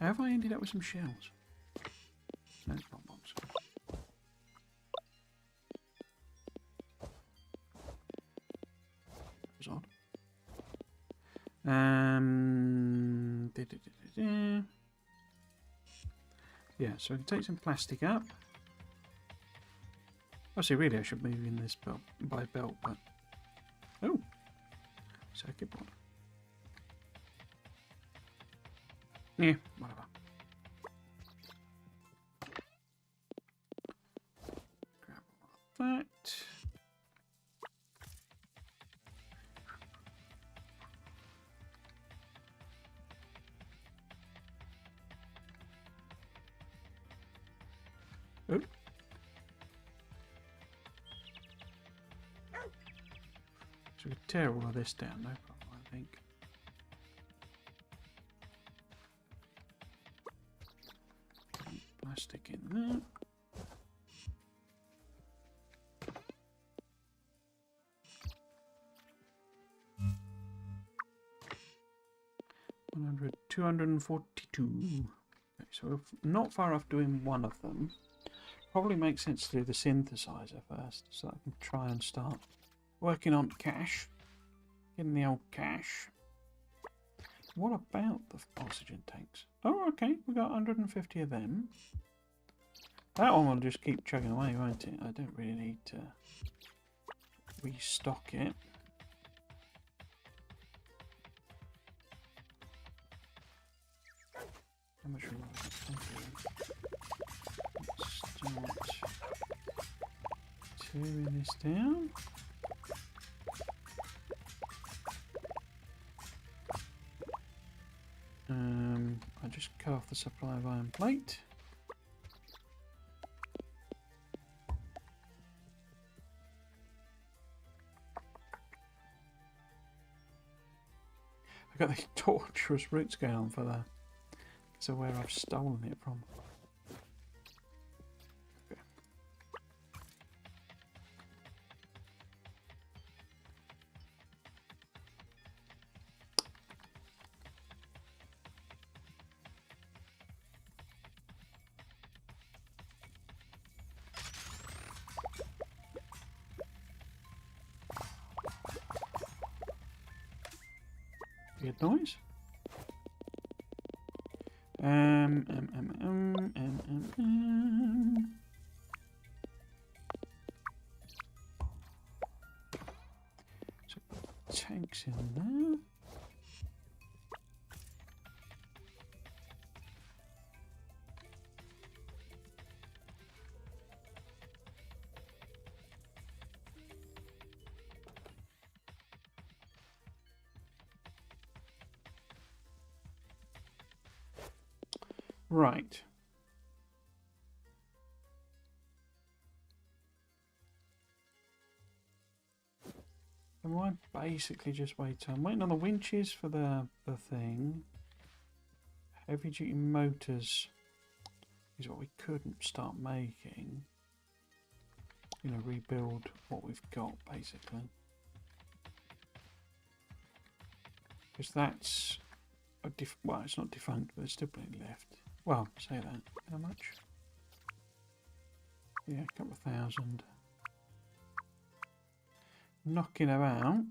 Have I ended up with some shells? No problems. That was odd. Yeah, so we can take some plastic up. Actually, really, I should move in this belt by belt, but oh, circuit board. Yeah, whatever. Grab all of that. Oh. So we can tear all of this down, no problem, I think. Plastic in there. $242. Okay, so we're not far off doing one of them. Probably makes sense to do the synthesizer first, so I can try and start working on cache. Getting the old cache. What about the oxygen tanks? Oh, okay, we got 150 of them. That one will just keep chugging away, won't it? I don't really need to restock it. How much room have we got? Let's start tearing this down. I just cut off the supply of iron plate. I got these torturous routes going on for that. So where I've stolen it from. Okay. Weird noise. So put tanks in there. Right. And I basically just wait. I'm waiting on the winches for the thing. Heavy duty motors is what we couldn't start making. You know, rebuild what we've got basically. Because that's a well, it's not defunct, but there's still plenty left. Well, say that. How much? Yeah, a couple of thousand. Knocking about.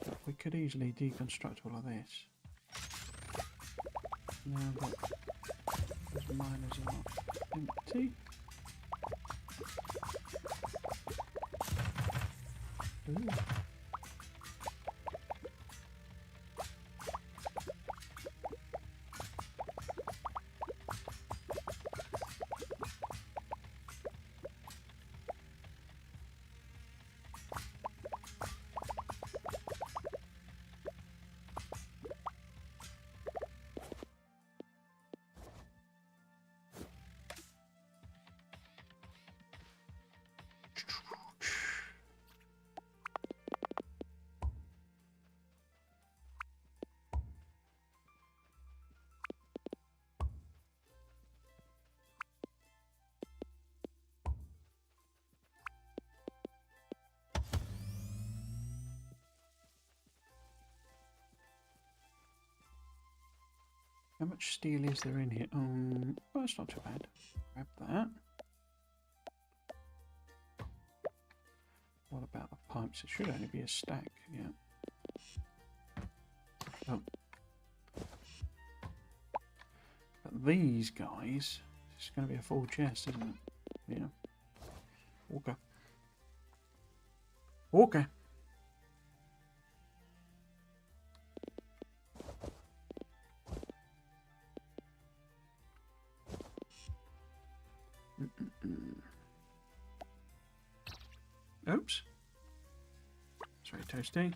But we could easily deconstruct all of this. Now that those miners are empty. Ooh. How much steel is there in here? Well, it's not too bad. Grab that. What about the pipes? It should only be a stack, yeah. Oh. But these guys, it's going to be a full chest, isn't it? Yeah. Okay. Okay. Oops. It's very toasty.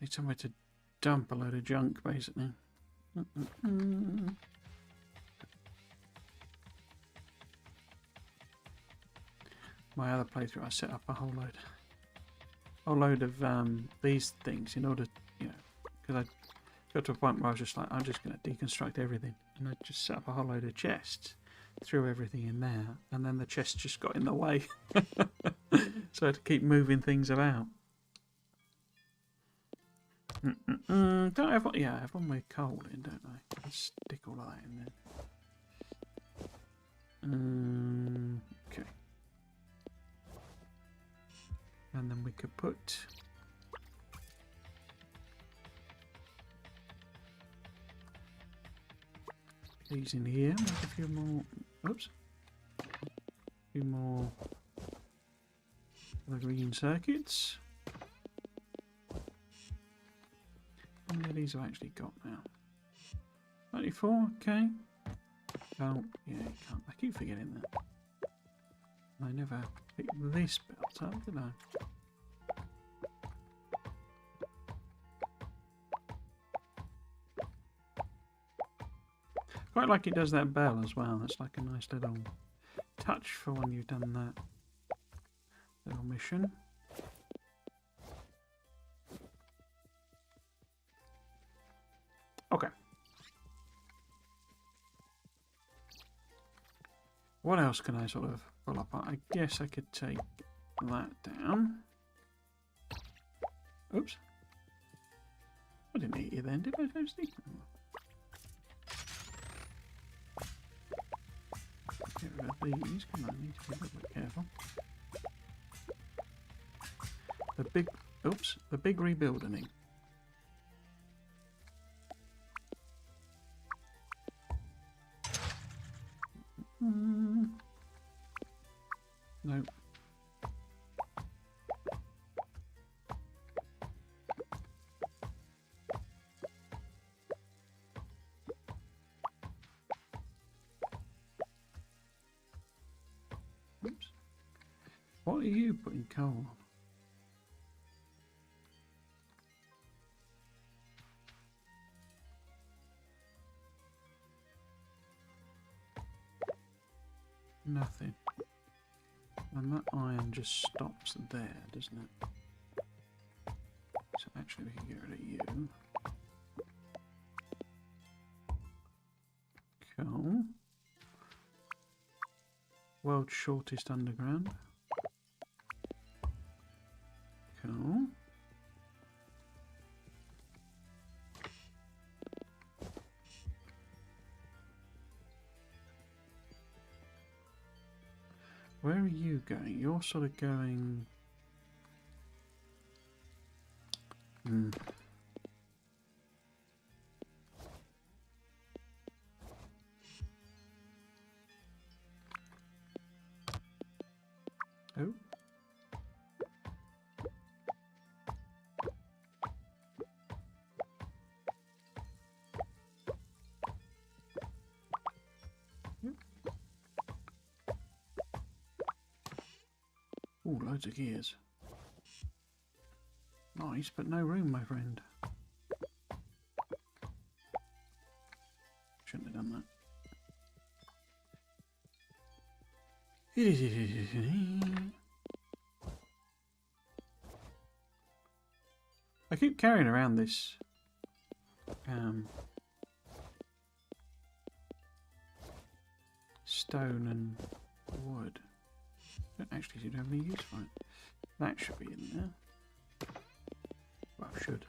Need somewhere to dump a load of junk, basically. My other playthrough, I set up a whole load of these things in order, you know, because I got to a point where I was just like, I'm just going to deconstruct everything, and I just set up a whole load of chests, threw everything in there, and then the chest just got in the way, so I had to keep moving things about. Don't I have one? Yeah, I have one with coal in, don't I? Let's stick all of that in there. Okay. And then we could put these in here. Make a few more. Oops. A few more of the green circuits. How many of these have I actually got now? 24, okay. Oh, yeah, you can't. I keep forgetting that. I never picked this belt up, did I? Quite like it does that bell as well. That's like a nice little touch for when you've done that little mission. Okay. What else can I sort of pull up? I guess I could take that down. Oops. I didn't eat you then, did I, Toasty? Get rid of these. Come on, I need to be a little bit careful. The big rebuilding. Nope. Oops. What are you putting coal on? Nothing. And that iron just stops there, doesn't it? So actually we can get rid of you. Cool. World's shortest underground. Cool. Where are you going? You're sort of going... Oh. Yep. Oh, loads of gears. Nice, but no room, my friend. Shouldn't have done that. I keep carrying around this stone and wood. Don't actually seem to have any use for it. That should be in there. Well, should.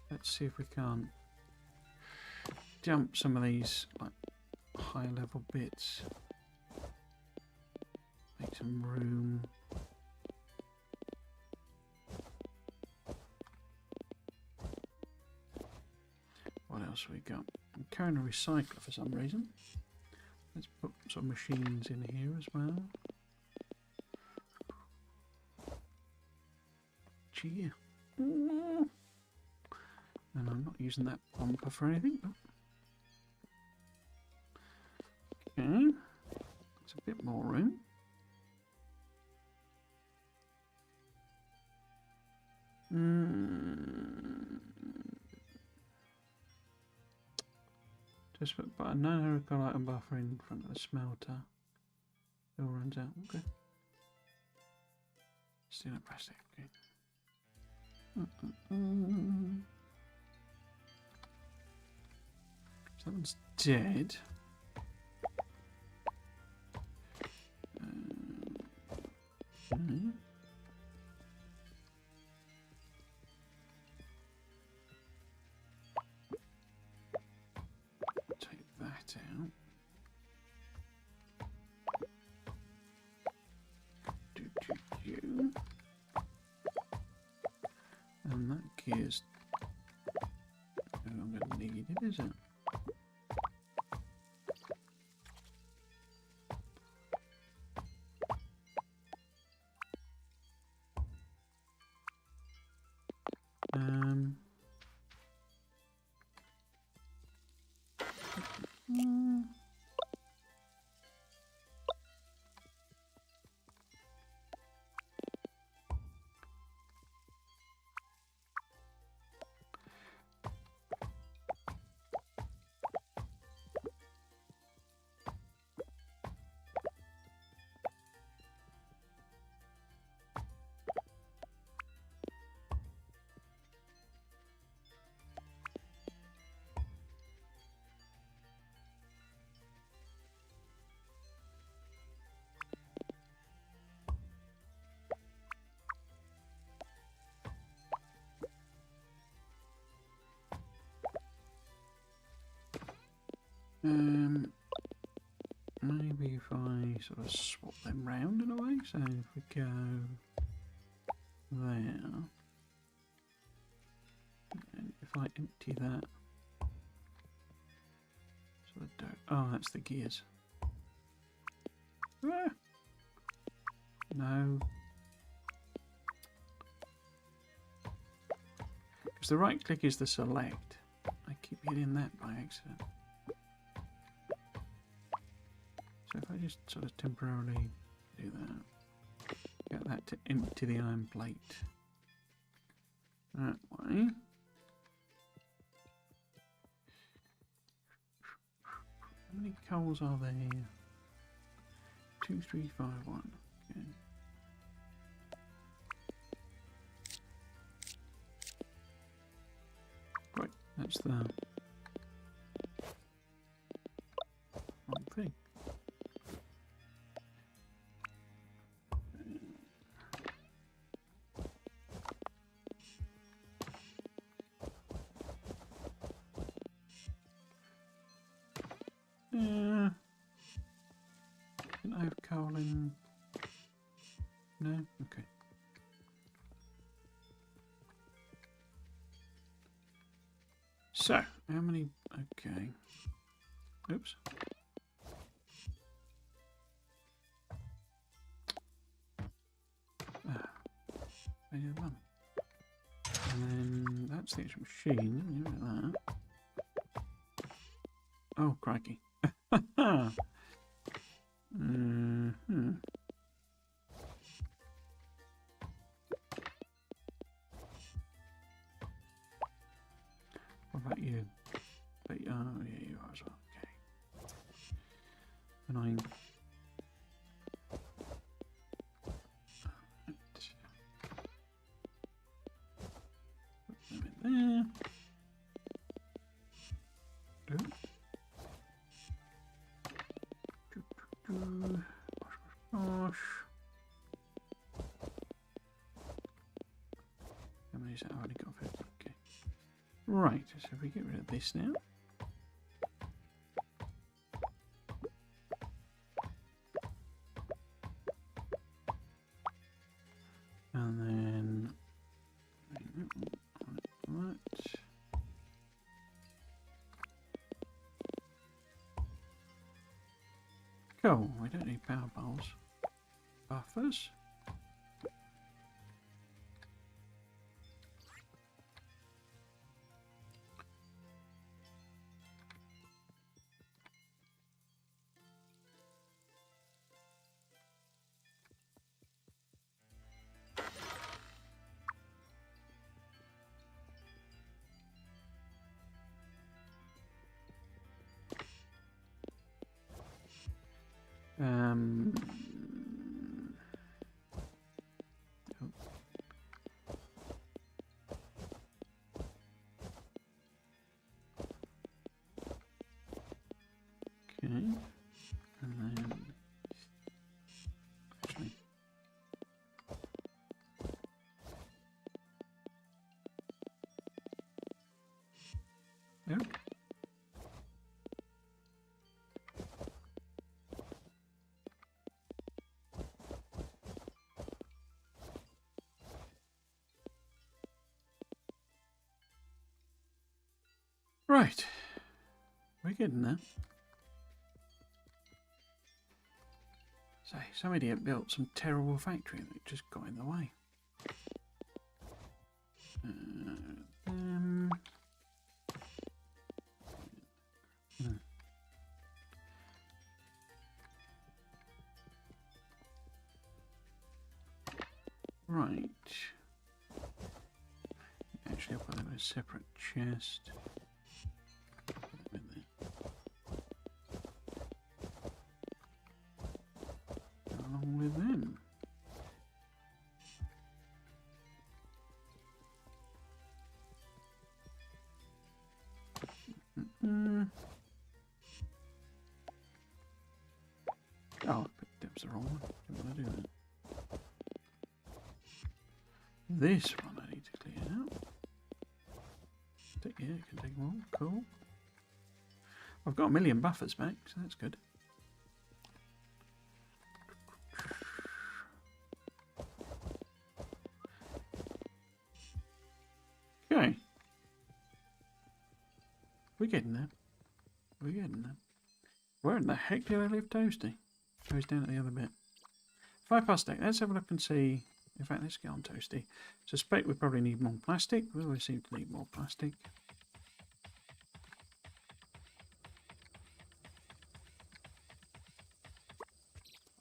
Let's see if we can't jump some of these like high level bits. Make some room. What else have we got? I'm carrying a recycler for some reason. Let's put some machines in here as well. Gee. And I'm not using that bumper for anything. Okay. That's a bit more room. Just put a 900 item buffer in front of the smelter. It all runs out. Okay. Still in plastic. Okay. So that one's dead. Take that out. And that gear's no longer needed, is it? Maybe if I sort of swap them round in a way, so if we go there, and if I empty that, so the dirt, oh, that's the gears. Ah! No. Because the right click is the select. I keep hitting that by accident. So if I just sort of temporarily do that, get that to empty the iron plate that way. How many coals are there? 2, 3, 5, 1. Okay. Right, that's the So, how many... Okay. Oops. Ah, I did one. And then that's the actual machine. Let me look at that. Oh, crikey. Mm-hmm. What about you? Oh, yeah, you are as well. Okay. Annoying. Put them in there. Gosh. How many is that? I've already got 50. Okay. Right, so if we get rid of this now. And then right. Cool, we don't need power poles. Buffers. Oh. Okay, and then actually, there. Right, we're getting there. Say, some idiot built some terrible factory that just got in the way. Right. Actually, I'll put them in a separate chest. Put them in there. Along with them. Oh, that was the wrong one. Didn't want to do that. This one I need to clear out. Yeah, it can take more. Cool. I've got 1,000,000 buffers back, so that's good. Okay. We're getting there. We're getting there. Where in the heck did I leave Toasty? Oh, he's down at the other bit. 5 plastic. Let's have a look and see. In fact, let's get on Toasty. Suspect we probably need more plastic. We always seem to need more plastic.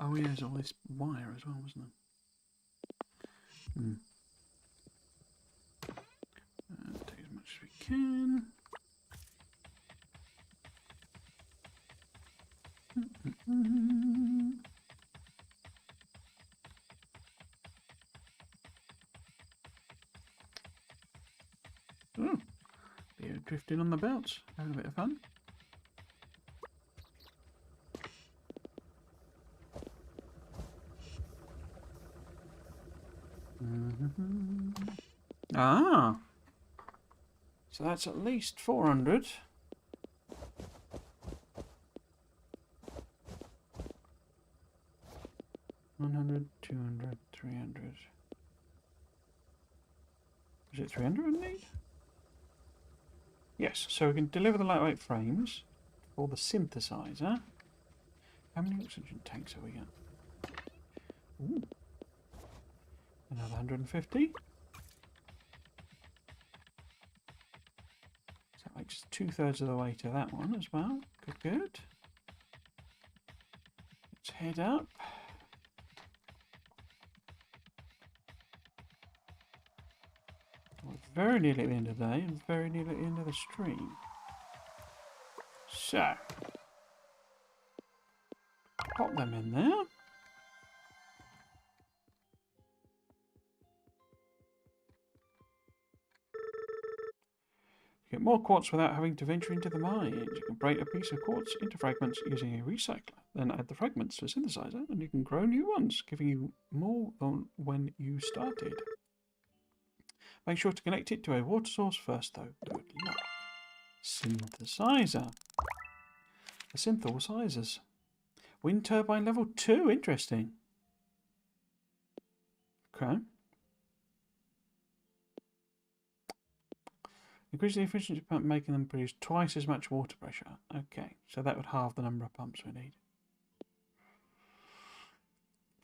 Oh yeah, there's all this wire as well, wasn't there? Take as much as we can. Oh, they're drifting on the belts, having a bit of fun. Ah, so that's at least 400. $100, $200, $300. Is it 300 I need? Yes, so we can deliver the lightweight frames for the synthesizer. How many oxygen tanks have we got? Ooh. Another 150. So that makes 2/3 of the way to that one as well. Good, good. Let's head up. We're very nearly at the end of the day and very nearly at the end of the stream. So, pop them in there. You get more quartz without having to venture into the mines. You can break a piece of quartz into fragments using a recycler. Then add the fragments to a synthesizer and you can grow new ones, giving you more than when you started. Make sure to connect it to a water source first though. Good luck. Synthesizer. The synthesizers. Wind turbine level 2. Interesting. Okay. Increase the efficiency of pump, making them produce twice as much water pressure. Okay, so that would halve the number of pumps we need.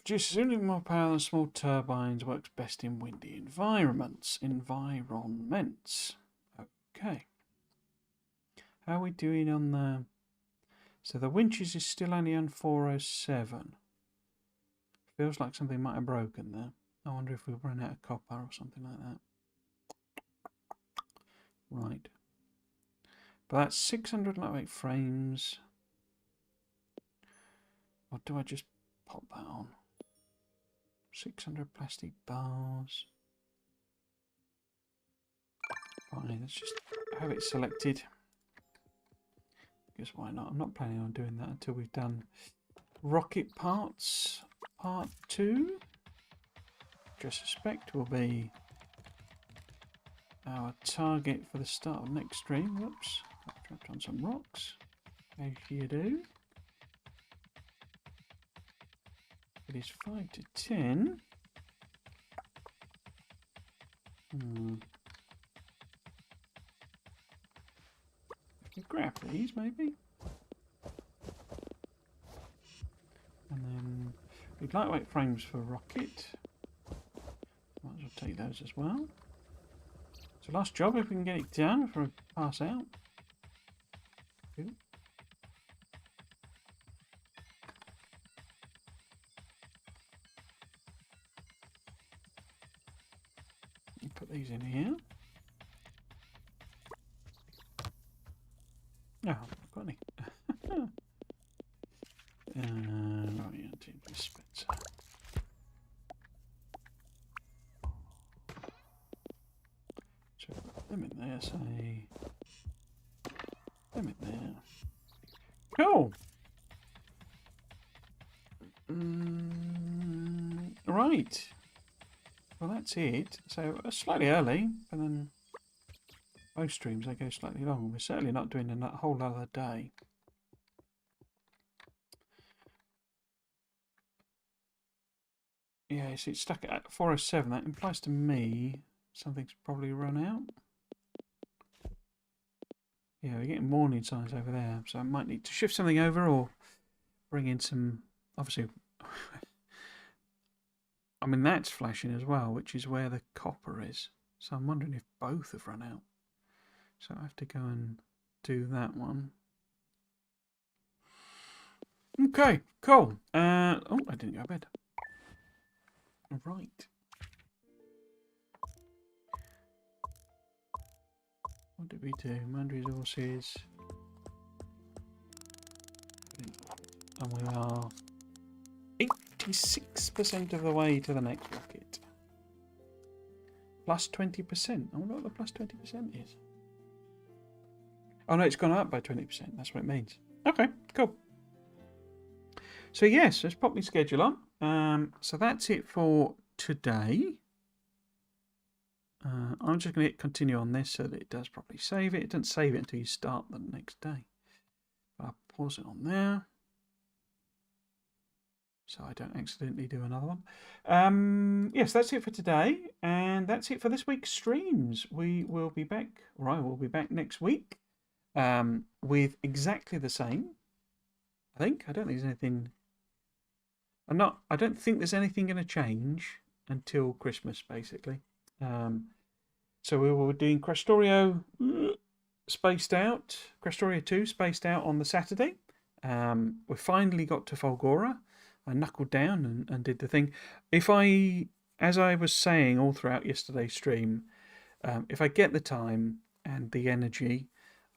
Produces only more power than small turbines. Works best in windy environments. Okay. How are we doing on the... So the winches is still only on 407. Feels like something might have broken there. I wonder if we've run out of copper or something like that. Right. But that's 600 lightweight frames. Or do I just pop that on? 600 plastic bars. Fine, let's just have it selected. Because why not? I'm not planning on doing that until we've done rocket parts part 2. Which I suspect will be our target for the start of next stream. Whoops, I've dropped on some rocks. As you do. It is 5 to 10. We grab these maybe. And then we'd lightweight frames for rocket. Might as well take those as well. So last job if we can get it down before we pass out. Ooh. Put these in here. Oh, I've got any. Right, yeah, team dispenser. So put them in there, say. Them in there. Cool. Right. Well, that's it. So slightly early, but then most streams they go slightly long. We're certainly not doing a whole other day. Yeah, see, it's stuck at 407. That implies to me something's probably run out. Yeah, we're getting warning signs over there, so I might need to shift something over or bring in some. Obviously, I mean that's flashing as well, which is where the copper is. So I'm wondering if both have run out. So I have to go and do that one. Okay, cool. Oh, I didn't go to bed. Right. What did we do? Manned resources. And we are 86% of the way to the next rocket. Plus 20%. I wonder what the plus 20% is. Oh no, it's gone up by 20%. That's what it means. Okay, cool. So yes, let's pop my schedule on. So that's it for today. I'm just going to hit continue on this so that it does properly save it. It doesn't save it until you start the next day. I'll pause it on there. so I don't accidentally do another one. Yes, that's it for today, and that's it for this week's streams. We will be back, or I will be back next week with exactly the same. I think. I don't think there's anything. I don't think there's anything going to change until Christmas, basically. So we were doing Questorio spaced out, Questorio 2 spaced out on the Saturday. We finally got to Folgora. I knuckled down and did the thing. As I was saying all throughout yesterday's stream, if I get the time and the energy,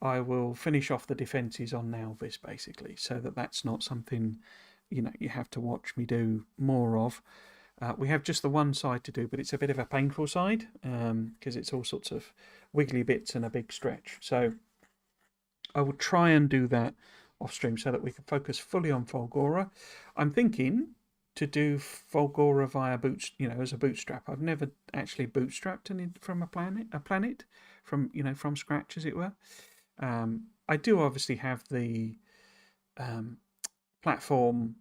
I will finish off the defences on Nalvis, basically, so that's not something you have to watch me do more of. We have just the one side to do, but it's a bit of a painful side because it's all sorts of wiggly bits and a big stretch. So I will try and do that off stream so that we can focus fully on Folgora. I'm thinking to do Folgora via as a bootstrap. I've never actually bootstrapped from a planet from scratch, as it were. I do obviously have the platform,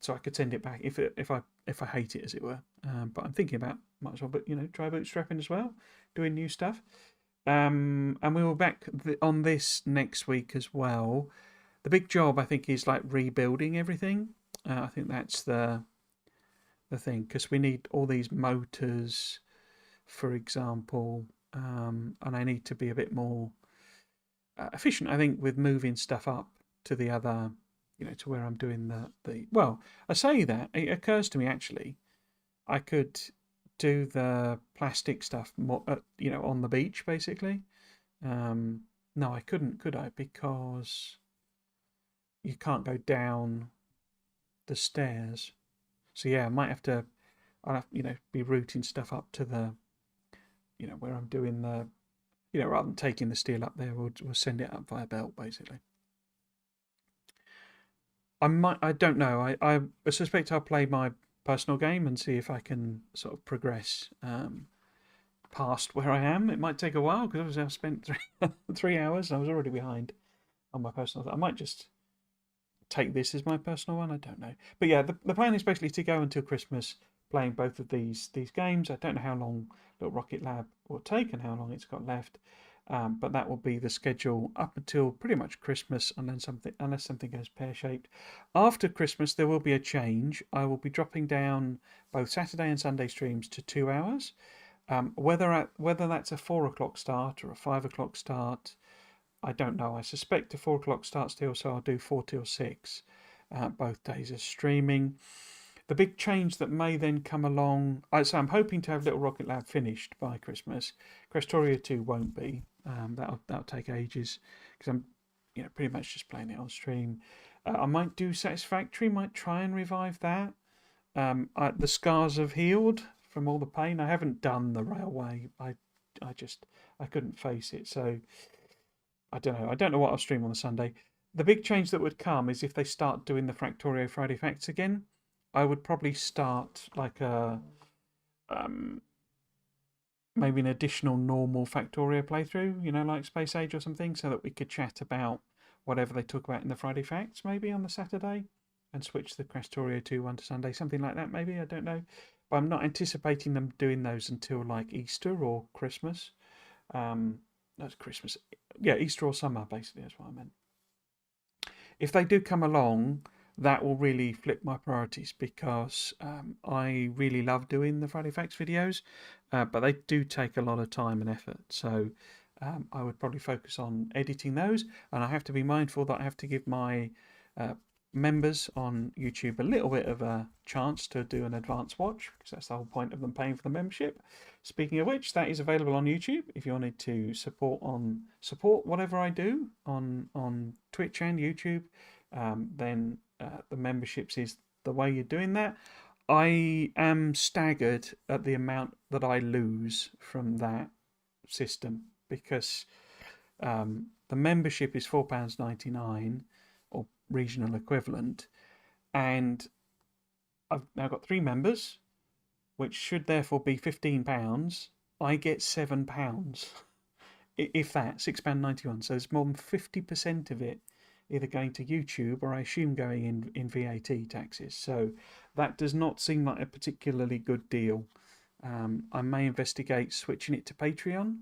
so I could send it back if I hate it, as it were. But I'm thinking about might as well, try bootstrapping as well, doing new stuff. And we will back on this next week as well. The big job, I think, is like rebuilding everything. I think that's the thing, because we need all these motors, for example, and I need to be a bit more efficient, I think, with moving stuff up to the other, to where I'm doing the. Well, I say that it occurs to me actually, I could do the plastic stuff more, on the beach basically. No, I couldn't, could I? Because you can't go down the stairs. So yeah, I might have to. I'll have be routing stuff up to the, where I'm doing the, rather than taking the steel up there, we'll send it up via belt basically. I don't know. I suspect I'll play my personal game and see if I can sort of progress past where I am. It might take a while because obviously I've spent 3 hours and I was already behind on my personal. I might just take this as my personal one. I don't know. But yeah, the plan is basically to go until Christmas playing both of these games. I don't know how long Little Rocket Lab will take and how long it's got left. But that will be the schedule up until pretty much Christmas, and then unless something goes pear-shaped. After Christmas, there will be a change. I will be dropping down both Saturday and Sunday streams to 2 hours. Whether that's a 4 o'clock start or a 5 o'clock start, I don't know. I suspect a 4 o'clock start still, so I'll do 4 till 6 both days of streaming. The big change that may then come along, so I'm hoping to have Little Rocket Lab finished by Christmas. Questorio 2 won't be. That'll take ages because I'm pretty much just playing it on stream. I might do Satisfactory, might try and revive that. The scars have healed from all the pain. I haven't done the railway. I couldn't face it, so I don't know. I don't know what I'll stream on the Sunday. The big change that would come is if they start doing the Fractorio Friday Facts again. I would probably start like a maybe an additional normal Factorio playthrough, like Space Age or something, so that we could chat about whatever they talk about in the Friday Facts maybe on the Saturday, and switch the Questorio 2 one to Sunday, something like that maybe, I don't know. But I'm not anticipating them doing those until like Easter or Christmas. That's Christmas. Yeah, Easter or summer, basically, that's what I meant. If they do come along, that will really flip my priorities, because I really love doing the Friday Facts videos, but they do take a lot of time and effort. So I would probably focus on editing those, and I have to be mindful that I have to give my members on YouTube a little bit of a chance to do an advance watch, because that's the whole point of them paying for the membership. Speaking of which, that is available on YouTube if you wanted to support whatever I do on Twitch and YouTube. Then the memberships is the way you're doing that. I am staggered at the amount that I lose from that system, because the membership is £4.99 or regional equivalent, and I've now got 3 members, which should therefore be £15. I get £7, if that, £6.91. So there's more than 50% of it either going to YouTube or I assume going in VAT taxes. So that does not seem like a particularly good deal. I may investigate switching it to Patreon.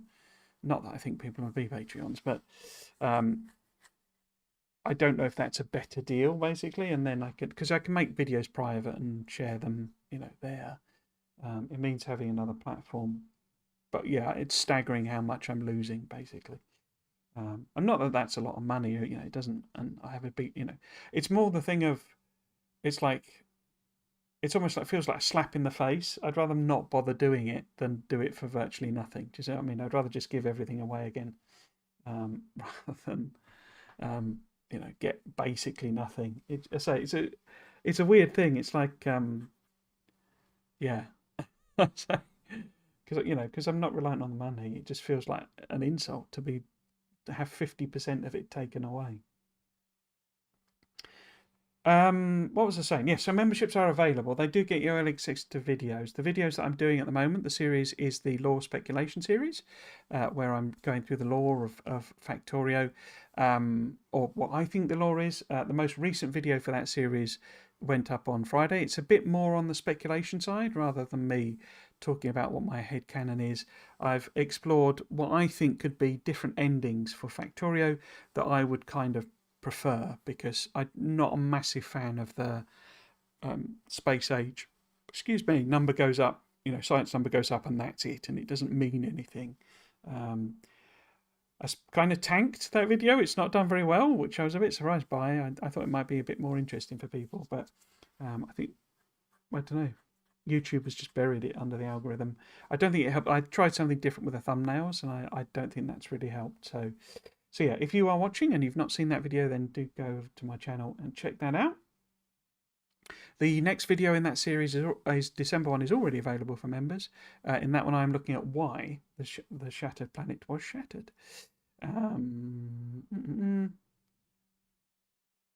Not that I think people would be Patreons, but I don't know if that's a better deal, basically. And then I could, because I can make videos private and share them, there. It means having another platform. But yeah, it's staggering how much I'm losing, basically. And not that that's a lot of money, it doesn't, and I have a big, it's more the thing of, it's almost like, feels like a slap in the face. I'd rather not bother doing it than do it for virtually nothing. Do you see what I mean? I'd rather just give everything away again, rather than, get basically nothing. I say it's a weird thing. It's like, yeah, because I'm not reliant on the money. It just feels like an insult to have 50% of it taken away. What was I saying? Yeah, so memberships are available. They do get you early access to videos. The videos that I'm doing at the moment, the series is the Lore Speculation series, where I'm going through the lore of Factorio, or what I think the lore is. The most recent video for that series went up on Friday. It's a bit more on the speculation side rather than me talking about what my headcanon is. I've explored what I think could be different endings for Factorio that I would kind of prefer, because I'm not a massive fan of the space age, number goes up, science number goes up and that's it, and it doesn't mean anything. I kind of tanked that video. It's not done very well, which I was a bit surprised by. I thought it might be a bit more interesting for people, but I don't know. YouTube has just buried it under the algorithm. I don't think it helped. I tried something different with the thumbnails, and I don't think that's really helped. So yeah, if you are watching and you've not seen that video, then do go to my channel and check that out. The next video in that series is December one, is already available for members. In that one, I'm looking at why the shattered planet was shattered.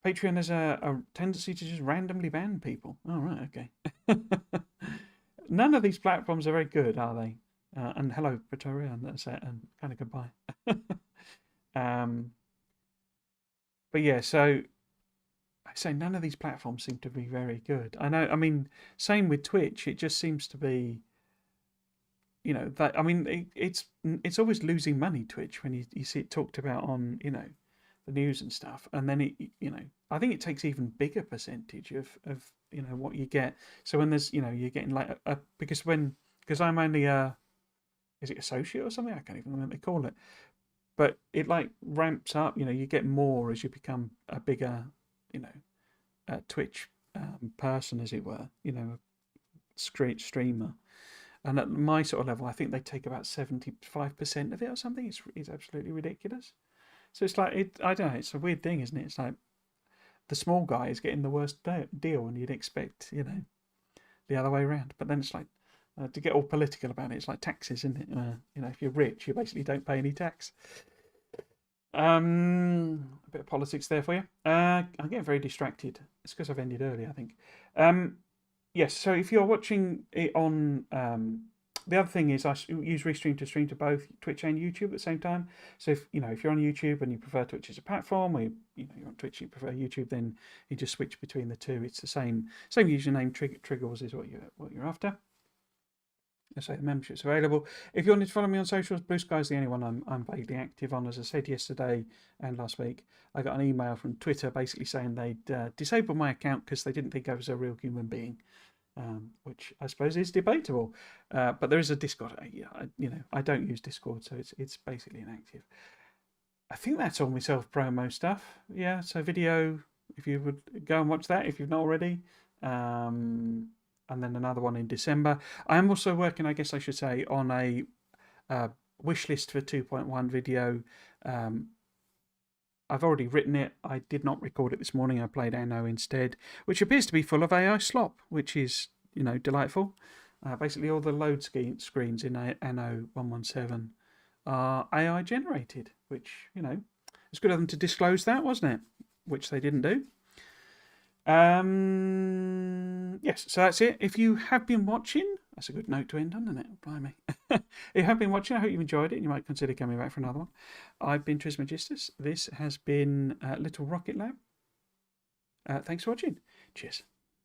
Patreon has a tendency to just randomly ban people. Oh, right, okay. None of these platforms are very good, are they? And hello, Pretoria, and that's it, and kind of goodbye. But yeah, so I say none of these platforms seem to be very good. I mean, same with Twitch. It just seems to be, that, I mean, it's always losing money, Twitch, when you see it talked about on, the news and stuff. And then I think it takes even bigger percentage of what you get. So when there's, you're getting like because I'm only is it associate or something? I can't even remember what they call it. But it like ramps up, you get more as you become a bigger, Twitch person, as it were, streamer. And at my sort of level, I think they take about 75% of it or something. It's absolutely ridiculous. So it's like, I don't know, it's a weird thing, isn't it? It's like the small guy is getting the worst deal, and you'd expect, the other way around. But then it's like, to get all political about it, it's like taxes, isn't it? If you're rich, you basically don't pay any tax. A bit of politics there for you. I'm getting very distracted. It's because I've ended early, I think. Yes, so if you're watching it on... the other thing is I use Restream to stream to both Twitch and YouTube at the same time. So if you're on YouTube and you prefer Twitch as a platform, or you're on Twitch and you prefer YouTube, then you just switch between the two. It's the same username. Triggers is what you're after. So the membership's available. If you wanted to follow me on socials, Blue Sky is the only one I'm vaguely active on. As I said yesterday and last week, I got an email from Twitter basically saying they'd disabled my account because they didn't think I was a real human being, which I suppose is debatable. But there is a Discord. I don't use Discord, so it's basically inactive. I think that's all my self-promo stuff. Yeah, so video, if you would go and watch that if you've not already. And then another one in December. I am also working, I guess I should say, on a wish list for 2.1 video. I've already written it. I did not record it this morning. I played Anno instead, which appears to be full of AI slop, which is, delightful. Basically, all the load screens in Anno 117 are AI generated, which, it's good of them to disclose that, wasn't it? Which they didn't do. Yes, so that's it. If you have been watching, That's a good note to end on, isn't it? Blimey. If you have been watching, I hope you enjoyed it and you might consider coming back for another one. I've been Trismegistus. This has been Little Rocket Lab. Thanks for watching. Cheers.